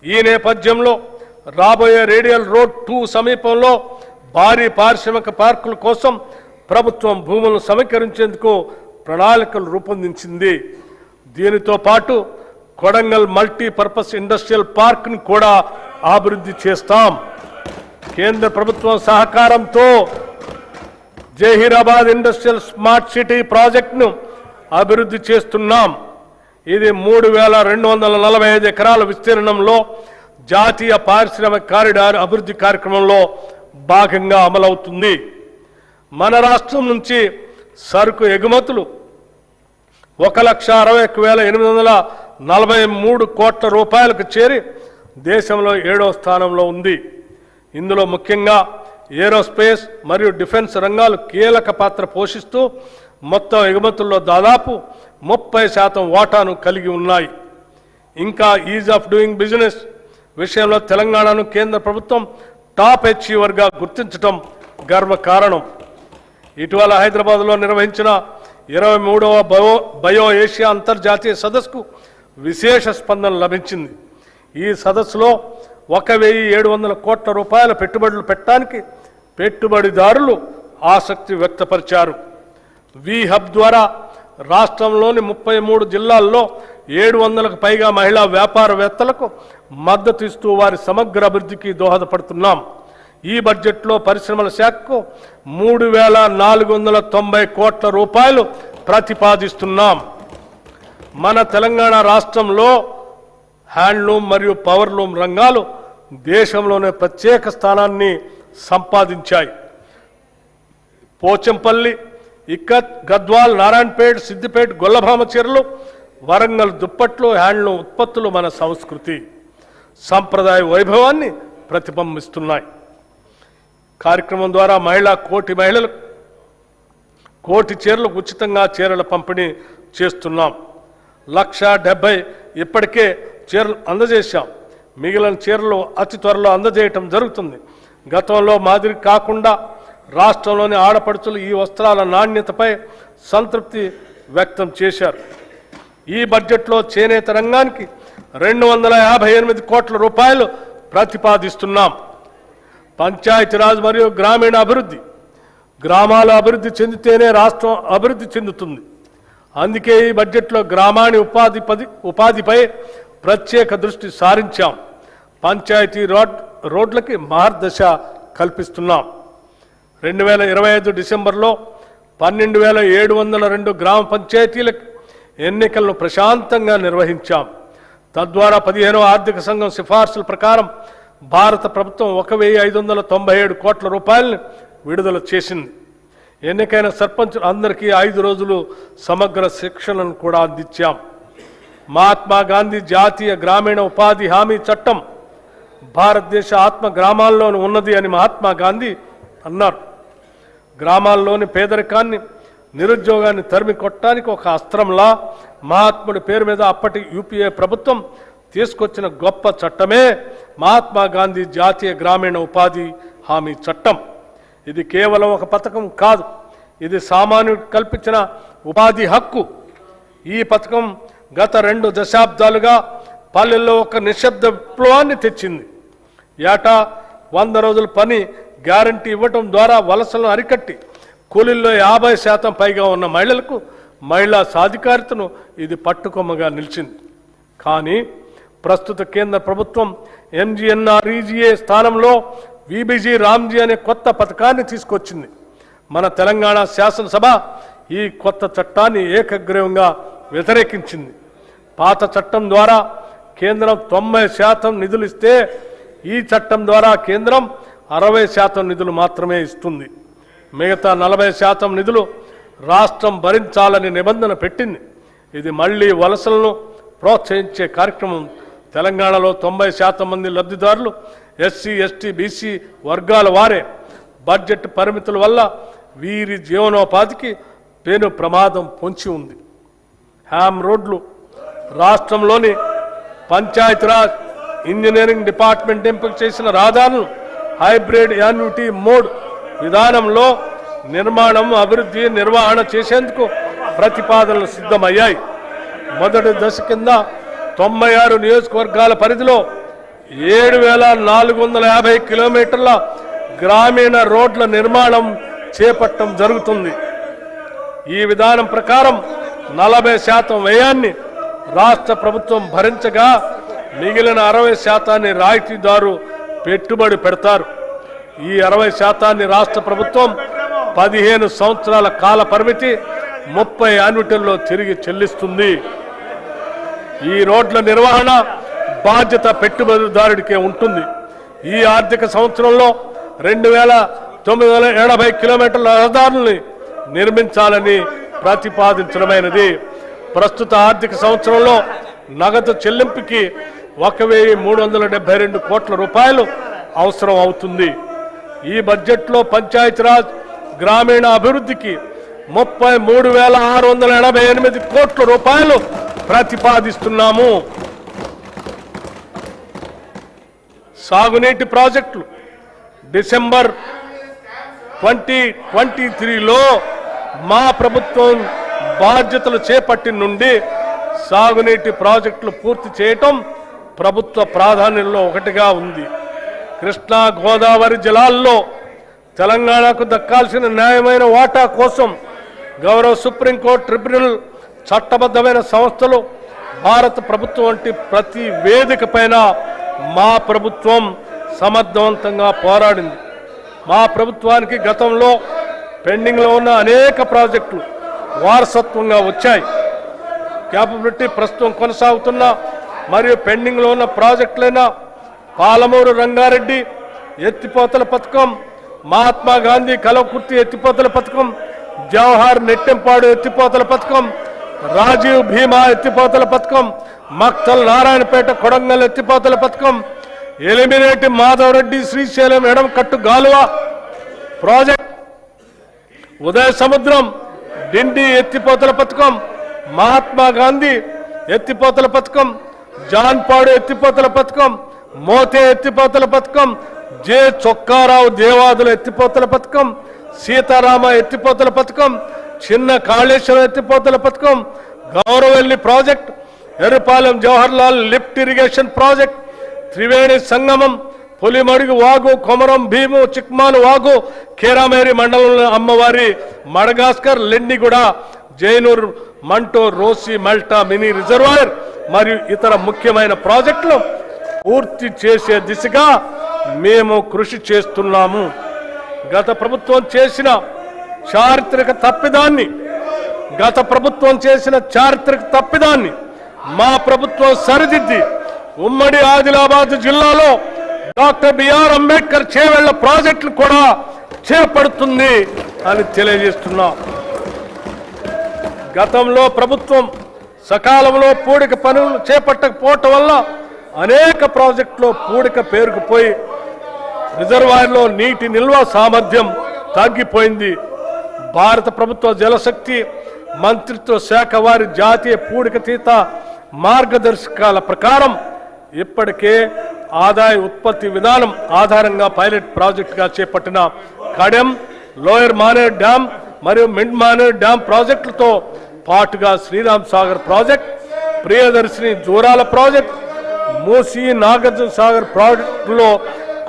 ఈ నేపథ్యంలో రాబోయే రేడియల్ రోడ్ 2 సమీపంలో భారీ పారిశ్రామిక పార్కుల కోసం ప్రభుత్వం భూములను సమీకరించేందుకు ప్రణాళికలు రూపొందించింది. దీనితో పాటు కొడంగల్ మల్టీపర్పస్ ఇండస్ట్రియల్ పార్క్ని కూడా అభివృద్ధి చేస్తాం. కేంద్ర ప్రభుత్వం సహకారంతో జహీరాబాద్ ఇండస్ట్రియల్ స్మార్ట్ సిటీ ప్రాజెక్టును అభివృద్ధి చేస్తున్నాం. ఇది 3,245 ఎకరాల విస్తీర్ణంలో జాతీయ పారిశ్రామిక కారిడార్ అభివృద్ధి కార్యక్రమంలో భాగంగా అమలవుతుంది. మన రాష్ట్రం నుంచి సరుకు ఎగుమతులు 1,61,843 కోట్ల రూపాయలకు చేరి దేశంలో 7వ స్థానంలో ఉంది. ఇందులో ముఖ్యంగా ఏరోస్పేస్ మరియు డిఫెన్స్ రంగాలు కీలక పాత్ర పోషిస్తూ మొత్తం ఎగుమతుల్లో దాదాపు 30% వాటాను కలిగి ఉన్నాయి. ఇంకా ఈజ్ ఆఫ్ డూయింగ్ బిజినెస్ విషయంలో తెలంగాణను కేంద్ర ప్రభుత్వం టాప్ అచీవర్గా గుర్తించడం గర్వకారణం. ఇటీవల హైదరాబాద్లో నిర్వహించిన 23వ బయో ఏషియా అంతర్జాతీయ సదస్సుకు విశేష స్పందన లభించింది. ఈ సదస్సులో 1,700 కోట్ల రూపాయల పెట్టుబడులు పెట్టడానికి పెట్టుబడిదారులు ఆసక్తి వ్యక్తపరిచారు. వి హబ్ ద్వారా రాష్ట్రంలోని 33 జిల్లాల్లో 700కు పైగా మహిళా వ్యాపారవేత్తలకు మద్దతు ఇస్తూ వారి సమగ్ర అభివృద్ధికి దోహదపడుతున్నాం. ఈ బడ్జెట్లో పరిశ్రమల శాఖకు 3,490 కోట్ల రూపాయలు ప్రతిపాదిస్తున్నాం. మన తెలంగాణ రాష్ట్రంలో హ్యాండ్లూమ్ మరియు పవర్లూమ్ రంగాలు దేశంలోనే ప్రత్యేక స్థానాన్ని సంపాదించాయి. పోచంపల్లి, ఇక్కత్, గద్వాల్, నారాయణపేట్, సిద్దిపేట్, గొల్లభామ చీరలు, వరంగల్ దుప్పట్లు, హ్యాండ్లూమ్ ఉత్పత్తులు మన సంస్కృతి సంప్రదాయ వైభవాన్ని ప్రతిబింబిస్తున్నాయి. కార్యక్రమం ద్వారా కోటి మహిళలకు కోటి చీరలకు ఉచితంగా చీరల పంపిణీ చేస్తున్నాం. 1,70,000 ఇప్పటికే చీరలు అందజేశాం. మిగిలిన చీరలు అతి త్వరలో అందజేయటం జరుగుతుంది. గతంలో మాదిరి కాకుండా రాష్ట్రంలోని ఆడపడుచులు ఈ వస్త్రాల నాణ్యతపై సంతృప్తి వ్యక్తం చేశారు. ఈ బడ్జెట్లో చేనేత రంగానికి 258 కోట్ల రూపాయలు ప్రతిపాదిస్తున్నాం. పంచాయతీరాజ్ మరియు గ్రామీణ అభివృద్ధి, గ్రామాల అభివృద్ధి చెందితేనే రాష్ట్రం అభివృద్ధి చెందుతుంది. అందుకే ఈ బడ్జెట్లో గ్రామాణి ఉపాధిపై ప్రత్యేక దృష్టి సారించాం. పంచాయతీ రోడ్లకి మార్గదర్శ కల్పిస్తున్నాం. 2025 డిసెంబర్లో 12,702 గ్రామ పంచాయతీలకు ఎన్నికలను ప్రశాంతంగా నిర్వహించాం. తద్వారా 15వ ఆర్థిక సంఘం సిఫార్సుల ప్రకారం భారత ప్రభుత్వం 1,597 కోట్ల రూపాయలను విడుదల చేసింది. ఎన్నికైన సర్పంచ్ అందరికీ 5 రోజులు సమగ్ర శిక్షణను కూడా అందించాం. మహాత్మా గాంధీ జాతీయ గ్రామీణ ఉపాధి హామీ చట్టం భారతదేశ ఆత్మ గ్రామాల్లోనూ ఉన్నది అని మహాత్మా గాంధీ అన్నారు. గ్రామాల్లోని పేదరికాన్ని, నిరుద్యోగాన్ని తరిమి కొట్టడానికి ఒక అస్త్రంలా మహాత్ముడి పేరు మీద అప్పటి యూపీఏ ప్రభుత్వం తీసుకొచ్చిన గొప్ప చట్టమే మహాత్మా గాంధీ జాతీయ గ్రామీణ ఉపాధి హామీ చట్టం. ఇది కేవలం ఒక పథకం కాదు, ఇది సామాన్యుడికి కల్పించిన ఉపాధి హక్కు. ఈ పథకం గత 2 దశాబ్దాలుగా పల్లెల్లో ఒక నిశ్శబ్ద విప్లవాన్ని తెచ్చింది. ఏటా 100 రోజుల పని గ్యారంటీ ఇవ్వటం ద్వారా వలసలను అరికట్టి కూలీల్లో 50% పైగా ఉన్న మహిళలకు మహిళా సాధికారితను ఇది పట్టుకొమ్మగా నిలిచింది. కానీ ప్రస్తుత కేంద్ర ప్రభుత్వం MGNREGA స్థానంలో VBG రామ్జీ అనే కొత్త పథకాన్ని తీసుకొచ్చింది. మన తెలంగాణ శాసనసభ ఈ కొత్త చట్టాన్ని ఏకగ్రీవంగా వ్యతిరేకించింది. పాత చట్టం ద్వారా కేంద్రం 90% నిధులు ఇస్తే ఈ చట్టం ద్వారా కేంద్రం 60% నిధులు మాత్రమే ఇస్తుంది. మిగతా 40% నిధులు రాష్ట్రం భరించాలని నిబంధన పెట్టింది. ఇది మళ్లీ వలసలను ప్రోత్సహించే కార్యక్రమం. తెలంగాణలో 90% మంది లబ్ధిదారులు SC, ST, BC వర్గాల వారే. బడ్జెట్ పరిమితుల వల్ల వీరి జీవనోపాధికి పెను ప్రమాదం పొంచి ఉంది. హ్యామ్ రోడ్లు, రాష్ట్రంలోని పంచాయతీరాజ్ ఇంజనీరింగ్ డిపార్ట్మెంట్ ఎంపిక చేసిన రహదారులను హైబ్రిడ్ యాన్యుటీ మోడ్ విధానంలో నిర్మాణం, అభివృద్ధి, నిర్వహణ చేసేందుకు ప్రతిపాదనలు సిద్ధమయ్యాయి. మొదటి దశ కింద 96 నియోజకవర్గాల పరిధిలో 7,450 కిలోమీటర్ల గ్రామీణ రోడ్ల నిర్మాణం చేపట్టడం జరుగుతుంది. ఈ విధానం ప్రకారం 40% వ్యయాన్ని రాష్ట్ర ప్రభుత్వం భరించగా మిగిలిన 60% రాయితీదారు పెట్టుబడి పెడతారు. ఈ 60% రాష్ట్ర ప్రభుత్వం 15 సంవత్సరాల కాల పరిమితి 30 యాన్యుటీల్లో తిరిగి చెల్లిస్తుంది. ఈ రోడ్ల నిర్వహణ బాధ్యత పెట్టుబడిదారుడికే ఉంటుంది. ఈ ఆర్థిక సంవత్సరంలో 2,980 కిలోమీటర్ల రహదారుల్ని నిర్మించాలని ప్రతిపాదించడమైనది. ప్రస్తుత ఆర్థిక సంవత్సరంలో నగదు చెల్లింపుకి 1,372 కోట్ల రూపాయలు అవసరం అవుతుంది. ఈ బడ్జెట్లో పంచాయతీరాజ్ గ్రామీణ అభివృద్ధికి 33,688 కోట్ల రూపాయలు ప్రతిపాదిస్తున్నాము. సాగునీటి ప్రాజెక్టులు డిసెంబర్ 2023లో మా ప్రభుత్వం బాధ్యతలు చేపట్టి నుండి సాగునీటి ప్రాజెక్టులు పూర్తి చేయటం ప్రభుత్వ ప్రాధాన్యంలో ఒకటిగా ఉంది. కృష్ణా, గోదావరి జలాల్లో తెలంగాణకు దక్కాల్సిన న్యాయమైన వాటా కోసం గౌరవ సుప్రీంకోర్టు, ట్రిబ్యునల్, చట్టబద్ధమైన సంస్థలు, భారత ప్రభుత్వం వంటి ప్రతి వేదిక పైన మా ప్రభుత్వం సమర్థవంతంగా పోరాడింది. మా ప్రభుత్వానికి గతంలో పెండింగ్లో ఉన్న అనేక ప్రాజెక్టులు వారసత్వంగా వచ్చాయి. క్యాపబిలిటీ ప్రస్తుతం కొనసాగుతున్న మరియు పెండింగ్లో ఉన్న ప్రాజెక్టులైన పాలమూరు రంగారెడ్డి ఎత్తిపోతల పథకం, మహాత్మా గాంధీ కలవకుర్తి ఎత్తిపోతల పథకం, జవహర్ నెట్టెంపాడు ఎత్తిపోతల పథకం, రాజీవ్ భీమా ఎత్తిపోతల పథకం, మక్తల్ నారాయణపేట కొడంగల్ ఎత్తిపోతల పథకం, ఎలిమినేటి మాధవరెడ్డి శ్రీశైలం ఎడమకట్టు గాలువ ప్రాజెక్ట్, ఉదయ సముద్రం డిండి ఎత్తిపోతల పథకం, మహాత్మా గాంధీ ఎత్తిపోతల పథకం, జాన్పాడు ఎత్తిపోతల పథకం, మోతే ఎత్తిపోతల పథకం, జె చొక్కారావు దేవాదుల ఎత్తిపోతల పథకం, సీతారామ ఎత్తిపోతల పథకం, చిన్న కాళేశ్వరం ఎత్తిపోతల పథకం, Gouravelli project, Errapalem Jawaharlal lift irrigation project, Triveni Sangamam, Pulimadugu వాగు, కొమరం భీము, చిక్మాను వాగు, కేరామేరి మండలంలో అమ్మవారి మడగాస్కర్, లెండిగూడ, జైనూర్, మంటో, రోసి, మల్టా మినీ రిజర్వాయర్ మరియు ఇతర ముఖ్యమైన ప్రాజెక్టులు పూర్తి చేసే దిశగా మేము కృషి చేస్తున్నాము. గత ప్రభుత్వం చేసిన చారిత్రక తప్పిదాన్ని మా ప్రభుత్వం సరిదిద్ది ఉమ్మడి ఆదిలాబాద్ జిల్లాలో డాక్టర్ బిఆర్ అంబేద్కర్ చేవెళ్ల ప్రాజెక్టులు కూడా చేపడుతుంది అని తెలియజేస్తున్నాం. గతంలో ప్రభుత్వం సకాలంలో పూడిక పనులు చేపట్టకపోవటం వల్ల అనేక ప్రాజెక్టులో పూడిక పేరుకుపోయి రిజర్వాయర్లో నీటి నిల్వ సామర్థ్యం తగ్గిపోయింది. భారత ప్రభుత్వ జలశక్తి మంత్రిత్వ శాఖ వారి జాతీయ పూడికతీత మార్గదర్శకాల ప్రకారం ఇప్పటికే ఆదాయ ఉత్పత్తి విధానం ఆధారంగా పైలట్ ప్రాజెక్టుగా చేపట్టిన కడెం, లోయర్ మానేర్ డ్యాం మరియు మిడ్ మానేర్ డ్యాం ప్రాజెక్టులతో పాటుగా శ్రీరామ్ సాగర్ ప్రాజెక్ట్, ప్రియదర్శిని జూరాల ప్రాజెక్ట్, మూసీ నాగార్జున సాగర్ ప్రాజెక్టులో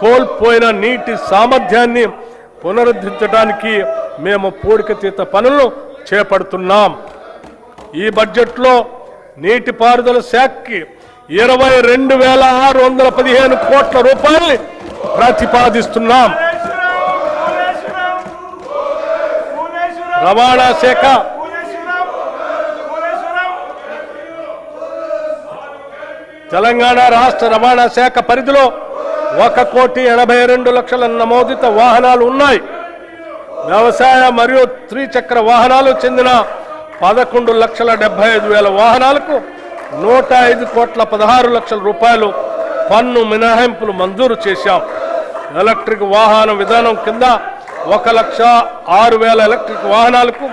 కోల్పోయిన నీటి సామర్థ్యాన్ని పునరుద్ధరించడానికి మేము పూడికతీత పనులను చేపడుతున్నాం. ఈ బడ్జెట్లో నీటిపారుదల శాఖకి 22,615 కోట్ల రూపాయల్ని ప్రతిపాదిస్తున్నాం. రవాణా శాఖ తెలంగాణ రాష్ట్ర రవాణా శాఖ పరిధిలో 1,82,00,000 నమోదిత వాహనాలు ఉన్నాయి. వ్యవసాయ మరియు త్రిచక్ర వాహనాలు చెందిన 11,75,000 వాహనాలకు 105,16,00,000 రూపాయలు పన్ను మినహాయింపులు మంజూరు చేశాం. ఎలక్ట్రిక్ వాహన విధానం కింద 1,06,000 ఎలక్ట్రిక్ వాహనాలకు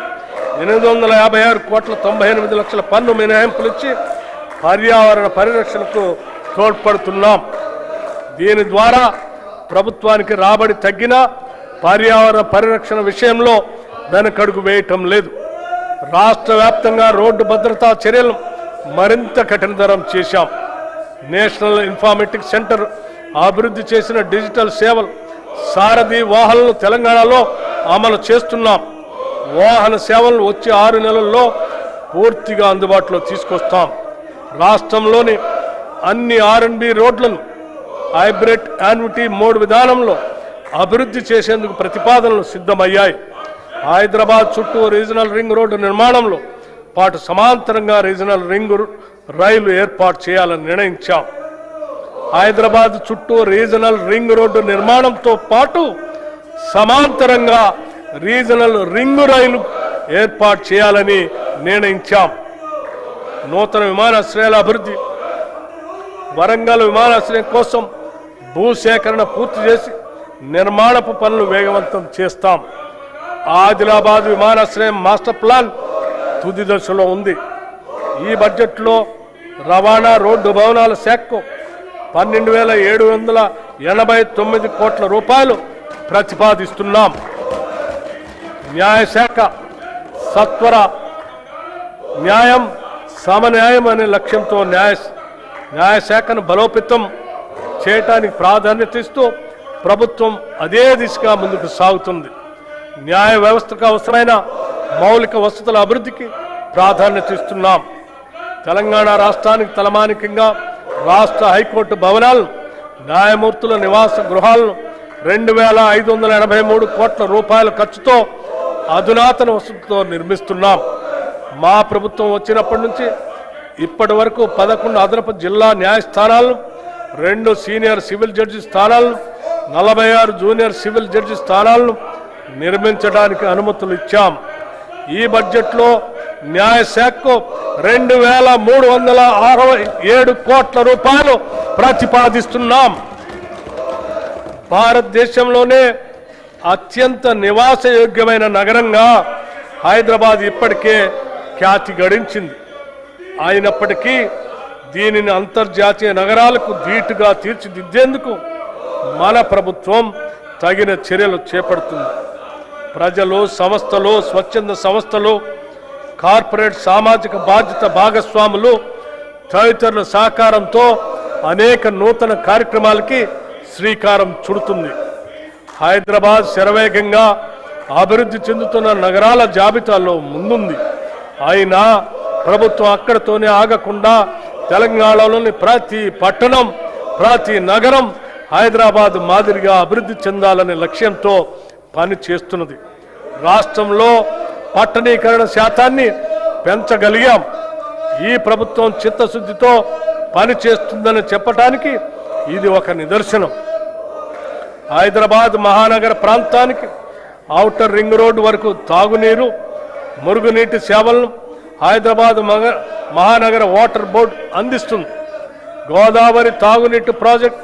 856,98,00,000 పన్ను మినహాయింపులు ఇచ్చి పర్యావరణ పరిరక్షణకు తోడ్పడుతున్నాం. దీని ద్వారా ప్రభుత్వానికి రాబడి తగ్గినా పర్యావరణ పరిరక్షణ విషయంలో వెనకడుగు వేయటం లేదు. రాష్ట్ర వ్యాప్తంగా రోడ్డు భద్రతా చర్యలను మరింత కఠినతరం చేశాం. నేషనల్ ఇన్ఫర్మేటిక్స్ సెంటర్ అభివృద్ధి చేసిన డిజిటల్ సేవలు సారథి వాహనాలను తెలంగాణలో అమలు చేస్తున్నాం. వాహన సేవలను వచ్చే 6 నెలల్లో పూర్తిగా అందుబాటులో తీసుకొస్తాం. రాష్ట్రంలోని అన్ని R&B రోడ్లను హైబ్రిడ్ యాన్యుటీ మోడ్ విధానంలో అభివృద్ధి చేసేందుకు ప్రతిపాదనలు సిద్ధమయ్యాయి. హైదరాబాద్ చుట్టూ రీజనల్ రింగ్ రోడ్డు నిర్మాణంలో పాటు సమాంతరంగా రీజనల్ రింగ్ రైలు ఏర్పాటు చేయాలని నిర్ణయించాం. హైదరాబాద్ చుట్టూ రీజనల్ రింగ్ రోడ్డు నిర్మాణంతో పాటు సమాంతరంగా రీజనల్ రింగ్ రైలు ఏర్పాటు చేయాలని నిర్ణయించాం. నూతన విమానాశ్రయాల అభివృద్ధి, వరంగల్ విమానాశ్రయం కోసం భూసేకరణ పూర్తి చేసి నిర్మాణపు పనులు వేగవంతం చేస్తాం. ఆదిలాబాద్ విమానాశ్రయం మాస్టర్ ప్లాన్ తుది దశలో ఉంది. ఈ బడ్జెట్లో రవాణా రోడ్డు భవనాల శాఖకు 12,789 కోట్ల రూపాయలు ప్రతిపాదిస్తున్నాం. న్యాయశాఖ సత్వర న్యాయం సమన్యాయం అనే లక్ష్యంతో న్యాయశాఖను బలోపేతం చేయటానికి ప్రాధాన్యత ఇస్తూ ప్రభుత్వం అదే దిశగా ముందుకు సాగుతుంది. న్యాయ వ్యవస్థకు అవసరమైన మౌలిక వసతుల అభివృద్ధికి ప్రాధాన్యత ఇస్తున్నాం. తెలంగాణ రాష్ట్రానికి తలమానికంగా రాష్ట్ర హైకోర్టు భవనాలను, న్యాయమూర్తుల నివాస గృహాలను 2,583 కోట్ల రూపాయల ఖర్చుతో అధునాతన వసతులతో నిర్మిస్తున్నాం. మా ప్రభుత్వం వచ్చినప్పటి నుంచి ఇప్పటి వరకు 11 అదనపు జిల్లా న్యాయస్థానాలను, 2 సీనియర్ సివిల్ జడ్జి స్థానాలను, 46 జూనియర్ సివిల్ జడ్జి స్థానాలను నిర్మించడానికి అనుమతులు ఇచ్చాం. ఈ బడ్జెట్లో న్యాయశాఖకు 2,367 కోట్ల రూపాయలు ప్రతిపాదిస్తున్నాం. భారతదేశంలోనే అత్యంత నివాసయోగ్యమైన నగరంగా హైదరాబాద్ ఇప్పటికే ఖ్యాతి గడించింది. అయినప్పటికీ దీనిని అంతర్జాతీయ నగరాలకు ధీటుగా తీర్చిదిద్దేందుకు మన ప్రభుత్వం తగిన చర్యలు చేపడుతుంది. ప్రజలు, సంస్థలు, స్వచ్ఛంద సంస్థలు, కార్పొరేట్ సామాజిక బాధ్యత భాగస్వాములు తదితరుల సహకారంతో అనేక నూతన కార్యక్రమాలకి శ్రీకారం చుడుతుంది. హైదరాబాద్ శరవేగంగా అభివృద్ధి చెందుతున్న నగరాల జాబితాలో ముందుంది. అయినా ప్రభుత్వం అక్కడితోనే ఆగకుండా తెలంగాణలోని ప్రతి పట్టణం, ప్రతి నగరం హైదరాబాద్ మాదిరిగా అభివృద్ధి చెందాలనే లక్ష్యంతో పని చేస్తున్నది. రాష్ట్రంలో పట్టణీకరణ శాతాన్ని పెంచగలిగాం. ఈ ప్రభుత్వం చిత్తశుద్ధితో పని చేస్తుందని చెప్పటానికి ఇది ఒక నిదర్శనం. హైదరాబాద్ మహానగర ప్రాంతానికి ఔటర్ రింగ్ రోడ్డు వరకు తాగునీరు, మురుగునీటి సేవలను హైదరాబాద్ మహానగర వాటర్ బోర్డు అందిస్తుంది. గోదావరి తాగునీటి ప్రాజెక్ట్,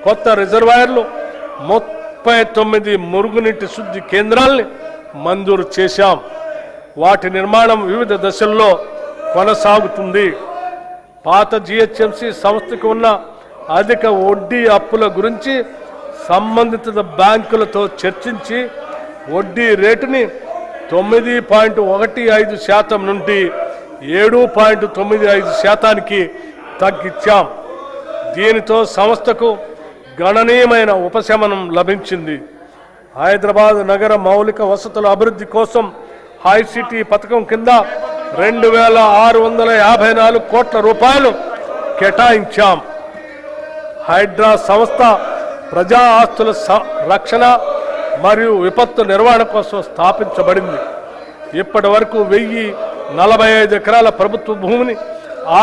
కొత్త రిజర్వాయర్లు, 39 మురుగునీటి శుద్ధి కేంద్రాల్ని మంజూరు చేశాం. వాటి నిర్మాణం వివిధ దశల్లో కొనసాగుతుంది. పాత జిహెచ్ఎంసి సంస్థకు ఉన్న అధిక వడ్డీ అప్పుల గురించి సంబంధిత బ్యాంకులతో చర్చించి వడ్డీ రేటుని 9.15% నుండి 7.95% తగ్గించాం. దీనితో సంస్థకు గణనీయమైన ఉపశమనం లభించింది. హైదరాబాద్ నగర మౌలిక వసతుల అభివృద్ధి కోసం హైసిటీ పథకం కింద 2,654 కోట్ల రూపాయలు కేటాయించాం. హైడ్రా సంస్థ ప్రజా ఆస్తుల రక్షణ మరియు విపత్తు నిర్వహణ కోసం స్థాపించబడింది. ఇప్పటి వరకు 1045 ఎకరాల ప్రభుత్వ భూమిని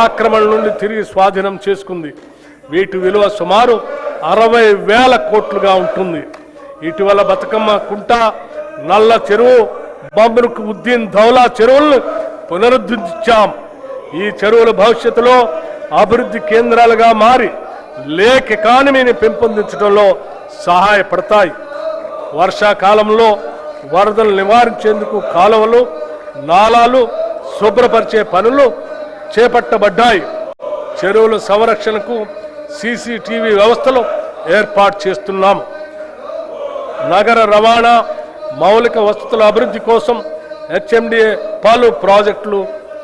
ఆక్రమణ నుండి తిరిగి స్వాధీనం చేసుకుంది. వీటి విలువ సుమారు 60,000 కోట్లుగా ఉంటుంది. ఇటీవల బతుకమ్మ కుంట, నల్ల చెరువు, బమ్రుక్ ఉద్దీన్ దౌలా చెరువులను పునరుద్ధరించాం. ఈ చెరువుల భవిష్యత్తులో అభివృద్ధి కేంద్రాలుగా మారి లేక్ ఎకానమీని పెంపొందించడంలో సహాయపడతాయి. వర్షాకాలంలో వరదలు నివారించేందుకు కాలువలు, నాలాలు శుభ్రపరిచే పనులు చేపట్టబడ్డాయి. చెరువుల సంరక్షణకు సీసీటీవీ వ్యవస్థలు ఏర్పాటు చేస్తున్నాం. నగర రవాణా మౌలిక వసతుల అభివృద్ధి కోసం హెచ్ఎండిఏ పలు ప్రాజెక్టులు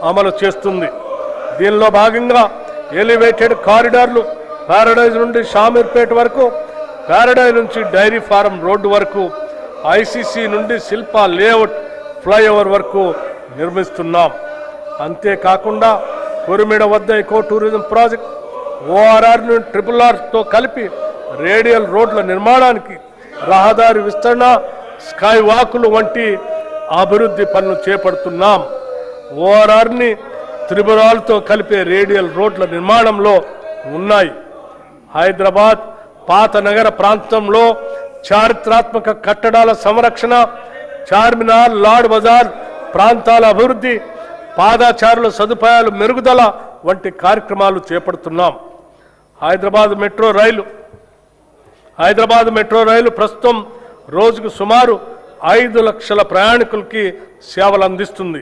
అమలు చేస్తుంది. దీనిలో భాగంగా ఎలివేటెడ్ కారిడార్లు ప్యారడైజ్ నుండి షామీర్పేట వరకు, ప్యారడైజ్ నుంచి డైరీ ఫారం రోడ్డు వరకు, ఐసీసీ నుండి శిల్పా లేఅవుట్ ఫ్లైఓవర్ వరకు నిర్మిస్తున్నాం. అంతేకాకుండా కురిమిడ వద్ద ఎకో టూరిజం ప్రాజెక్ట్, ఓఆర్ఆర్ నుండి RRRతో కలిపి రేడియల్ రోడ్ల నిర్మాణానికి, రహదారి విస్తరణ, స్కై వాకులు వంటి అభివృద్ధి పనులు చేపడుతున్నాం. ఓఆర్ఆర్ని త్రిపురాలతో కలిపే రేడియల్ రోడ్ల నిర్మాణంలో ఉన్నాయి. హైదరాబాద్ పాత నగర ప్రాంతంలో చారిత్రాత్మక కట్టడాల సంరక్షణ, చార్మినార్, లాడ్ బజార్ ప్రాంతాల అభివృద్ధి, పాదచారుల సదుపాయాలు మెరుగుదల వంటి కార్యక్రమాలు చేపడుతున్నాం. హైదరాబాద్ మెట్రో రైలు ప్రస్తుతం రోజుకు సుమారు 5 లక్షల ప్రయాణికులకి సేవలు అందిస్తుంది.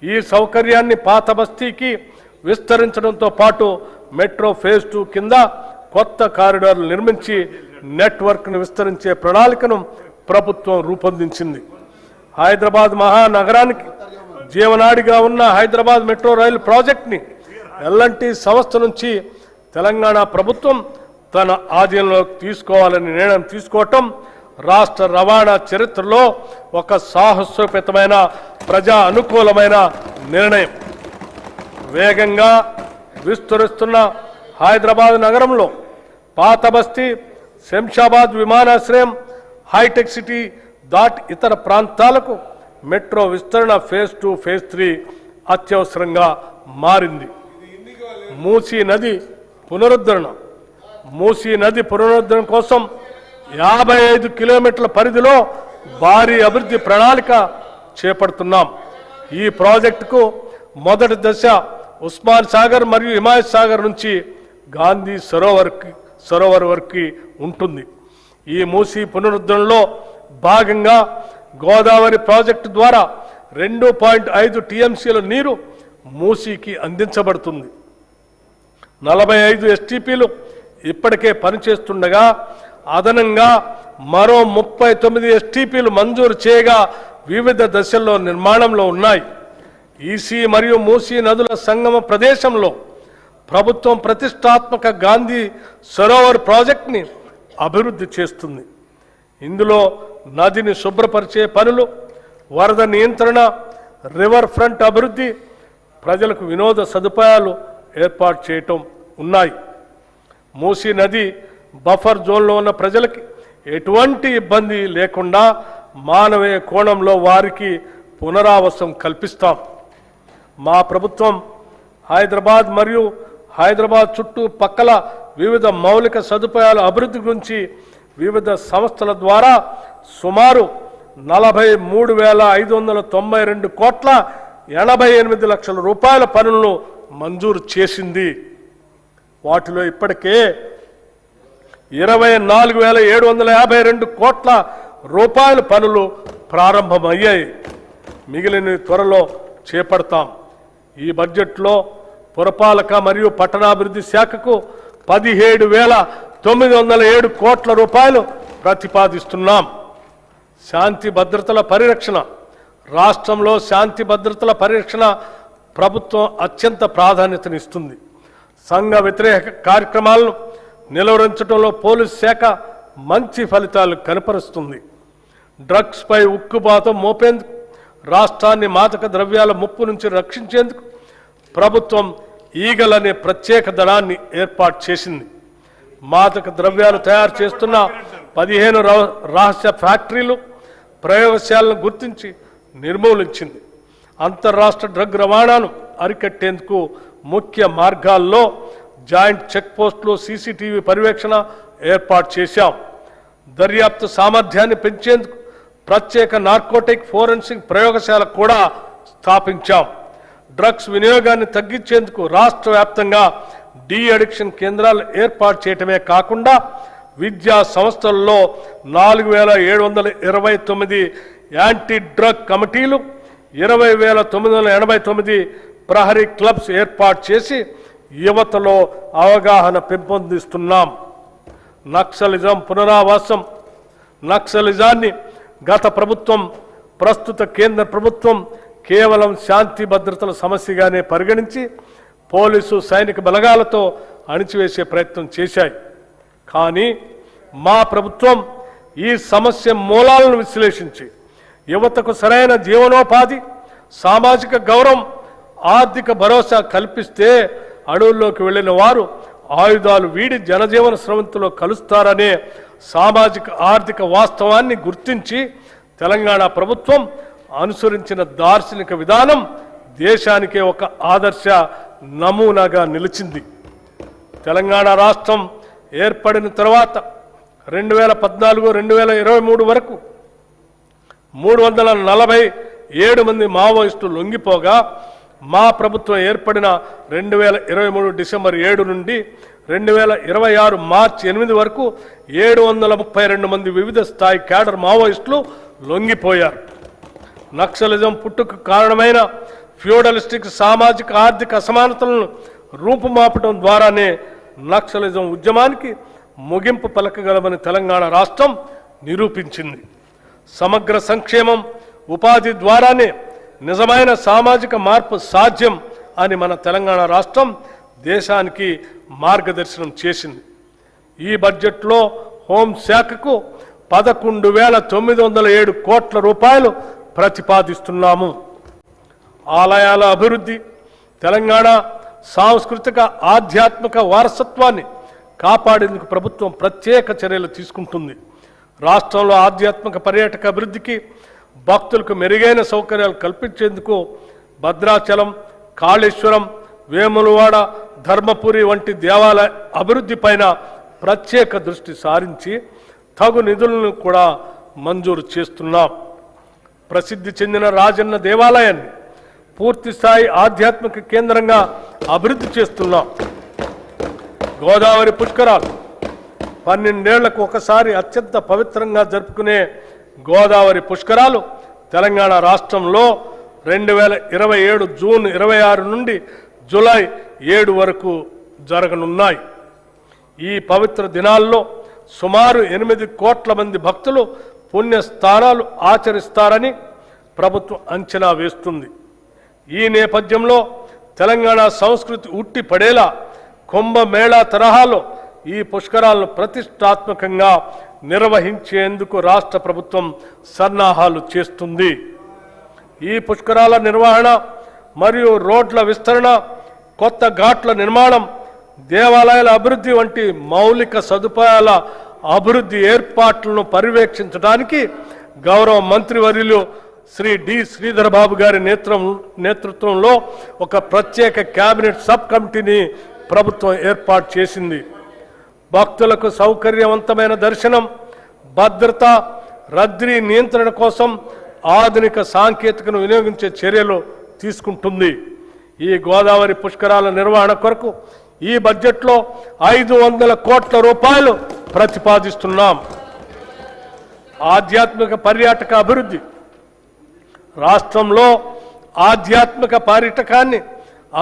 ఈ సౌకర్యాన్ని పాత బస్తీకి విస్తరించడంతో పాటు మెట్రో ఫేజ్ 2 కింద కొత్త కారిడార్లు నిర్మించి నెట్వర్క్ను విస్తరించే ప్రణాళికను ప్రభుత్వం రూపొందించింది. హైదరాబాద్ మహానగరానికి జీవనాడిగా ఉన్న హైదరాబాద్ మెట్రో రైలు ప్రాజెక్ట్ని ఎల్ఎన్టీ సంస్థ నుంచి తెలంగాణ ప్రభుత్వం తన ఆధీనంలోకి తీసుకోవాలని నిర్ణయం తీసుకోవటం రాష్ట్ర రవాణా చరిత్రలో ఒక సాహసోపేతమైన ప్రజా అనుకూలమైన నిర్ణయం. వేగంగా విస్తరిస్తున్న హైదరాబాద్ నగరంలో పాత బస్తీ, శంషాబాద్ విమానాశ్రయం, హైటెక్ సిటీ దాటి ఇతర ప్రాంతాలకు మెట్రో విస్తరణ ఫేజ్ 2, ఫేజ్ 3 అత్యవసరంగా మారింది. మూసీ నది పునరుద్ధరణ కోసం 55 కిలోమీటర్ల పరిధిలో భారీ అభివృద్ధి ప్రణాళిక చేపడుతున్నాం. ఈ ప్రాజెక్టుకు మొదటి దశ ఉస్మాన్ సాగర్ మరియు హిమాయత్ సాగర్ నుంచి గాంధీ సరోవర్ వరకు ఉంటుంది. ఈ మూసీ పునరుద్ధరణలో భాగంగా గోదావరి ప్రాజెక్టు ద్వారా 2.5 టీఎంసీల నీరు మూసీకి అందించబడుతుంది. 45 ఎస్టీపీలు ఇప్పటికే పనిచేస్తుండగా అదనంగా మరో 39 ఎస్టీపీలు మంజూరు చేయగా వివిధ దశల్లో నిర్మాణంలో ఉన్నాయి. ఈసీ మరియు మూసీ నదుల సంగమ ప్రదేశంలో ప్రభుత్వం ప్రతిష్టాత్మక గాంధీ సరోవర్ ప్రాజెక్ట్ని అభివృద్ధి చేస్తుంది. ఇందులో నదిని శుభ్రపరిచే పనులు, వరద నియంత్రణ, రివర్ ఫ్రంట్ అభివృద్ధి, ప్రజలకు వినోద సదుపాయాలు ఏర్పాటు చేయటం ఉన్నాయి. మూసీ నది బఫర్ జోన్లో ఉన్న ప్రజలకి ఎటువంటి ఇబ్బంది లేకుండా మానవీయ కోణంలో వారికి పునరావాసం కల్పిస్తాం. మా ప్రభుత్వం హైదరాబాద్ మరియు హైదరాబాద్ చుట్టూ పక్కల వివిధ మౌలిక సదుపాయాల అభివృద్ధి గురించి వివిధ సంస్థల ద్వారా సుమారు 43,592 కోట్ల 88 లక్షల రూపాయల పనులను మంజూరు చేసింది. వాటిలో ఇప్పటికే 24,752 కోట్ల రూపాయల పనులు ప్రారంభమయ్యాయి. మిగిలిన త్వరలో చేపడతాం. ఈ బడ్జెట్లో పురపాలక మరియు పట్టణాభివృద్ధి శాఖకు 17,907 కోట్ల రూపాయలు ప్రతిపాదిస్తున్నాం. శాంతి భద్రతల పరిరక్షణ, రాష్ట్రంలో శాంతి భద్రతల పరిరక్షణ ప్రభుత్వం అత్యంత ప్రాధాన్యతనిస్తుంది. సంఘ వ్యతిరేక కార్యక్రమాలను నిలువరించడంలో పోలీస్ శాఖ మంచి ఫలితాలు కనపరుస్తుంది. డ్రగ్స్పై ఉక్కుబాతం మోపేందుకు, రాష్ట్రాన్ని మాదక ద్రవ్యాల ముప్పు నుంచి రక్షించేందుకు ప్రభుత్వం ఈగల్ అనే ప్రత్యేక దళాన్ని ఏర్పాటు చేసింది. మాదక ద్రవ్యాలు తయారు చేస్తున్న 15 రహస్య ఫ్యాక్టరీలు, ప్రయోగశాలను గుర్తించి నిర్మూలించింది. అంతర్రాష్ట్ర డ్రగ్ రవాణాను అరికట్టేందుకు ముఖ్య మార్గాల్లో జాయింట్ చెక్ పోస్టులు, సీసీటీవీ పర్యవేక్షణ ఏర్పాటు చేశాం. దర్యాప్తు సామర్థ్యాన్ని పెంచేందుకు ప్రత్యేక నార్కోటిక్ ఫోరెన్సిక్ ప్రయోగశాల కూడా స్థాపించాం. డ్రగ్స్ వినియోగాన్ని తగ్గించేందుకు రాష్ట్ర వ్యాప్తంగా డీ అడిక్షన్ కేంద్రాలు ఏర్పాటు చేయటమే కాకుండా విద్యా సంస్థల్లో 4,729 యాంటీ డ్రగ్ కమిటీలు, 20,989 ప్రహరీ క్లబ్స్ ఏర్పాటు చేసి యువతలో అవగాహన పెంపొందిస్తున్నాం. నక్సలిజం పునరావాసం, నక్సలిజాన్ని గత ప్రభుత్వం, ప్రస్తుత కేంద్ర ప్రభుత్వం కేవలం శాంతి భద్రతల సమస్యగానే పరిగణించి పోలీసు, సైనిక బలగాలతో అణిచివేసే ప్రయత్నం చేశాయి. కానీ మా ప్రభుత్వం ఈ సమస్య మూలాలను విశ్లేషించి యువతకు సరైన జీవనోపాధి, సామాజిక గౌరవం, ఆర్థిక భరోసా కల్పిస్తే అడవుల్లోకి వెళ్లిన వారు ఆయుధాలు వీడి జనజీవన స్రవంతిలో కలుస్తారనే సామాజిక ఆర్థిక వాస్తవాన్ని గుర్తించి తెలంగాణ ప్రభుత్వం అనుసరించిన దార్శనిక విధానం దేశానికే ఒక ఆదర్శ నమూనాగా నిలిచింది. తెలంగాణ రాష్ట్రం ఏర్పడిన తర్వాత 2014-2023 వరకు 347 మంది మావోయిస్టులు లొంగిపోగా, మా ప్రభుత్వం ఏర్పడిన 2023 డిసెంబర్ 7 నుండి 2026 మార్చి 8 వరకు 732 మంది వివిధ స్థాయి క్యాడర్ మావోయిస్టులు లొంగిపోయారు. నక్సలిజం పుట్టుకు కారణమైన ఫ్యూడలిస్టిక్ సామాజిక ఆర్థిక అసమానతలను రూపుమాపటం ద్వారానే నక్సలిజం ఉద్యమానికి ముగింపు పలకగలమని తెలంగాణ రాష్ట్రం నిరూపించింది. సమగ్ర సంక్షేమం, ఉపాధి ద్వారానే నిజమైన సామాజిక మార్పు సాధ్యం అని మన తెలంగాణ రాష్ట్రం దేశానికి మార్గదర్శనం చేసింది. ఈ బడ్జెట్లో హోంశాఖకు 11,907 కోట్ల రూపాయలు ప్రతిపాదిస్తున్నాము. ఆలయాల అభివృద్ధి, తెలంగాణ సాంస్కృతిక ఆధ్యాత్మిక వారసత్వాన్ని కాపాడేందుకు ప్రభుత్వం ప్రత్యేక చర్యలు తీసుకుంటుంది. రాష్ట్రంలో ఆధ్యాత్మిక పర్యాటక అభివృద్ధికి, భక్తులకు మెరుగైన సౌకర్యాలు కల్పించేందుకు భద్రాచలం, కాళేశ్వరం, వేములవాడ, ధర్మపురి వంటి దేవాలయ అభివృద్ధిపైన ప్రత్యేక దృష్టి సారించి తగు నిధులను కూడా మంజూరు చేస్తున్నాం. ప్రసిద్ధి చెందిన రాజన్న దేవాలయాన్ని పూర్తి స్థాయి ఆధ్యాత్మిక కేంద్రంగా అభివృద్ధి చేస్తున్నాం. గోదావరి పుష్కరాలు 12 ఏళ్లకు ఒకసారి అత్యంత పవిత్రంగా జరుపుకునే గోదావరి పుష్కరాలు తెలంగాణ రాష్ట్రంలో 2027 జూన్ 26 నుండి జూలై 7 వరకు జరగనున్నాయి. ఈ పవిత్ర దినాల్లో సుమారు 8 కోట్ల మంది భక్తులు పుణ్యస్థానాలు ఆచరిస్తారని ప్రభుత్వం అంచనా వేస్తుంది. ఈ నేపథ్యంలో తెలంగాణ సంస్కృతి ఉట్టి పడేలా కుంభమేళా తరహాలో ఈ పుష్కరాలను ప్రతిష్టాత్మకంగా నిర్వహించేందుకు రాష్ట్ర ప్రభుత్వం సన్నాహాలు చేస్తుంది. ఈ పుష్కరాల నిర్వహణ మరియు రోడ్ల విస్తరణ, కొత్త ఘాట్ల నిర్మాణం, దేవాలయాల అభివృద్ధి వంటి మౌలిక సదుపాయాల అభివృద్ధి ఏర్పాట్లను పర్యవేక్షించడానికి గౌరవ మంత్రివర్యులు శ్రీ డి శ్రీధర్ బాబు గారి నేతృత్వంలో ఒక ప్రత్యేక కేబినెట్ సబ్ కమిటీని ప్రభుత్వం ఏర్పాటు చేసింది. భక్తులకు సౌకర్యవంతమైన దర్శనం, భద్రత, రద్దీ నియంత్రణ కోసం ఆధునిక సాంకేతికను వినియోగించే చర్యలు తీసుకుంటుంది. ఈ గోదావరి పుష్కరాల నిర్వహణ కొరకు ఈ బడ్జెట్లో 500 కోట్ల రూపాయలు ప్రతిపాదిస్తున్నాం. ఆధ్యాత్మిక పర్యాటక అభివృద్ధి. రాష్ట్రంలో ఆధ్యాత్మిక పర్యాటకాన్ని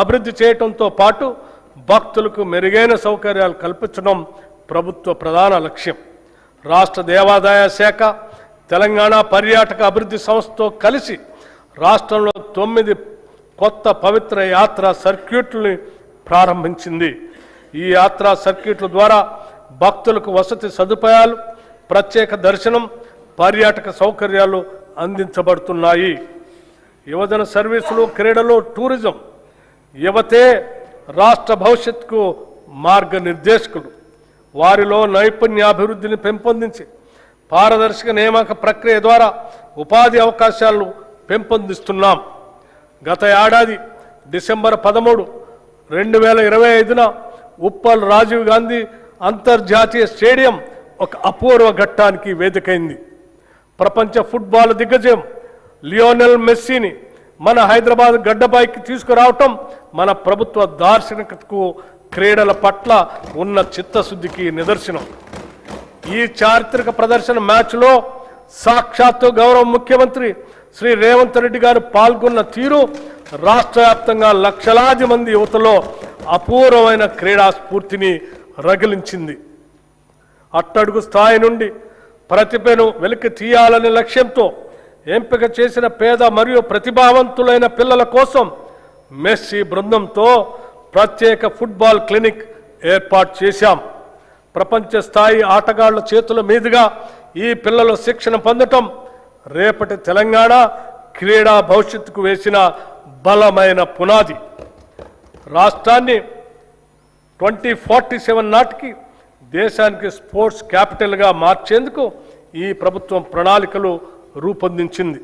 అభివృద్ధి చేయడంతో పాటు భక్తులకు మెరుగైన సౌకర్యాలు కల్పించడం ప్రభుత్వ ప్రధాన లక్ష్యం. రాష్ట్ర దేవాదాయ శాఖ తెలంగాణ పర్యాటక అభివృద్ధి సంస్థతో కలిసి రాష్ట్రంలో 9 కొత్త పవిత్ర యాత్రా సర్క్యూట్లని ప్రారంభించింది. ఈ యాత్రా సర్క్యూట్ల ద్వారా భక్తులకు వసతి సదుపాయాలు, ప్రత్యేక దర్శనం, పర్యాటక సౌకర్యాలు అందించబడుతున్నాయి. యువజన సర్వీసులు, క్రీడలు, టూరిజం. యువతే రాష్ట్ర భవిష్యత్తుకు మార్గనిర్దేశకులు. వారిలో నైపుణ్యాభివృద్ధిని పెంపొందించి పారదర్శక నియామక ప్రక్రియ ద్వారా ఉపాధి అవకాశాలను పెంపొందిస్తున్నాం. గత ఏడాది డిసెంబర్ 13, 2025న ఉప్పల్ రాజీవ్ గాంధీ అంతర్జాతీయ స్టేడియం ఒక అపూర్వ ఘట్టానికి వేదికైంది. ప్రపంచ ఫుట్బాల్ దిగ్గజం లియోనెల్ మెస్సీని మన హైదరాబాద్ గడ్డపైకి తీసుకురావటం మన ప్రభుత్వ దార్శనికతకు, క్రీడల పట్ల ఉన్న చిత్తశుద్ధికి నిదర్శనం. ఈ చారిత్రక ప్రదర్శన మ్యాచ్లో సాక్షాత్తు గౌరవ ముఖ్యమంత్రి శ్రీ రేవంత్ రెడ్డి గారు పాల్గొన్న తీరు రాష్ట్ర వ్యాప్తంగా లక్షలాది మంది యువతలో అపూర్వమైన క్రీడా స్ఫూర్తిని రగిలించింది. అట్టడుగు స్థాయి నుండి ప్రతిభను వెలికి తీయాలనే లక్ష్యంతో ఎంపిక చేసిన పేద మరియు ప్రతిభావంతులైన పిల్లల కోసం మెస్సీ బృందంతో ప్రత్యేక ఫుట్బాల్ క్లినిక్ ఏర్పాటు చేశాం. ప్రపంచ స్థాయి ఆటగాళ్ల చేతుల మీదుగా ఈ పిల్లలు శిక్షణ పొందటం రేపటి తెలంగాణ క్రీడా భవిష్యత్తుకు వేసిన బలమైన పునాది. రాష్ట్రాన్ని 2047 నాటికి దేశానికి స్పోర్ట్స్ క్యాపిటల్గా మార్చేందుకు ఈ ప్రభుత్వం ప్రణాళికలు రూపొందించింది.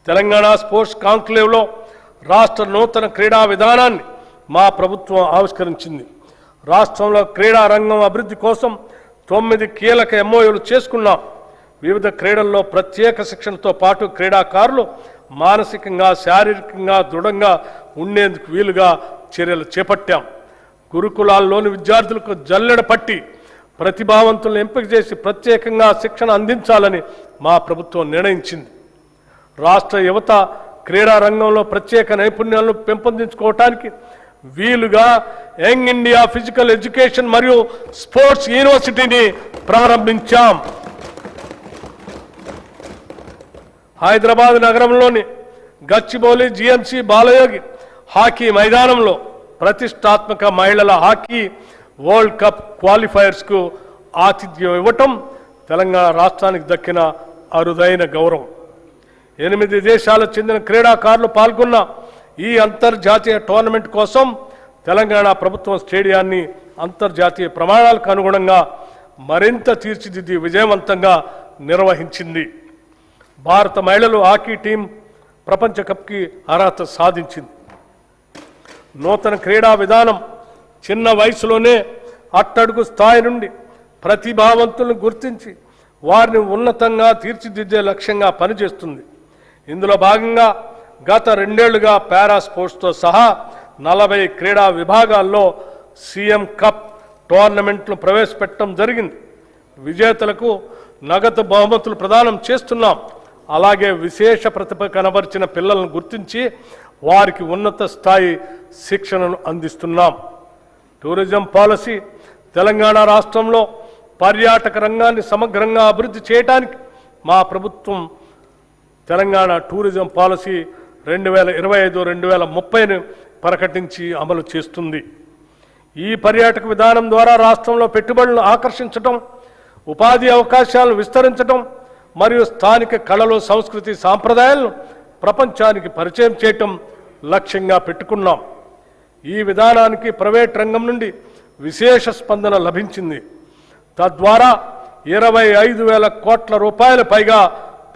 తెలంగాణ స్పోర్ట్స్ కాంక్లేవ్లో రాష్ట్ర నూతన క్రీడా విధానాన్ని మా ప్రభుత్వం ఆవిష్కరించింది. రాష్ట్రంలో క్రీడా రంగం అభివృద్ధి కోసం 9 కీలక ఎంఓయూలు చేసుకున్నాం. వివిధ క్రీడల్లో ప్రత్యేక శిక్షణతో పాటు క్రీడాకారులు మానసికంగా, శారీరకంగా దృఢంగా ఉండేందుకు వీలుగా చర్యలు చేపట్టాం. గురుకులాల్లోని విద్యార్థులకు జల్లెడ పట్టి ప్రతిభావంతులను ఎంపిక చేసి ప్రత్యేకంగా శిక్షణ అందించాలని మా ప్రభుత్వం నిర్ణయించింది. రాష్ట్ర యువత క్రీడా రంగంలో ప్రత్యేక నైపుణ్యాలను పెంపొందించుకోవటానికి వీలుగా యంగ్ ఇండియా ఫిజికల్ ఎడ్యుకేషన్ మరియు స్పోర్ట్స్ యూనివర్సిటీని ప్రారంభించాం. హైదరాబాద్ నగరంలోని గచ్చిబౌలి జిఎంసి బాలయోగి హాకీ మైదానంలో ప్రతిష్టాత్మక మహిళల హాకీ వరల్డ్ కప్ క్వాలిఫైయర్స్కు ఆతిథ్యం ఇవ్వటం తెలంగాణ రాష్ట్రానికి దక్కిన అరుదైన గౌరవం. 8 దేశాలకు చెందిన క్రీడాకారులు పాల్గొన్న ఈ అంతర్జాతీయ టోర్నమెంట్ కోసం తెలంగాణ ప్రభుత్వం స్టేడియాన్ని అంతర్జాతీయ ప్రమాణాలకు అనుగుణంగా మరింత తీర్చిదిద్ది విజయవంతంగా నిర్వహించింది. భారత మహిళలు హాకీ టీం ప్రపంచ కప్కి అర్హత సాధించింది. నూతన క్రీడా విధానం చిన్న వయసులోనే అట్టడుగు స్థాయి నుండి ప్రతిభావంతులను గుర్తించి వారిని ఉన్నతంగా తీర్చిదిద్దే లక్ష్యంగా పనిచేస్తుంది. ఇందులో భాగంగా గత 2 ఏళ్లుగా పారా స్పోర్ట్స్తో సహా 40 క్రీడా విభాగాల్లో సీఎం కప్ టోర్నమెంట్లు ప్రవేశపెట్టడం జరిగింది. విజేతలకు నగదు బహుమతులు ప్రదానం చేస్తున్నాం. అలాగే విశేష ప్రతిభ కనబరిచిన పిల్లలను గుర్తించి వారికి ఉన్నత స్థాయి శిక్షణను అందిస్తున్నాం. టూరిజం పాలసీ తెలంగాణ రాష్ట్రంలో పర్యాటక రంగాన్ని సమగ్రంగా అభివృద్ధి చేయడానికి మా ప్రభుత్వం తెలంగాణ టూరిజం పాలసీ 2025-2030ని ప్రకటించి అమలు చేస్తుంది. ఈ పర్యాటక విధానం ద్వారా రాష్ట్రంలో పెట్టుబడులను ఆకర్షించడం, ఉపాధి అవకాశాలను విస్తరించడం మరియు స్థానిక కళలు, సంస్కృతి, సాంప్రదాయాలను ప్రపంచానికి పరిచయం చేయటం లక్ష్యంగా పెట్టుకున్నాం. ఈ విధానానికి ప్రైవేట్ రంగం నుండి విశేష స్పందన లభించింది. తద్వారా 25,000 కోట్ల రూపాయల పైగా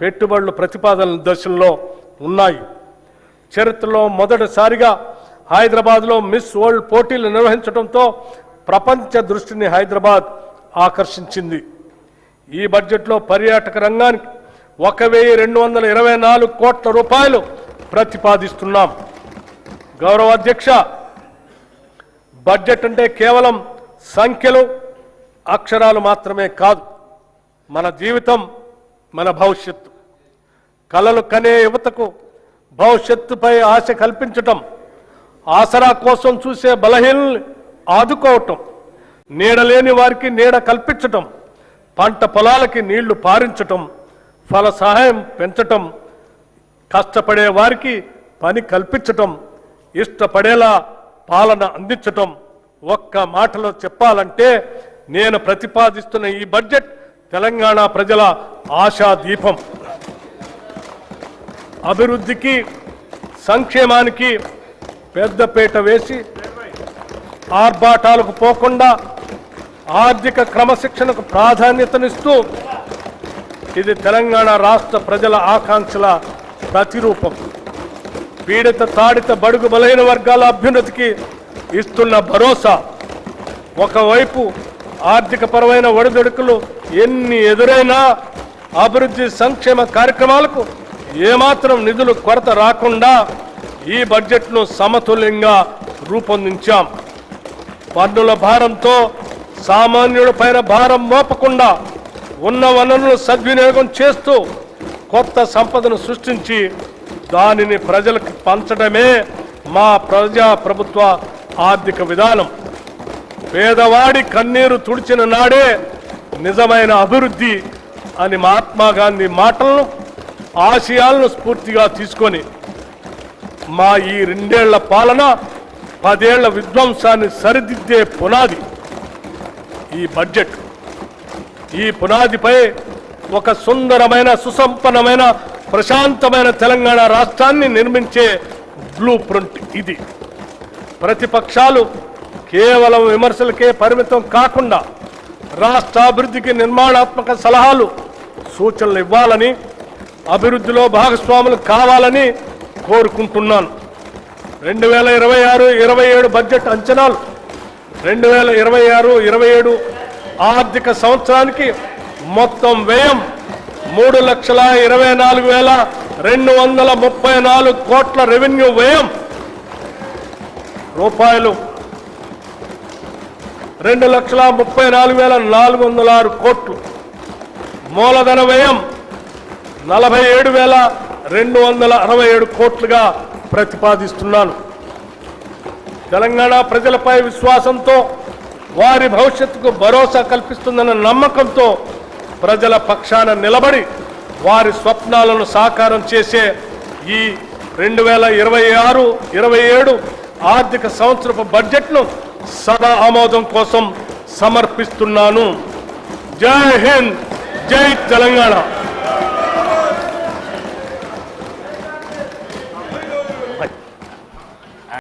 పెట్టుబడులు ప్రతిపాదనల దశల్లో ఉన్నాయి. చరిత్రలో మొదటిసారిగా హైదరాబాద్లో మిస్ వరల్డ్ పోటీలు నిర్వహించడంతో ప్రపంచ దృష్టిని హైదరాబాద్ ఆకర్షించింది. ఈ బడ్జెట్లో పర్యాటక రంగానికి 1,224 కోట్ల రూపాయలు ప్రతిపాదిస్తున్నాం. గౌరవ అధ్యక్ష, బడ్జెట్ అంటే కేవలం సంఖ్యలు, అక్షరాలు మాత్రమే కాదు. మన జీవితం, మన భవిష్యత్తు. కలలు కనే యువతకు భవిష్యత్తుపై ఆశ కల్పించటం, ఆసరా కోసం చూసే బలహీనల్ని ఆదుకోవటం, నీడలేని వారికి నీడ కల్పించటం, పంట పొలాలకి నీళ్లు పారించటం, ఫల సహాయం పెంచటం, కష్టపడే వారికి పని కల్పించటం, ఇష్టపడేలా పాలన అందించటం. ఒక్క మాటలో చెప్పాలంటే నేను ప్రతిపాదిస్తున్న ఈ బడ్జెట్ తెలంగాణ ప్రజల ఆశాదీపం. అభివృద్ధికి, సంక్షేమానికి పెద్దపీట వేసి ఆర్భాటాలకు పోకుండా ఆర్థిక క్రమశిక్షణకు ప్రాధాన్యతనిస్తూ ఇది తెలంగాణ రాష్ట్ర ప్రజల ఆకాంక్షల ప్రతిరూపం. పీడిత, తాడిత, బడుగు, బలహీన వర్గాల అభ్యున్నతికి ఇస్తున్న భరోసా. ఒకవైపు ఆర్థిక పరమైన ఒడిదుడుకులు ఎన్ని ఎదురైనా అభివృద్ధి సంక్షేమ కార్యక్రమాలకు ఏమాత్రం నిధులు కొరత రాకుండా ఈ బడ్జెట్ను సమతుల్యంగా రూపొందించాం. పన్నుల భారంతో సామాన్యుడిపైన భారం మోపకుండా ఉన్న వనరులను సద్వినియోగం చేస్తూ కొత్త సంపదను సృష్టించి దానిని ప్రజలకు పంచడమే మా ప్రజాప్రభుత్వ ఆర్థిక విధానం. పేదవాడి కన్నీరు తుడిచిన నాడే నిజమైన అభివృద్ధి అని మహాత్మా గాంధీ మాటలను, ఆశయాలను స్ఫూర్తిగా తీసుకొని మా ఈ 2 ఏళ్ల పాలన 10 ఏళ్ల విధ్వంసాన్ని సరిదిద్దే పునాది ఈ బడ్జెట్. ఈ పునాదిపై ఒక సుందరమైన, సుసంపన్నమైన, ప్రశాంతమైన తెలంగాణ రాష్ట్రాన్ని నిర్మించే బ్లూ ప్రింట్ ఇది. ప్రతిపక్షాలు కేవలం విమర్శలకే పరిమితం కాకుండా రాష్ట్ర అభివృద్ధికి నిర్మాణాత్మక సలహాలు, సూచనలు ఇవ్వాలని, అభివృద్ధిలో భాగస్వాములు కావాలని కోరుకుంటున్నాను. 2026-27 బడ్జెట్ అంచనాలు 2026-27 ఆర్థిక సంవత్సరానికి మొత్తం వ్యయం 3,24,234 కోట్ల రెవెన్యూ వ్యయం రూపాయలు 2,34,406 కోట్లు, మూలధన వ్యయం 47,267 కోట్లుగా ప్రతిపాదిస్తున్నాను. తెలంగాణ ప్రజలపై విశ్వాసంతో, వారి భవిష్యత్తుకు భరోసా కల్పిస్తుందన్న నమ్మకంతో ప్రజల పక్షాన నిలబడి వారి స్వప్నాలను సాకారం చేసే ఈ 2026-27 ఆర్థిక సంవత్సరపు బడ్జెట్ను సభా ఆమోదం కోసం సమర్పిస్తున్నాను. జై హింద్, జై తెలంగాణ.